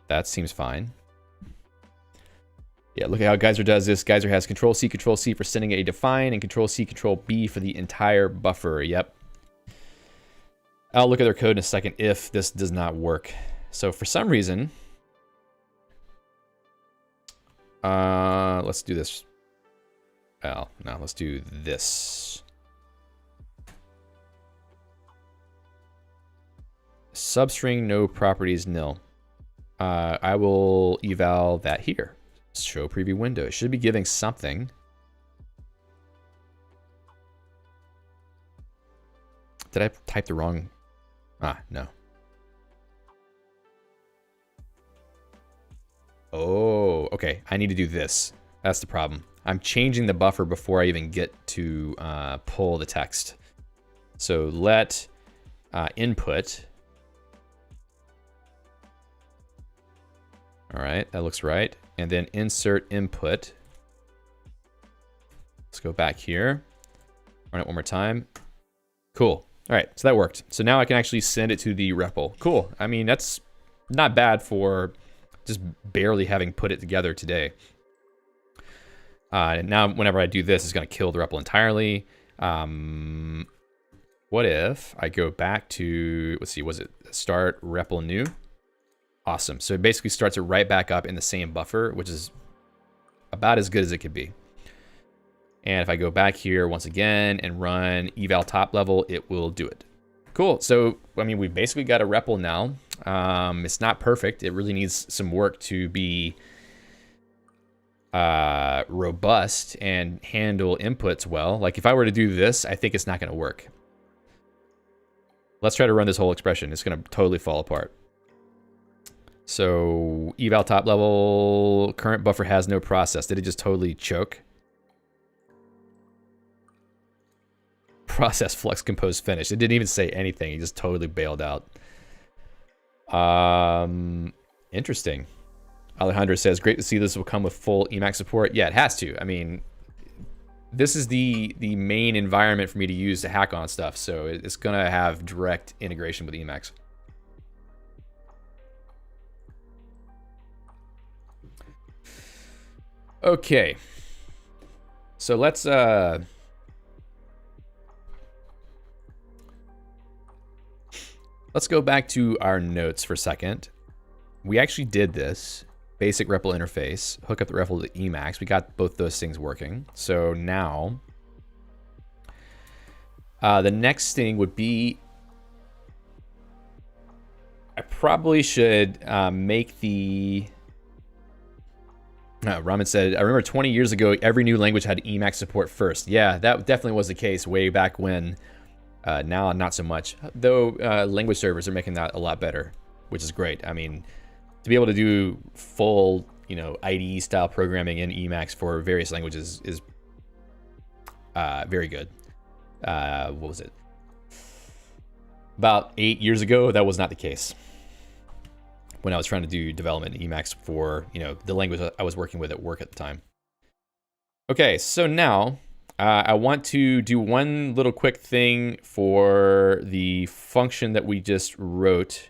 [SPEAKER 1] That seems fine. Yeah, look at how Geyser does this. Geyser has Control-C for sending a define, and Control-C, Control-B for the entire buffer. Yep. I'll look at their code in a second if this does not work. So for some reason, let's do this. Well, no, let's do this. Substring no properties nil. I will eval that here. Show preview window. It should be giving something. Did I type the wrong? Ah, no. Oh, okay. I need to do this. That's the problem. I'm changing the buffer before I even get to pull the text. So let input. All right, that looks right. And then insert input. Let's go back here. Run it one more time. Cool. All right, so that worked. So now I can actually send it to the REPL. Cool. I mean, that's not bad for just barely having put it together today. And now whenever I do this, it's going to kill the REPL entirely. What if I go back to, let's see, was it start REPL new? Awesome. So it basically starts it right back up in the same buffer, which is about as good as it could be. And if I go back here once again and run eval top level, it will do it. Cool. So, I mean, we basically got a REPL now. It's not perfect. It really needs some work to be robust and handle inputs well. Like if I were to do this, I think it's not going to work. Let's try to run this whole expression. It's going to totally fall apart. So eval top level, current buffer has no process. Did it just totally choke? Process flux compose finished. It didn't even say anything. He just totally bailed out. Interesting. Alejandro says, great to see this will come with full Emacs support. Yeah, it has to. I mean, this is the main environment for me to use to hack on stuff. So it's going to have direct integration with Emacs. Okay. So let's go back to our notes for a second. We actually did this. Basic REPL interface, hook up the REPL to Emacs. We got both those things working. So now, the next thing would be, I probably should make the... Ramen said, I remember 20 years ago, every new language had Emacs support first. Yeah, that definitely was the case way back when. Now, not so much. Though language servers are making that a lot better, which is great. I mean, to be able to do full, you know, IDE style programming in Emacs for various languages is very good. What was it? About 8 years ago, that was not the case. When I was trying to do development in Emacs for, you know, the language I was working with at work at the time. Okay, so now I want to do one little quick thing for the function that we just wrote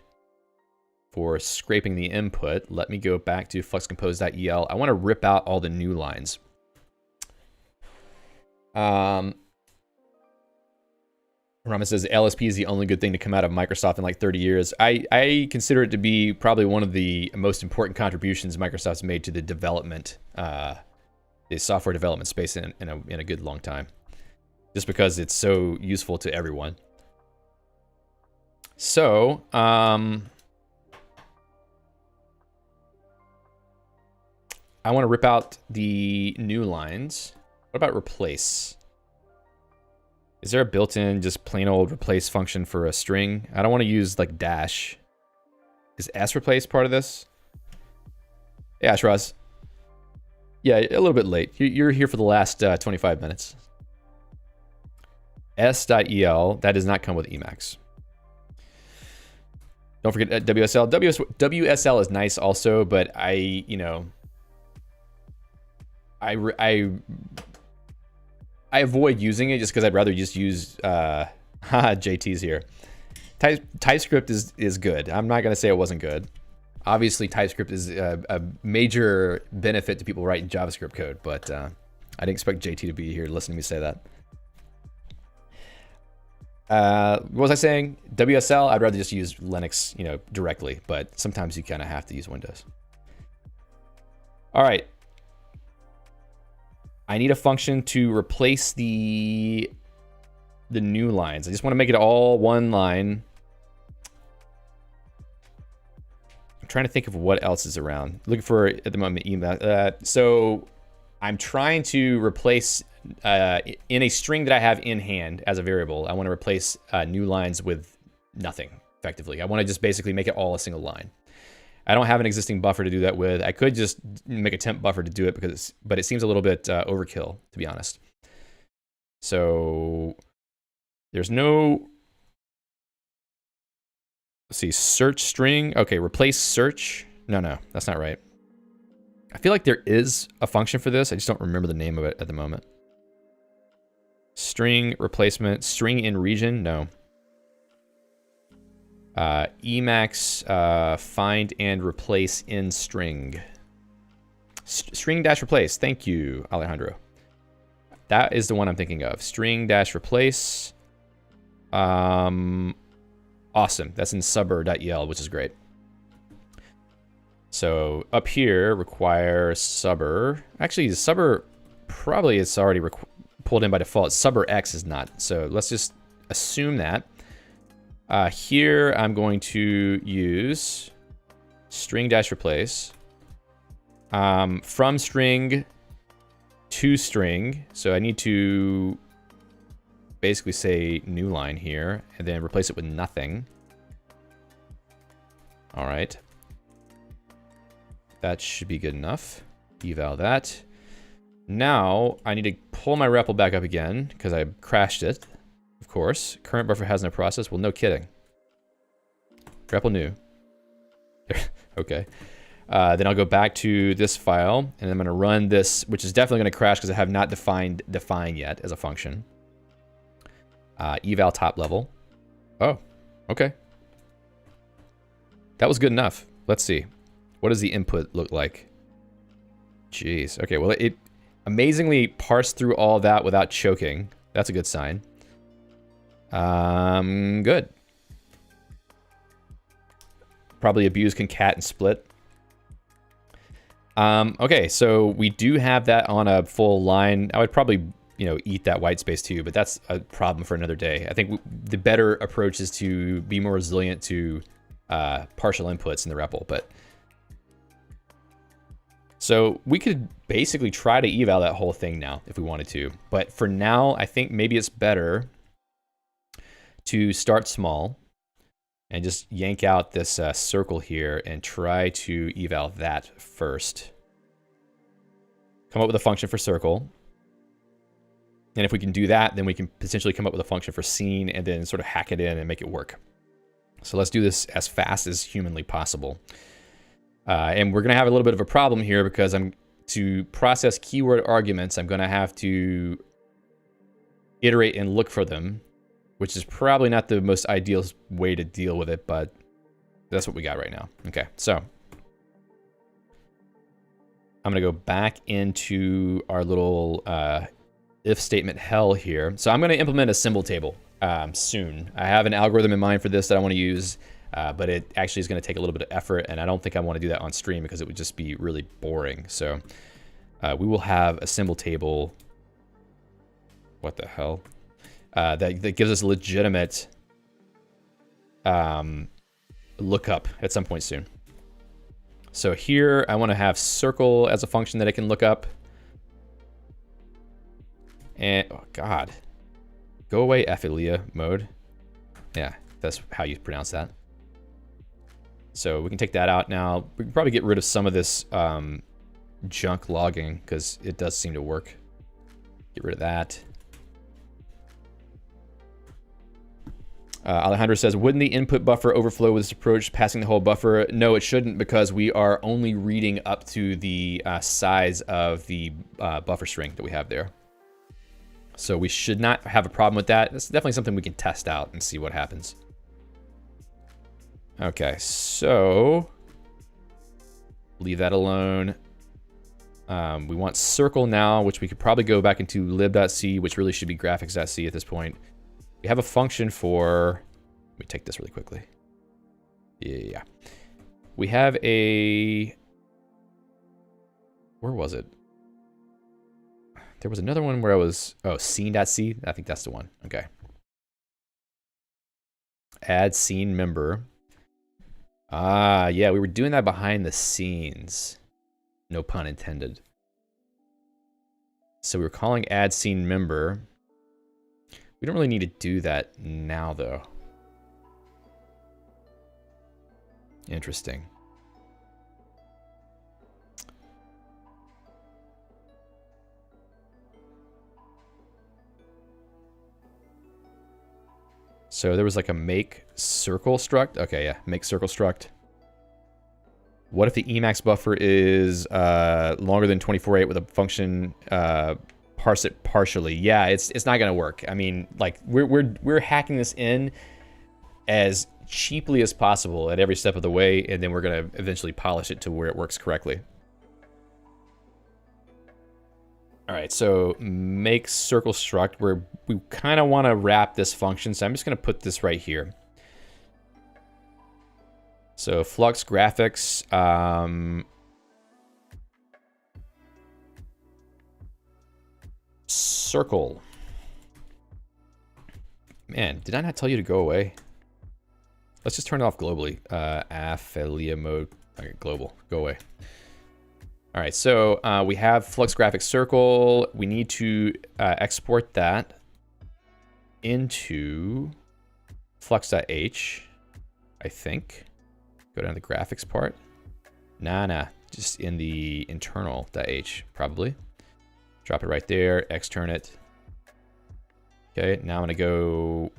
[SPEAKER 1] for scraping the input. Let me go back to fluxcompose.el. I want to rip out all the new lines. Rama says LSP is the only good thing to come out of Microsoft in like 30 years. I consider it to be probably one of the most important contributions Microsoft's made to the development, the software development space in a good long time. Just because it's so useful to everyone. So, I want to rip out the new lines. What about replace? Is there a built-in, just plain old replace function for a string? I don't want to use like dash. Is sReplace part of this? Yeah, Shraz. Yeah, a little bit late. You're here for the last 25 minutes. S.el, that does not come with Emacs. Don't forget WSL. WSL is nice also, but I avoid using it just because I'd rather just use JT's here. TypeScript is good. I'm not going to say it wasn't good. Obviously, TypeScript is a major benefit to people writing JavaScript code, but I didn't expect JT to be here listening to me say that. What was I saying? WSL, I'd rather just use Linux, directly, but sometimes you kind of have to use Windows. All right. I need a function to replace the new lines. I just want to make it all one line. I'm trying to think of what else is around. Looking for, at the moment, email. So I'm trying to replace, in a string that I have in hand as a variable, I want to replace new lines with nothing, effectively. I want to just basically make it all a single line. I don't have an existing buffer to do that with. I could just make a temp buffer to do it, but it seems a little bit overkill, to be honest. So there's no, let's see, search string. Okay, replace search. No, that's not right. I feel like there is a function for this. I just don't remember the name of it at the moment. String replacement, string in region, no. Emacs find and replace in string. String dash replace. Thank you, Alejandro. That is the one I'm thinking of. String dash replace. Awesome. That's in subber.el, which is great. So up here require subber. Actually, subber probably is already pulled in by default. Subber X is not. So let's just assume that. Here I'm going to use string dash replace from string to string. So I need to basically say new line here and then replace it with nothing. All right. That should be good enough. Eval that. Now I need to pull my REPL back up again because I crashed it. Of course, current buffer has no process. Well, no kidding. REPL new. Okay. Then I'll go back to this file, and I'm going to run this, which is definitely going to crash because I have not defined define yet as a function. Eval top level. Oh, okay. That was good enough. Let's see. What does the input look like? Jeez. Okay, well, it amazingly parsed through all that without choking. That's a good sign. Good. Probably abuse concat and split. Okay, so we do have that on a full line. I would probably, eat that white space too, but that's a problem for another day. I think the better approach is to be more resilient to partial inputs in the REPL. But so we could basically try to eval that whole thing now if we wanted to. But for now, I think maybe it's better to start small and just yank out this circle here and try to eval that first. Come up with a function for circle. And if we can do that, then we can potentially come up with a function for scene and then sort of hack it in and make it work. So let's do this as fast as humanly possible. And we're going to have a little bit of a problem here because to process keyword arguments, I'm going to have to iterate and look for them, which is probably not the most ideal way to deal with it, but that's what we got right now. Okay, so I'm going to go back into our little if statement hell here. So I'm going to implement a symbol table soon. I have an algorithm in mind for this that I want to use, but it actually is going to take a little bit of effort, and I don't think I want to do that on stream because it would just be really boring. So we will have a symbol table. What the hell? That gives us legitimate lookup at some point soon. So here I want to have circle as a function that I can look up. And, oh God, go away Ephilia mode. Yeah, that's how you pronounce that. So we can take that out now. We can probably get rid of some of this junk logging because it does seem to work. Get rid of that. Alejandro says, wouldn't the input buffer overflow with this approach, passing the whole buffer? No, it shouldn't, because we are only reading up to the size of the buffer string that we have there. So we should not have a problem with that. That's definitely something we can test out and see what happens. Okay, so leave that alone. We want circle now, which we could probably go back into lib.c, which really should be graphics.c at this point. We have a function for, let me take this really quickly. Yeah. We have a, where was it? There was another one where I was, oh, scene.c. I think that's the one. Okay. Add scene member. Ah, yeah, we were doing that behind the scenes. No pun intended. So we were calling add scene member. We don't really need to do that now, though. Interesting. So there was like a make circle struct. Okay, yeah, make circle struct. What if the Emacs buffer is longer than 24.8 with a function parse it partially? Yeah, it's not gonna work. I mean, like we're hacking this in as cheaply as possible at every step of the way, and then we're gonna eventually polish it to where it works correctly. All right, so make circle struct, where we kind of want to wrap this function. So I'm just going to put this right here. So flux graphics, circle. Man, did I not tell you to go away? Let's just turn it off globally. Affiliate mode, okay, global, go away. All right, so we have flux graphics circle. We need to export that into flux.h, I think. Go down to the graphics part. Nah, just in the internal.h, probably. Drop it right there, extern it. Okay, now I'm gonna go,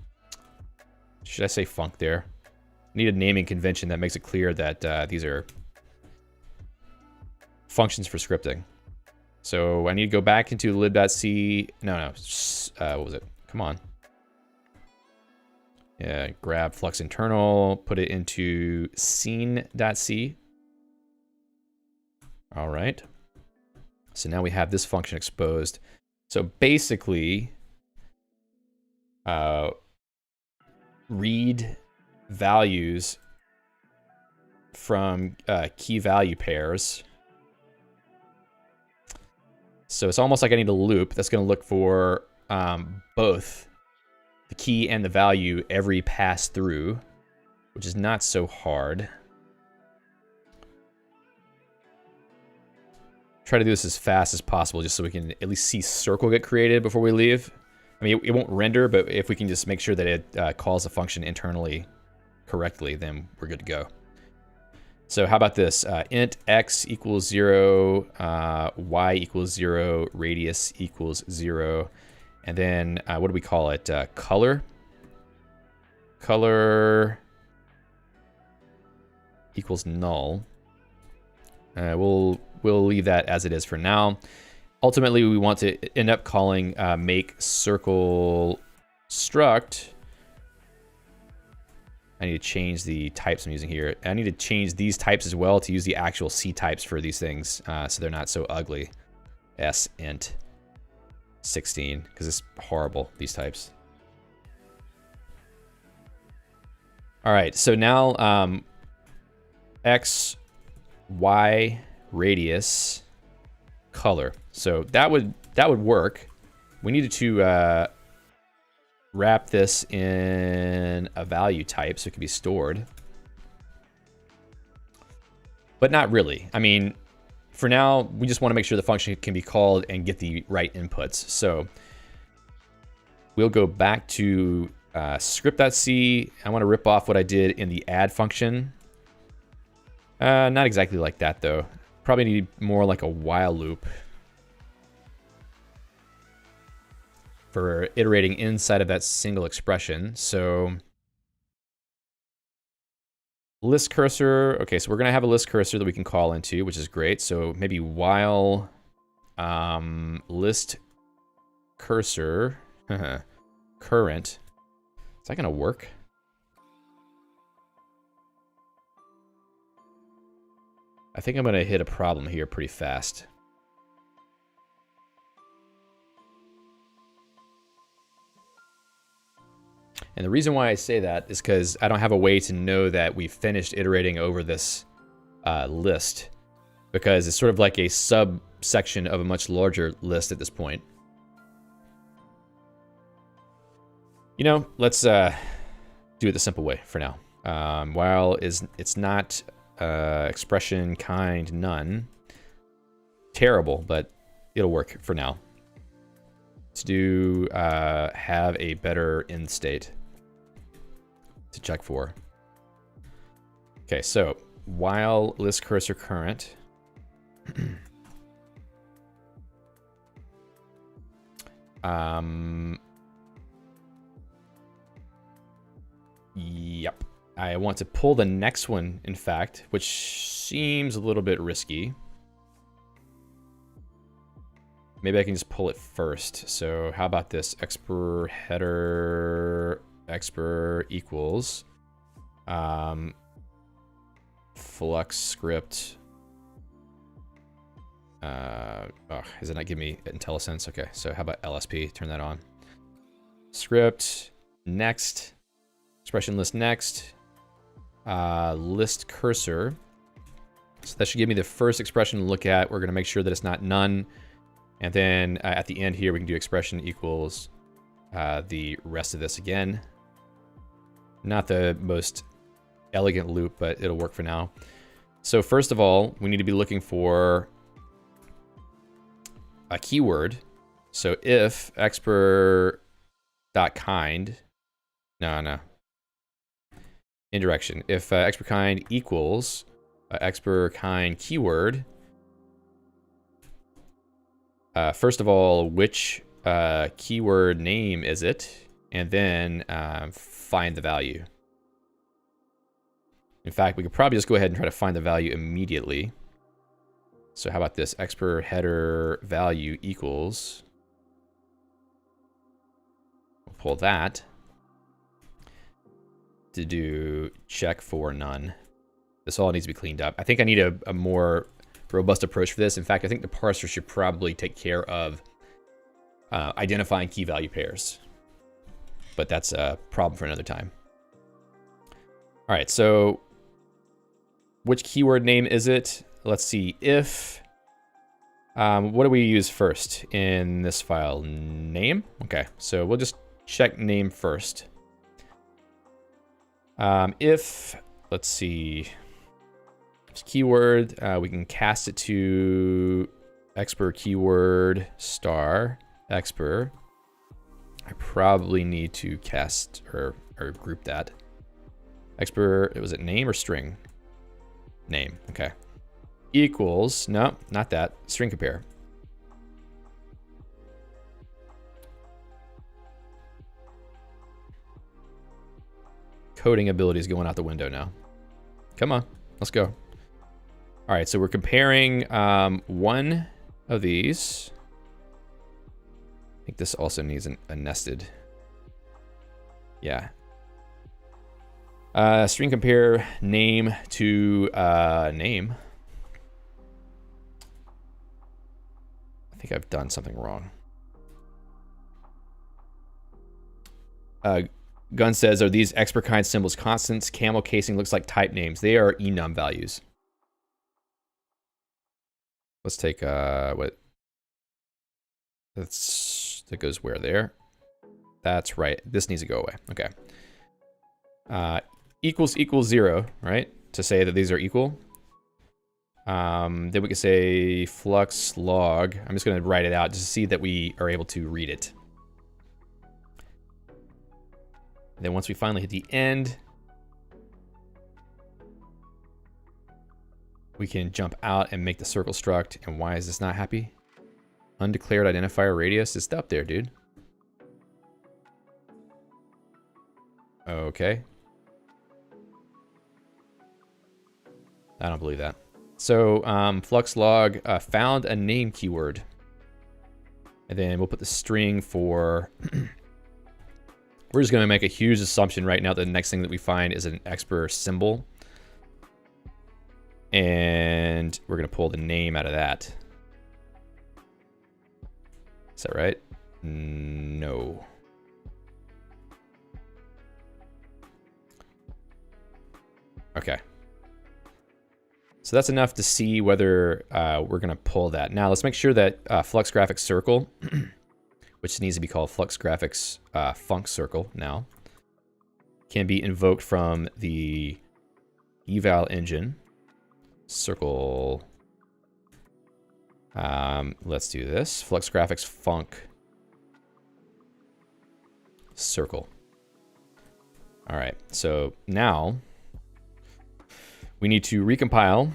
[SPEAKER 1] should I say func there? I need a naming convention that makes it clear that these are functions for scripting. So I need to go back into lib.c. No, what was it? Come on. Yeah, grab flux internal, put it into scene.c. All right. So now we have this function exposed. So basically, read values from key value pairs. So it's almost like I need a loop that's going to look for both the key and the value every pass through. which is not so hard. Try to do this as fast as possible just so we can at least see circle get created before we leave. I mean, it won't render, but if we can just make sure that it calls the function internally correctly, then we're good to go. So how about this? Int x equals 0, y equals 0, radius equals 0, and then what do we call it? Color. Color equals null. We'll leave that as it is for now. Ultimately, we want to end up calling make circle struct. I need to change the types I'm using here. I need to change these types as well to use the actual C types for these things, so they're not so ugly. S int 16, because it's horrible, these types. All right, so now x, y, radius, color. So that would work. We needed to wrap this in a value type so it can be stored. But not really. I mean, for now, we just want to make sure the function can be called and get the right inputs. So we'll go back to script.c. I want to rip off what I did in the add function. Not exactly like that, though. Probably need more like a while loop for iterating inside of that single expression. So list cursor. Okay, so we're going to have a list cursor that we can call into, which is great. So maybe while list cursor current. Is that going to work? I think I'm going to hit a problem here pretty fast. And the reason why I say that is because I don't have a way to know that we finished iterating over this list, because it's sort of like a subsection of a much larger list at this point. You know, let's do it the simple way for now. While it's not expression kind none, terrible, but it'll work for now. To do have a better end state to check for. Okay, so while list cursor current. Yep. I want to pull the next one, in fact, which seems a little bit risky. Maybe I can just pull it first. So how about this? Expr header expr equals flux script. Does it not give me IntelliSense? Okay, so how about LSP? Turn that on. Script next. Expression list next. List cursor. So that should give me the first expression to look at. We're going to make sure that it's not none. And then at the end here, we can do expression equals the rest of this again. Not the most elegant loop, but it'll work for now. So first of all, we need to be looking for a keyword. So if expr.kind, no. Indirection. If expr.kind equals expr.kind keyword, first of all, which keyword name is it? And then find the value. In fact, we could probably just go ahead and try to find the value immediately. So how about this? Expr header value equals. We'll pull that to do check for none. This all needs to be cleaned up. I think I need a more robust approach for this. In fact, I think the parser should probably take care of identifying key value pairs. But that's a problem for another time. All right, so which keyword name is it? Let's see. If, what do we use first in this file? Name? Okay, so we'll just check name first. If, let's see, keyword, we can cast it to expr keyword star expr. I probably need to cast or group that. Expr, was it name or string? Name, okay. Equals, no, not that, string compare. Coding ability is going out the window now. Come on, let's go. All right, so we're comparing one of these. I think this also needs a nested. Yeah. String compare name to name. I think I've done something wrong. Gun says, are these expr kind symbols constants? Camel casing looks like type names. They are enum values. Let's take what? That goes where there? That's right. This needs to go away. Okay. Equals 0, right? To say that these are equal. Then we can say flux log. I'm just going to write it out just to see that we are able to read it. And then once we finally hit the end, we can jump out and make the circle struct. And why is this not happy? Undeclared identifier radius is up there, dude. Okay. I don't believe that. So flux log found a name keyword. And then we'll put the string for... We're just going to make a huge assumption right now that the next thing that we find is an expr symbol. And we're going to pull the name out of that. Is that right? No. Okay. So that's enough to see whether we're going to pull that. Now let's make sure that flux graphics circle, which needs to be called flux graphics func circle now, can be invoked from the eval engine. Circle. Let's do this. Flux graphics func circle. All right. So now we need to recompile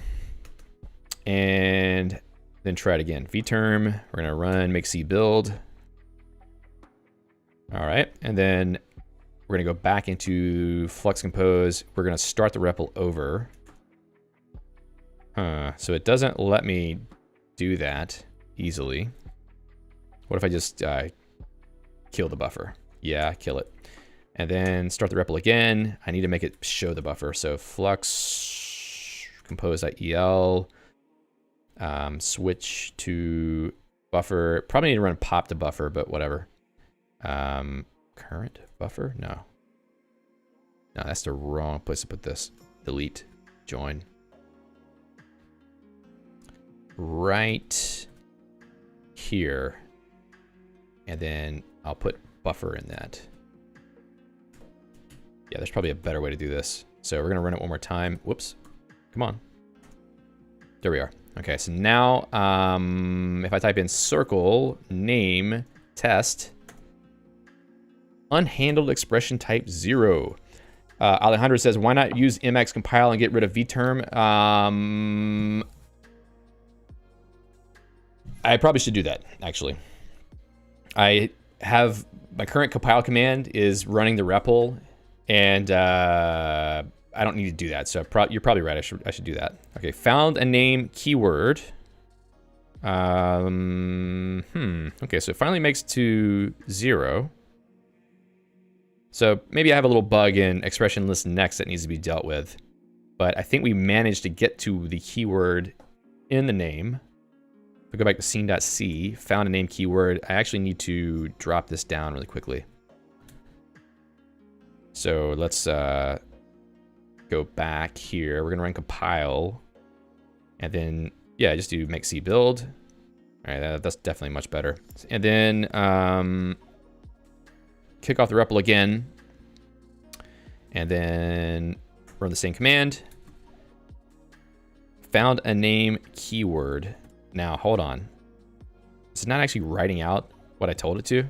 [SPEAKER 1] and then try it again. vterm. We're gonna run make c build. All right, and then we're gonna go back into Flux Compose. We're gonna start the REPL over. So it doesn't let me do that easily. What if I just kill the buffer? Yeah, kill it. And then start the REPL again. I need to make it show the buffer. So flux compose.el, switch to buffer. Probably need to run pop to buffer, but whatever. Current buffer? No, that's the wrong place to put this. Delete, join. Right here. And then I'll put buffer in that. Yeah, there's probably a better way to do this. So we're gonna run it one more time. Whoops, come on. There we are. Okay, so now if I type in circle name test, unhandled expression type 0. Alejandro says, why not use Emacs compile and get rid of vterm? I probably should do that, actually. I have my current compile command is running the REPL, and I don't need to do that. So you're probably right. I should do that. Okay, found a name keyword. Okay, so it finally makes to 0. So maybe I have a little bug in expression list next that needs to be dealt with. But I think we managed to get to the keyword in the name. If we go back to scene.c, found a name keyword. I actually need to drop this down really quickly. So let's go back here. We're gonna run compile. And then, yeah, just do make c build. All right, that's definitely much better. And then kick off the REPL again. and then run the same command. Found a name keyword. Now, hold on. It's not actually writing out what I told it to.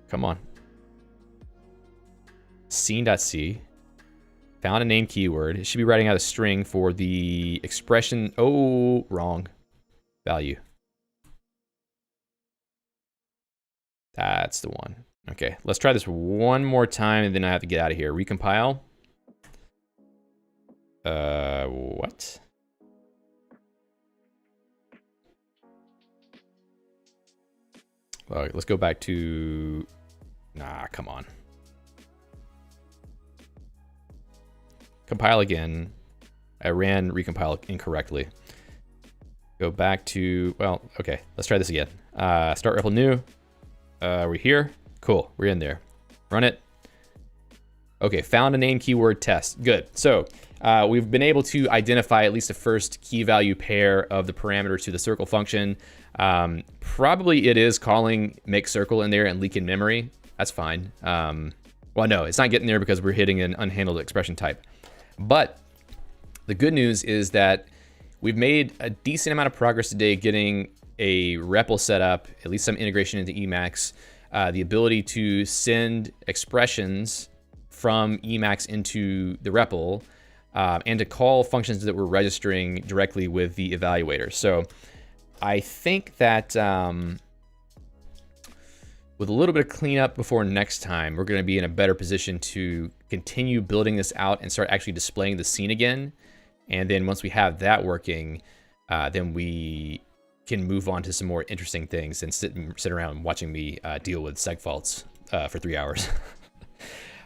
[SPEAKER 1] Come on. Scene.c. Found a name keyword. It should be writing out a string for the expression. Oh, wrong value. That's the one. Okay, let's try this one more time and then I have to get out of here. Recompile. What? Well, let's go back to, nah, come on. Compile again. I ran recompile incorrectly. Go back to, well, okay, let's try this again. Start REPL new. We're here. Cool, we're in there. Run it. Okay, found a name keyword test. Good. So we've been able to identify at least the first key value pair of the parameters to the circle function. Probably it is calling make circle in there and leaking memory. That's fine. Well, no, it's not getting there because we're hitting an unhandled expression type. But the good news is that we've made a decent amount of progress today getting a REPL set up, at least some integration into Emacs, the ability to send expressions from Emacs into the REPL, and to call functions that we're registering directly with the evaluator. So I think that with a little bit of cleanup before next time, we're going to be in a better position to continue building this out and start actually displaying the scene again. And then once we have that working, then we can move on to some more interesting things and sit around watching me deal with seg faults for 3 hours.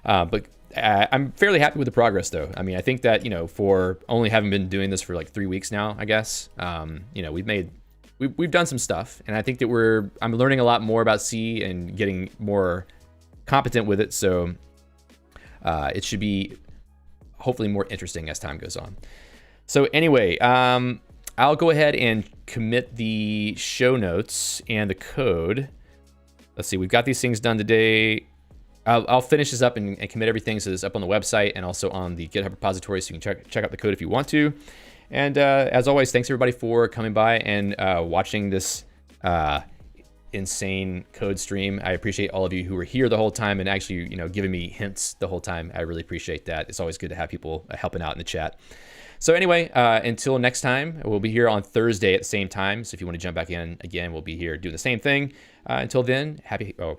[SPEAKER 1] But I'm fairly happy with the progress, though. I mean, I think that, you know, for only having been doing this for like 3 weeks now, I guess, you know, we've done some stuff, and I think that I'm learning a lot more about C and getting more competent with it. So it should be hopefully more interesting as time goes on. So anyway, I'll go ahead and commit the show notes and the code. Let's see, we've got these things done today. I'll finish this up and commit everything so it's up on the website and also on the GitHub repository, so you can check out the code if you want to. And as always, thanks everybody for coming by and watching this insane code stream. I appreciate all of you who were here the whole time and actually, you know, giving me hints the whole time. I really appreciate that. It's always good to have people helping out in the chat. So anyway, until next time, we'll be here on Thursday at the same time. So if you want to jump back in again, we'll be here doing the same thing. Until then,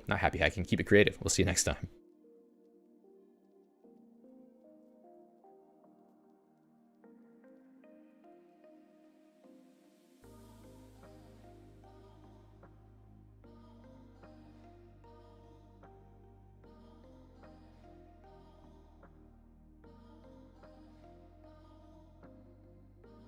[SPEAKER 1] not happy hacking, keep it creative. We'll see you next time.